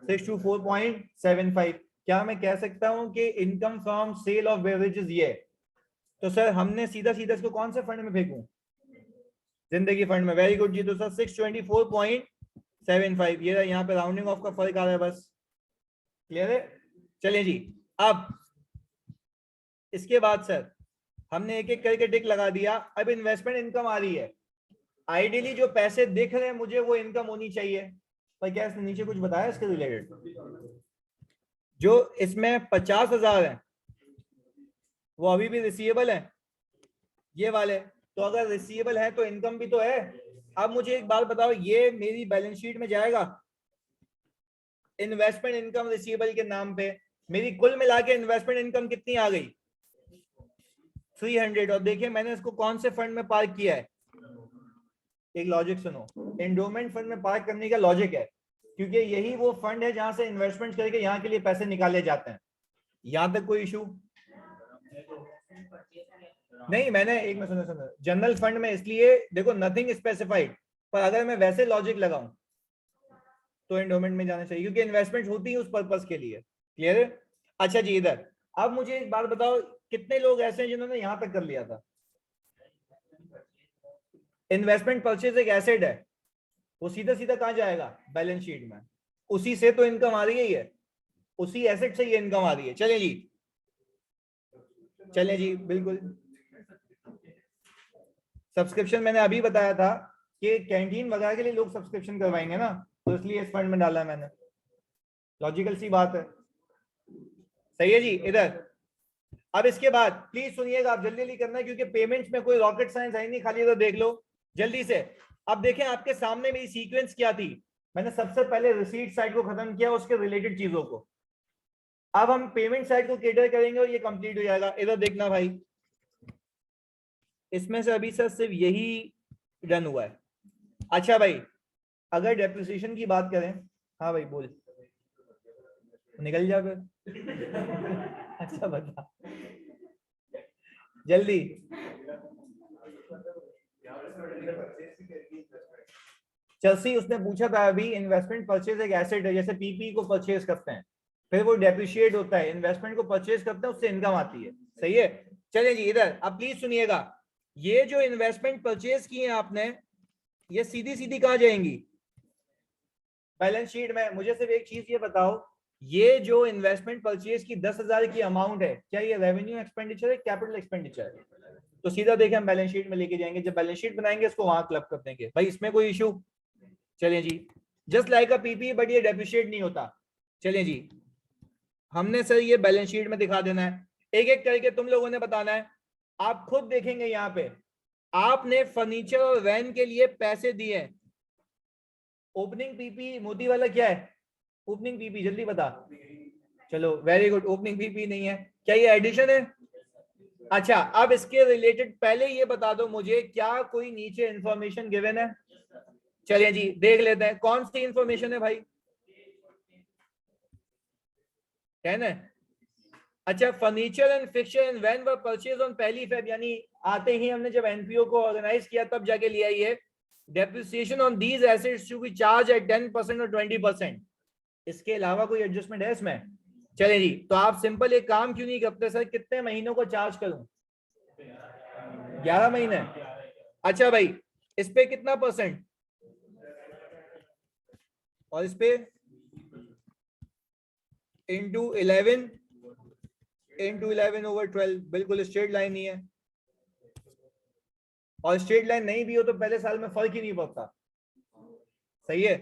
624.75। क्या मैं कह सकता हूं कि income from sale of beverages ये है? तो सर हमने सीधा सीधा इसको कौन से फंड में फेंकूं? जिंदगी फंड में। वेरी गुड जी। तो सर 624.75, ये यहाँ पे राउंडिंग ऑफ का फर्क आ रहा है बस। क्लियर है? चलिए जी। अब इसके बाद सर हमने एक एक करके टिक लगा दिया। अब इन्वेस्टमेंट इनकम आ रही है। आइडियली जो पैसे दिख रहे हैं मुझे वो इनकम होनी चाहिए, पर क्या इसने नीचे कुछ बताया इसके रिलेटेड? जो इसमें 50,000 है वो अभी भी रिसीवेबल है, ये वाले। तो अगर रिसीवेबल है तो इनकम भी तो है। अब मुझे एक बात बताओ, ये मेरी बैलेंस शीट में जाएगा? इन्वेस्टमेंट इनकम रिसीवेबल के नाम पे मेरी कुल मिला के इन्वेस्टमेंट इनकम कितनी आ गई? 300। और देखिए मैंने इसको कौन से फंड में पार्क किया है। एक लॉजिक सुनो, एंडोमेंट फंड में पार्क करने का लॉजिक है क्योंकि यही वो फंड है जहां से इन्वेस्टमेंट करके यहाँ के लिए पैसे निकाले जाते हैं। यहां तक कोई इशू नहीं। मैंने एक में सुनो सुनो, जनरल फंड में इसलिए देखो नथिंग स्पेसिफाइड, पर अगर मैं वैसे लॉजिक लगाऊं तो एंडोमेंट में जाना चाहिए क्योंकि इन्वेस्टमेंट होती है उस पर्पस के लिए। क्लियर है? अच्छा जी, इधर अब मुझे एक बात बताओ, कितने लोग ऐसे हैं जिन्होंने यहां तक कर लिया था? इन्वेस्टमेंट परचेज एक एसेट है, वो सीधा सीधा कहां जाएगा? बैलेंस शीट में। उसी से तो इनकम आ रही है, उसी एसेट से ये इनकम आ रही है। चले जी, चले जी, बिल्कुल। सब्सक्रिप्शन मैंने अभी बताया था कि कैंटीन वगैरह के लिए लोग सब्सक्रिप्शन करवाएंगे ना, तो इसलिए इस फंड में डाला है मैंने। लॉजिकल सी बात है। सही है जी। इधर अब इसके बाद प्लीज सुनिएगा, आप जल्दी जल्दी करना है क्योंकि पेमेंट्स में कोई रॉकेट साइंस है नहीं, खाली तो देख लो जल्दी से। अब देखें आपके सामने मेरी सीक्वेंस क्या थी, मैंने सबसे पहले रिसीट साइड को खत्म किया, उसके रिलेटेड चीजों को, अब हम पेमेंट साइड को केटर करेंगे और ये कंप्लीट हो जाएगा। इधर देखना भाई, इसमें से अभी सर सिर्फ यही डन हुआ है। अच्छा भाई, अगर डेप्रिसिएशन की बात करें, हाँ भाई बोल, निकल जा फिर। अच्छा बता जल्दी। चलसी उसने पूछा था अभी, इन्वेस्टमेंट परचेज एक एसेट है, जैसे पीपी को परचेज करते हैं फिर वो डेप्रिशिएट होता है, इन्वेस्टमेंट को परचेज करते हैं उससे इनकम आती है, सही है। चलिए जी इधर अब प्लीज सुनिएगा, ये जो इन्वेस्टमेंट परचेज की है आपने, ये सीधी सीधी कहां जाएंगी, बैलेंस शीट में। मुझे सिर्फ एक चीज ये बताओ, ये जो इन्वेस्टमेंट परचेज की 10,000 की अमाउंट है, क्या ये रेवेन्यू एक्सपेंडिचर है कैपिटल एक्सपेंडिचर है? तो सीधा देखें हम बैलेंस शीट में लेके जाएंगे, जब बैलेंस शीट बनाएंगे इसको वहां क्लब कर देंगे भाई, इसमें कोई इशू। चलिए जी, just like a PP, but ये डेप्रिशिएट नहीं होता। चलिए जी, हमने सर ये बैलेंस शीट में दिखा देना है, एक एक करके तुम लोगों ने बताना है। आप खुद देखेंगे यहाँ पे, आपने फर्नीचर और वैन के लिए पैसे दिए, ओपनिंग पीपी मोदी वाला क्या है, ओपनिंग पीपी जल्दी बता। चलो वेरी गुड, ओपनिंग पीपी नहीं है, क्या ये एडिशन है? अच्छा, अब इसके रिलेटेड पहले ये बता दो मुझे, क्या कोई नीचे इंफॉर्मेशन गिवन है? चलिए जी देख लेते हैं, कौन सी इंफॉर्मेशन है भाई, 10 है। अच्छा, furniture and fixture and van were purchase on 1 यानी आते ही हमने जब एनपीओ को ऑर्गेनाइज किया तब जाके लिया ये। Depreciation on these assets to be charge at 10% और 20%। इसके अलावा कोई एडजस्टमेंट है इसमें? चले जी, तो आप सिंपल एक काम क्यों नहीं करते सर, कितने महीनों को चार्ज करूं? 11 महीने। अच्छा भाई, इस पे कितना परसेंट, और इस पे इंटू 11 ओवर 12, बिल्कुल स्ट्रेट लाइन ही है, और स्ट्रेट लाइन नहीं भी हो तो पहले साल में फर्क ही नहीं पड़ता, सही है।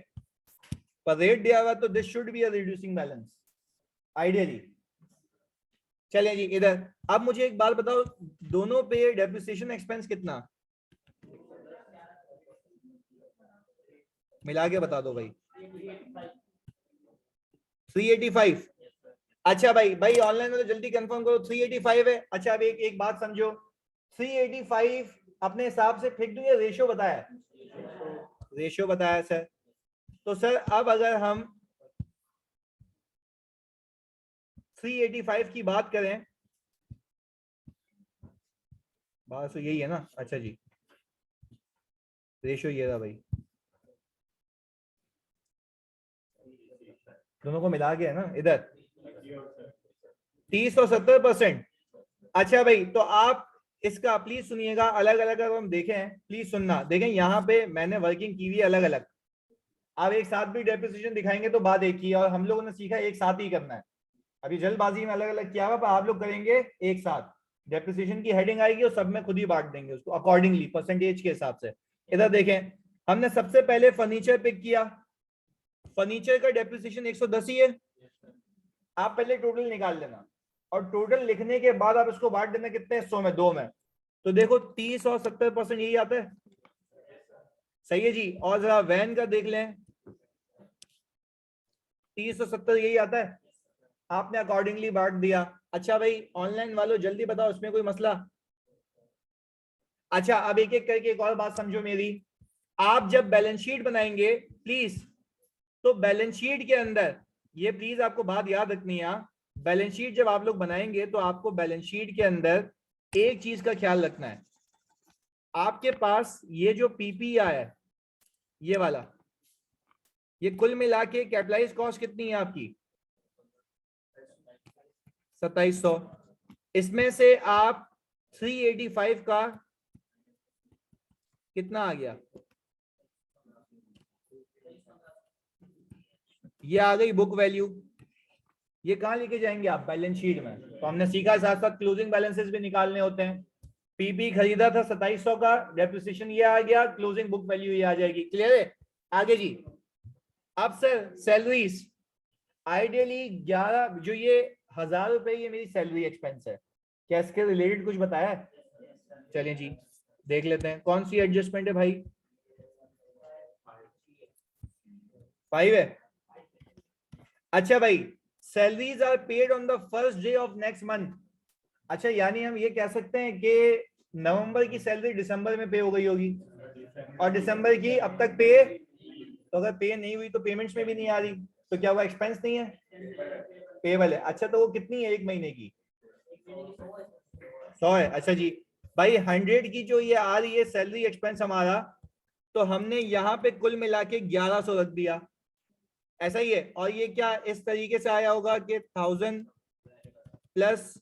पर रेट दिया हुआ तो this should be a reducing balance ideally. चलिए जी इधर, अब मुझे एक बात बताओ, दोनों पे डेप्रिसिएशन एक्सपेंस कितना, मिला के बता दो भाई। 385। अच्छा भाई, भाई ऑनलाइन में तो जल्दी कंफर्म करो, 385 है। अच्छा अब एक बात समझो, 385 अपने हिसाब से फेंक दूं या रेशियो बताया? रेशियो बताया सर। तो सर अब अगर हम 385 की बात करें, बात तो यही है ना। अच्छा जी, रेशियो ये रहा भाई, दोनों को मिला के है ना इधर, 30 और 70%। अच्छा भाई, तो आप इसका प्लीज सुनिएगा, अलग अलग अगर हम देखें, प्लीज सुनना, देखें यहाँ पे मैंने वर्किंग की हुई है अलग अलग, आप एक साथ भी डेप्रिसिएशन दिखाएंगे तो बात एक ही है, और हम लोगों ने सीखा एक साथ ही करना है। अभी जल्दबाजी में अलग अलग किया हुआ, पर आप लोग करेंगे एक साथ, डेप्रिसिएशन की हेडिंग आएगी और सब में खुद ही बांट देंगे उसको अकॉर्डिंगली परसेंटेज के हिसाब से। इधर देखें, हमने सबसे पहले फर्नीचर पिक किया, फर्नीचर का डेप्रिसिएशन 110 ही है। आप पहले टोटल निकाल लेना, और टोटल लिखने के बाद आप इसको बांट देना कितने हिस्सों में, 2 में। तो देखो 30 और 70% यही आता है, सही है जी। और जरा वैन का देख लें, 30 और 70 यही आता है, आपने अकॉर्डिंगली बांट दिया। अच्छा भाई ऑनलाइन वालों जल्दी बताओ, इसमें कोई मसला? अच्छा अब एक एक करके एक और बात समझो मेरी, आप जब बैलेंस शीट बनाएंगे प्लीज, तो बैलेंस शीट के अंदर ये प्लीज आपको बात याद रखनी है, बैलेंस शीट जब आप लोग बनाएंगे तो आपको बैलेंस शीट के अंदर एक चीज का ख्याल रखना है, आपके पास ये जो पीपी आया है ये वाला, ये कुल मिला के कैपिटलाइज कॉस्ट कितनी है आपकी? 2700। इसमें से आप 385 का कितना आ गया, ये आ गई बुक वैल्यू। ये कहां लेके जाएंगे आप? बैलेंस शीट में। तो हमने सीखा साथ साथ क्लोजिंग बैलेंसेस भी निकालने होते हैं। पीपी खरीदा था 2700 का, डेप्रिसिएशन ये आ गया, क्लोजिंग बुक वैल्यू ये आ जाएगी। क्लियर है? आगे जी, अब सर सैलरीज, आइडियली 11 जो ये 1000 रुपए ये मेरी सैलरी एक्सपेंस है, क्या इसके रिलेटेड कुछ बताया है? चलिए जी देख लेते हैं कौन सी एडजस्टमेंट है भाई। 5 है। अच्छा भाई, salaries are paid on the first day of next month. अच्छा यानी हम ये कह सकते हैं कि नवंबर की सैलरी दिसंबर में पे हो गई होगी और दिसंबर की अब तक पे, तो अगर पे नहीं हुई तो पेमेंट्स में भी नहीं आ रही, तो क्या वो एक्सपेंस नहीं है, पेबल है। अच्छा तो वो कितनी है एक महीने की? 100 है। अच्छा जी भाई 100 की जो ये आ रही है सैलरी एक्सपेंस हमारा, तो हमने यहाँ पे कुल मिला के 1100 रख दिया, ऐसा ही है। और ये क्या इस तरीके से आया होगा कि 1000 प्लस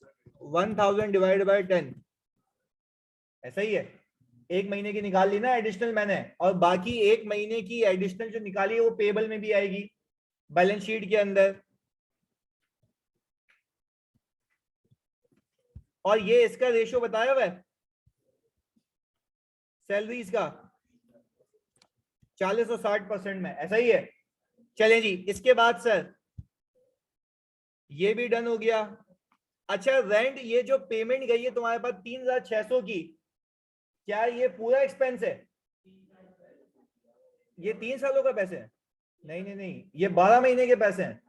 1000 डिवाइड बाय 10, ऐसा ही है। एक महीने की निकाल ली ना एडिशनल मैंने, और बाकी एक महीने की एडिशनल जो निकाली है वो पेबल में भी आएगी बैलेंस शीट के अंदर। और ये इसका रेशियो बताया हुआ है सैलरीज का 40 और 60% में, ऐसा ही है। चलें जी इसके बाद सर ये भी डन हो गया। अच्छा रेंट, ये जो पेमेंट गई है तुम्हारे पास 3600 की, क्या ये पूरा एक्सपेंस है? ये 3 सालों का पैसे है? नहीं नहीं नहीं, ये 12 महीने के पैसे हैं।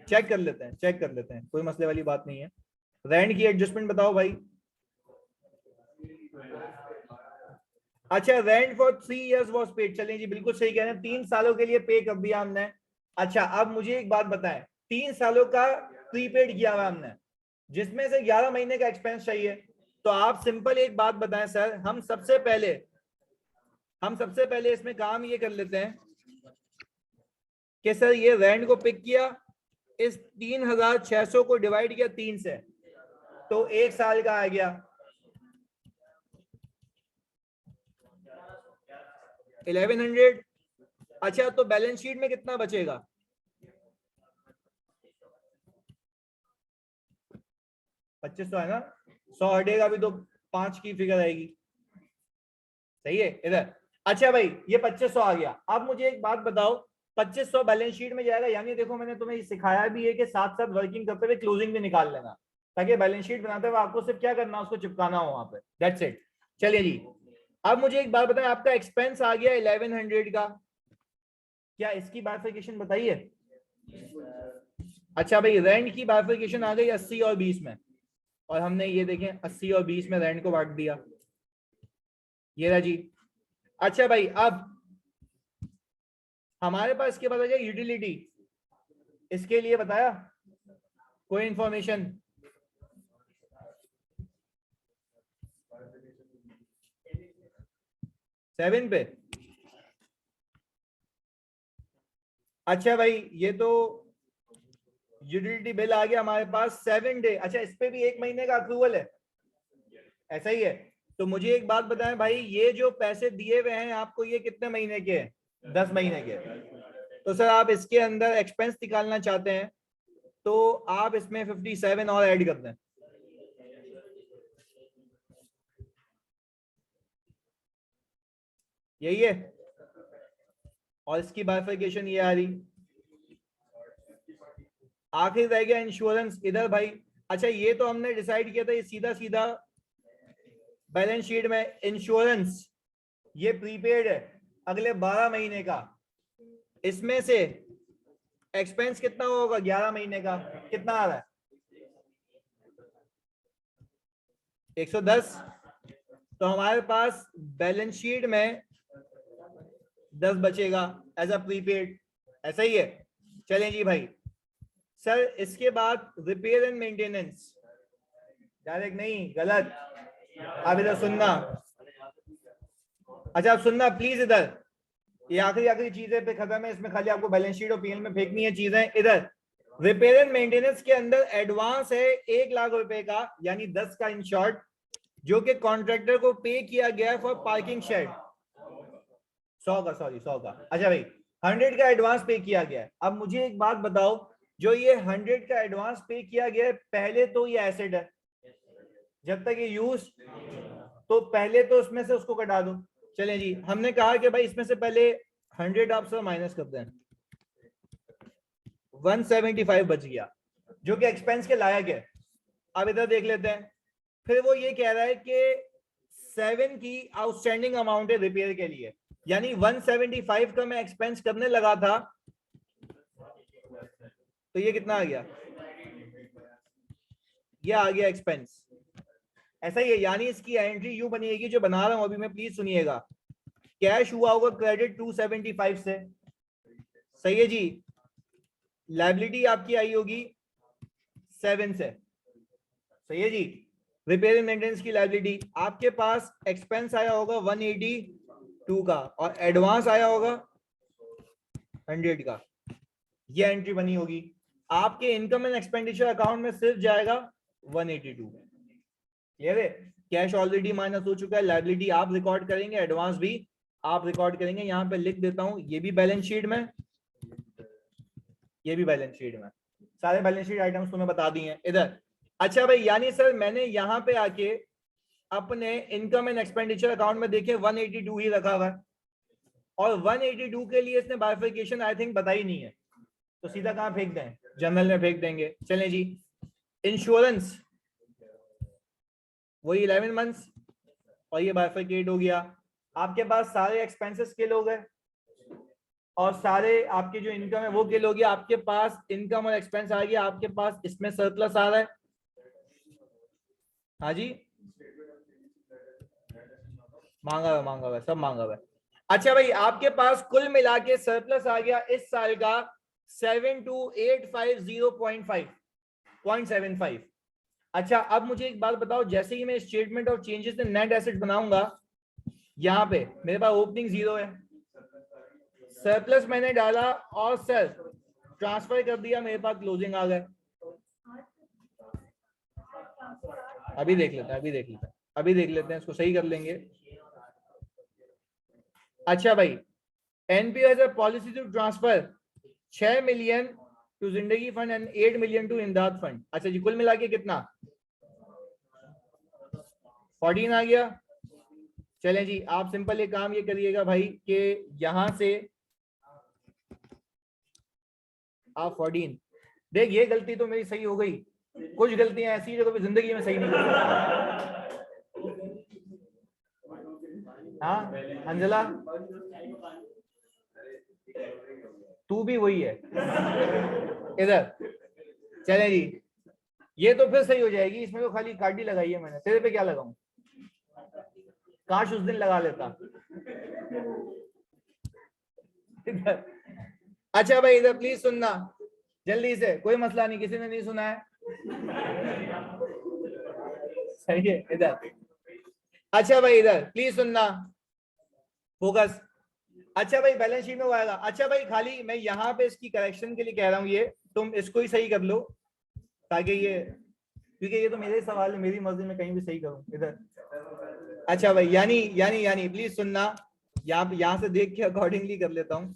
चेक कर लेते हैं, चेक कर लेते हैं, कोई मसले वाली बात नहीं है। रेंट की एडजस्टमेंट बताओ भाई। अच्छा rent for 3 years was paid, चलें जी बिल्कुल सही कह रहे हैं, 3 सालों के लिए पे कर दिया हमने। अच्छा अब मुझे एक बात बताएं, 3 सालों का प्रीपेड किया हुआ हमने, जिसमें से 11 महीने का एक्सपेंस चाहिए, तो आप सिंपल एक बात बताएं सर, हम सबसे पहले इसमें काम ये कर लेते हैं कि सर ये रेंट को पिक किया, इस 3600 को डिवाइड किया 3 से, तो 1 साल का आ गया 1100। अच्छा तो बैलेंस शीट में कितना बचेगा? 2500 है ना, 100 हटेगा भी तो 5 की फिगर आएगी, सही है इधर। अच्छा भाई ये 2500 आ गया। अब मुझे एक बात बताओ, 2500 बैलेंस शीट में जाएगा, यानी देखो मैंने तुम्हें सिखाया भी है कि साथ साथ वर्किंग करते हुए क्लोजिंग भी निकाल लेना, ताकि बैलेंस शीट बनाते हुए आपको सिर्फ क्या करना, उसको चिपकाना हो वहां पे, दैट्स इट। चलिए जी अब मुझे एक बात बताएं, आपका एक्सपेंस आ गया 1100 का, क्या इसकी बाइफरकेशन बताइए? अच्छा भाई रेंट की बाइफरकेशन आ गई 80 और 20 में, और हमने ये देखें 80 और 20 में रेंट को बांट दिया, ये रहा जी। अच्छा भाई अब हमारे पास इसके बाद आ जाए यूटिलिटी, इसके लिए बताया कोई इंफॉर्मेशन? सेवन पे। अच्छा भाई ये तो यूटिलिटी बिल आ गया हमारे पास 7 डे। अच्छा इस पे भी एक महीने का अप्रूवल है, ऐसा ही है। तो मुझे एक बात बताएं भाई, ये जो पैसे दिए हुए हैं आपको, ये कितने महीने के हैं? 10 महीने के। तो सर आप इसके अंदर एक्सपेंस निकालना चाहते हैं, तो आप इसमें 57 और ऐड कर दें। यही है, और इसकी बाइफरकेशन ये आ रही। आखिर रह गया इंश्योरेंस इधर भाई। अच्छा ये तो हमने डिसाइड किया था, ये सीधा सीधा बैलेंस शीट में इंश्योरेंस, ये प्रीपेड है अगले 12 महीने का, इसमें से एक्सपेंस कितना होगा 11 महीने का, कितना आ रहा है? 110। तो हमारे पास बैलेंस शीट में 10 बचेगा एज अ प्रीपेड, ऐसा ही है। चलें जी भाई सर इसके बाद रिपेयर एंड मेंटेनेंस, डायरेक्ट नहीं गलत, आप इधर सुनना। अच्छा आप सुनना प्लीज इधर, ये आखिरी आखिरी चीजें पे खत्म है, इसमें खाली आपको बैलेंस शीट और पीएल में फेंकनी है चीजें। इधर रिपेयर एंड मेंटेनेंस के अंदर एडवांस है 1 लाख रुपए का, यानी 10 का इन शॉर्ट, जो कि कॉन्ट्रैक्टर को पे किया गया फॉर पार्किंग शेड। 100 का, सॉरी 100 का। अच्छा भाई 100 का एडवांस पे किया गया है। अब मुझे एक बात बताओ, जो ये 100 का एडवांस पे किया गया है, पहले तो ये एसेट है, जब तक ये यूज, तो पहले तो उसमें से उसको कटा दो। चलें जी हमने कहा कि भाई इसमें से पहले 100 आप सब माइनस करते हैं, 175 बच गया, जो कि एक्सपेंस के लायक है। अब इधर देख लेते हैं, फिर वो ये कह रहा है कि 7 की आउटस्टैंडिंग अमाउंट है रिपेयर के लिए, यानी 175 का मैं एक्सपेंस करने लगा था, तो ये कितना आ गया, ये आ गया एक्सपेंस। ऐसा ही है, यानी इसकी एंट्री यूं बनेगी जो बना रहा हूं अभी मैं, प्लीज सुनिएगा। कैश हुआ होगा क्रेडिट 275 से, सही है जी। लायबिलिटी आपकी आई होगी 7 से, सही है जी। रिपेयर एंड मेंटेनेंस की लायबिलिटी, आपके पास एक्सपेंस आया होगा 182 का और एडवांस आया होगा 100 का, ये एंट्री बनी होगी। आपके इनकम एंड एक्सपेंडिचर अकाउंट में सिर्फ जाएगा 182। क्लियर है? कैश ऑलरेडी माइनस हो चुका है, लायबिलिटी आप रिकॉर्ड करेंगे, एडवांस भी आप रिकॉर्ड करेंगे। यहां पे लिख देता हूं, ये भी बैलेंस शीट में, ये भी बैलेंस शीट में, सारे बैलेंस शीट आइटम्स तुम्हें बता दिए हैं इधर। अच्छा भाई, यानी सर मैंने यहां पे आके अपने इनकम एंड एक्सपेंडिचर अकाउंट में देखे 182 ही रखा हुआ है, और 182 के लिए इसने बाइफिकेशन आई थिंक बताई नहीं है, तो सीधा कहां फेंक दें, जनरल में फेंक देंगे। चलें जी, इंश्योरेंस वही 11 मंथ्स, और ये बाइफिकेट हो गया। आपके पास सारे एक्सपेंसेस किल हो गए और सारे आपके जो इनकम है वो किल हो गया। आपके पास इनकम और एक्सपेंस आ गया, आपके पास इसमें सरप्लस आ रहा है। हाँ जी, मांगा हुआ सब मांगा हुआ है। अच्छा भाई, आपके पास कुल मिला के सरप्लस आ गया इस साल का 72850.5 अच्छा, अब मुझे एक बात बताओ, जैसे ही मैं statement of changes in net asset बनाऊंगा, यहां पे मेरे पास ओपनिंग 0 है, सरप्लस मैंने डाला और सर ट्रांसफर कर दिया, मेरे पास क्लोजिंग आ गए। अभी देख लेते हैं इसको सही कर लेंगे। अच्छा भाई, NPO has a policy to transfer 6 million to Zindagi fund and 8 million to Imdad fund. अच्छा जी, कुल मिला के कितना, 14 आ गया। चलें जी, आप सिंपल एक काम ये करिएगा भाई कि यहां से आप 14, देख ये गलती तो मेरी सही हो गई, कुछ गलतियां ऐसी जो कभी जिंदगी में सही नहीं कर सकती। हाँ अंजला, तू भी वही है इधर। चले जी, ये तो फिर सही हो जाएगी, इसमें तो खाली काटी लगाई है मैंने, तेरे पे क्या लगाऊं, काश उस दिन लगा लेता। अच्छा भाई इधर प्लीज सुनना जल्दी से, कोई मसला नहीं, किसी ने नहीं सुना है, सही है इधर। अच्छा भाई इधर प्लीज सुनना, फोकस। अच्छा भाई, बैलेंस शीट में वो आएगा। अच्छा भाई, खाली मैं यहाँ पे इसकी करेक्शन के लिए कह रहा हूँ, ये तुम इसको ही सही कर लो, ताकि ये, क्योंकि ये तो मेरे सवाल है, मेरी मर्जी में कहीं भी सही करूँ इधर। अच्छा भाई, यानी यानी यानी प्लीज सुनना, यहाँ से देख के अकॉर्डिंगली कर लेता हूँ।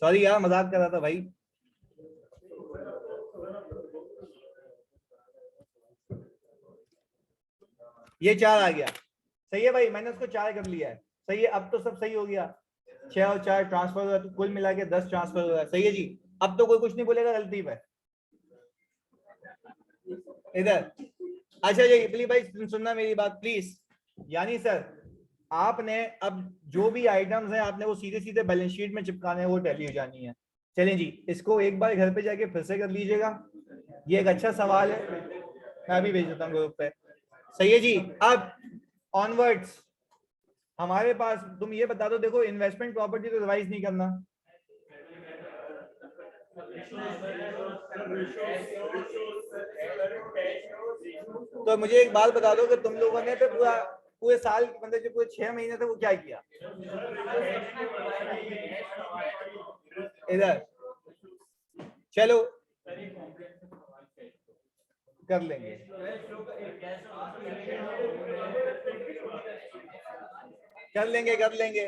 सॉरी यार, मजाक कर रहा था भाई। ये 4 आ गया, सही है भाई, मैंने उसको 4 कर लिया है, सही है। अब तो सब सही हो गया, 6 और 4 ट्रांसफर हुआ, तो कुल मिला के 10 ट्रांसफर हुआ, सही है जी। अब तो कोई कुछ नहीं बोलेगा गलती पे इधर। अच्छा जी, प्लीज भाई सुनना मेरी बात प्लीज। यानी सर, आपने अब जो भी आइटम्स हैं आपने वो सीधे सीधे बैलेंस शीट में चिपकाने हैं, वो टैली हो जानी है। चलें जी, इसको एक बार घर पे जाके फिर से कर लीजिएगा, ये एक अच्छा सवाल है, मैं अभी भेज देता हूँ ग्रुप पे। सही है जी। अब ऑनवर्ड्स हमारे पास, तुम ये बता दो, देखो इन्वेस्टमेंट प्रॉपर्टी तो रिवाइज नहीं करना, तो मुझे एक बात बता दो कि तुम लोगों ने तो पूरे साल, मतलब जो पूरे 6 महीने थे वो क्या किया इधर। चलो कर लेंगे, कर लेंगे।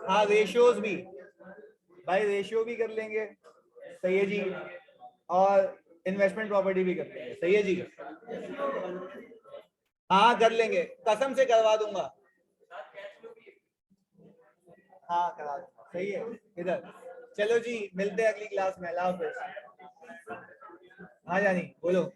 हाँ रेशियोज भी भाई, रेशियो भी कर लेंगे, सही है जी, और इन्वेस्टमेंट प्रॉपर्टी भी कर लेंगे, सही है जी। हाँ कर लेंगे, कसम से करवा दूंगा, हाँ करा दूंगा, सही है इधर। चलो जी, मिलते हैं अगली क्लास में, अल्लाह हाफिज। हाँ जानी बोलो।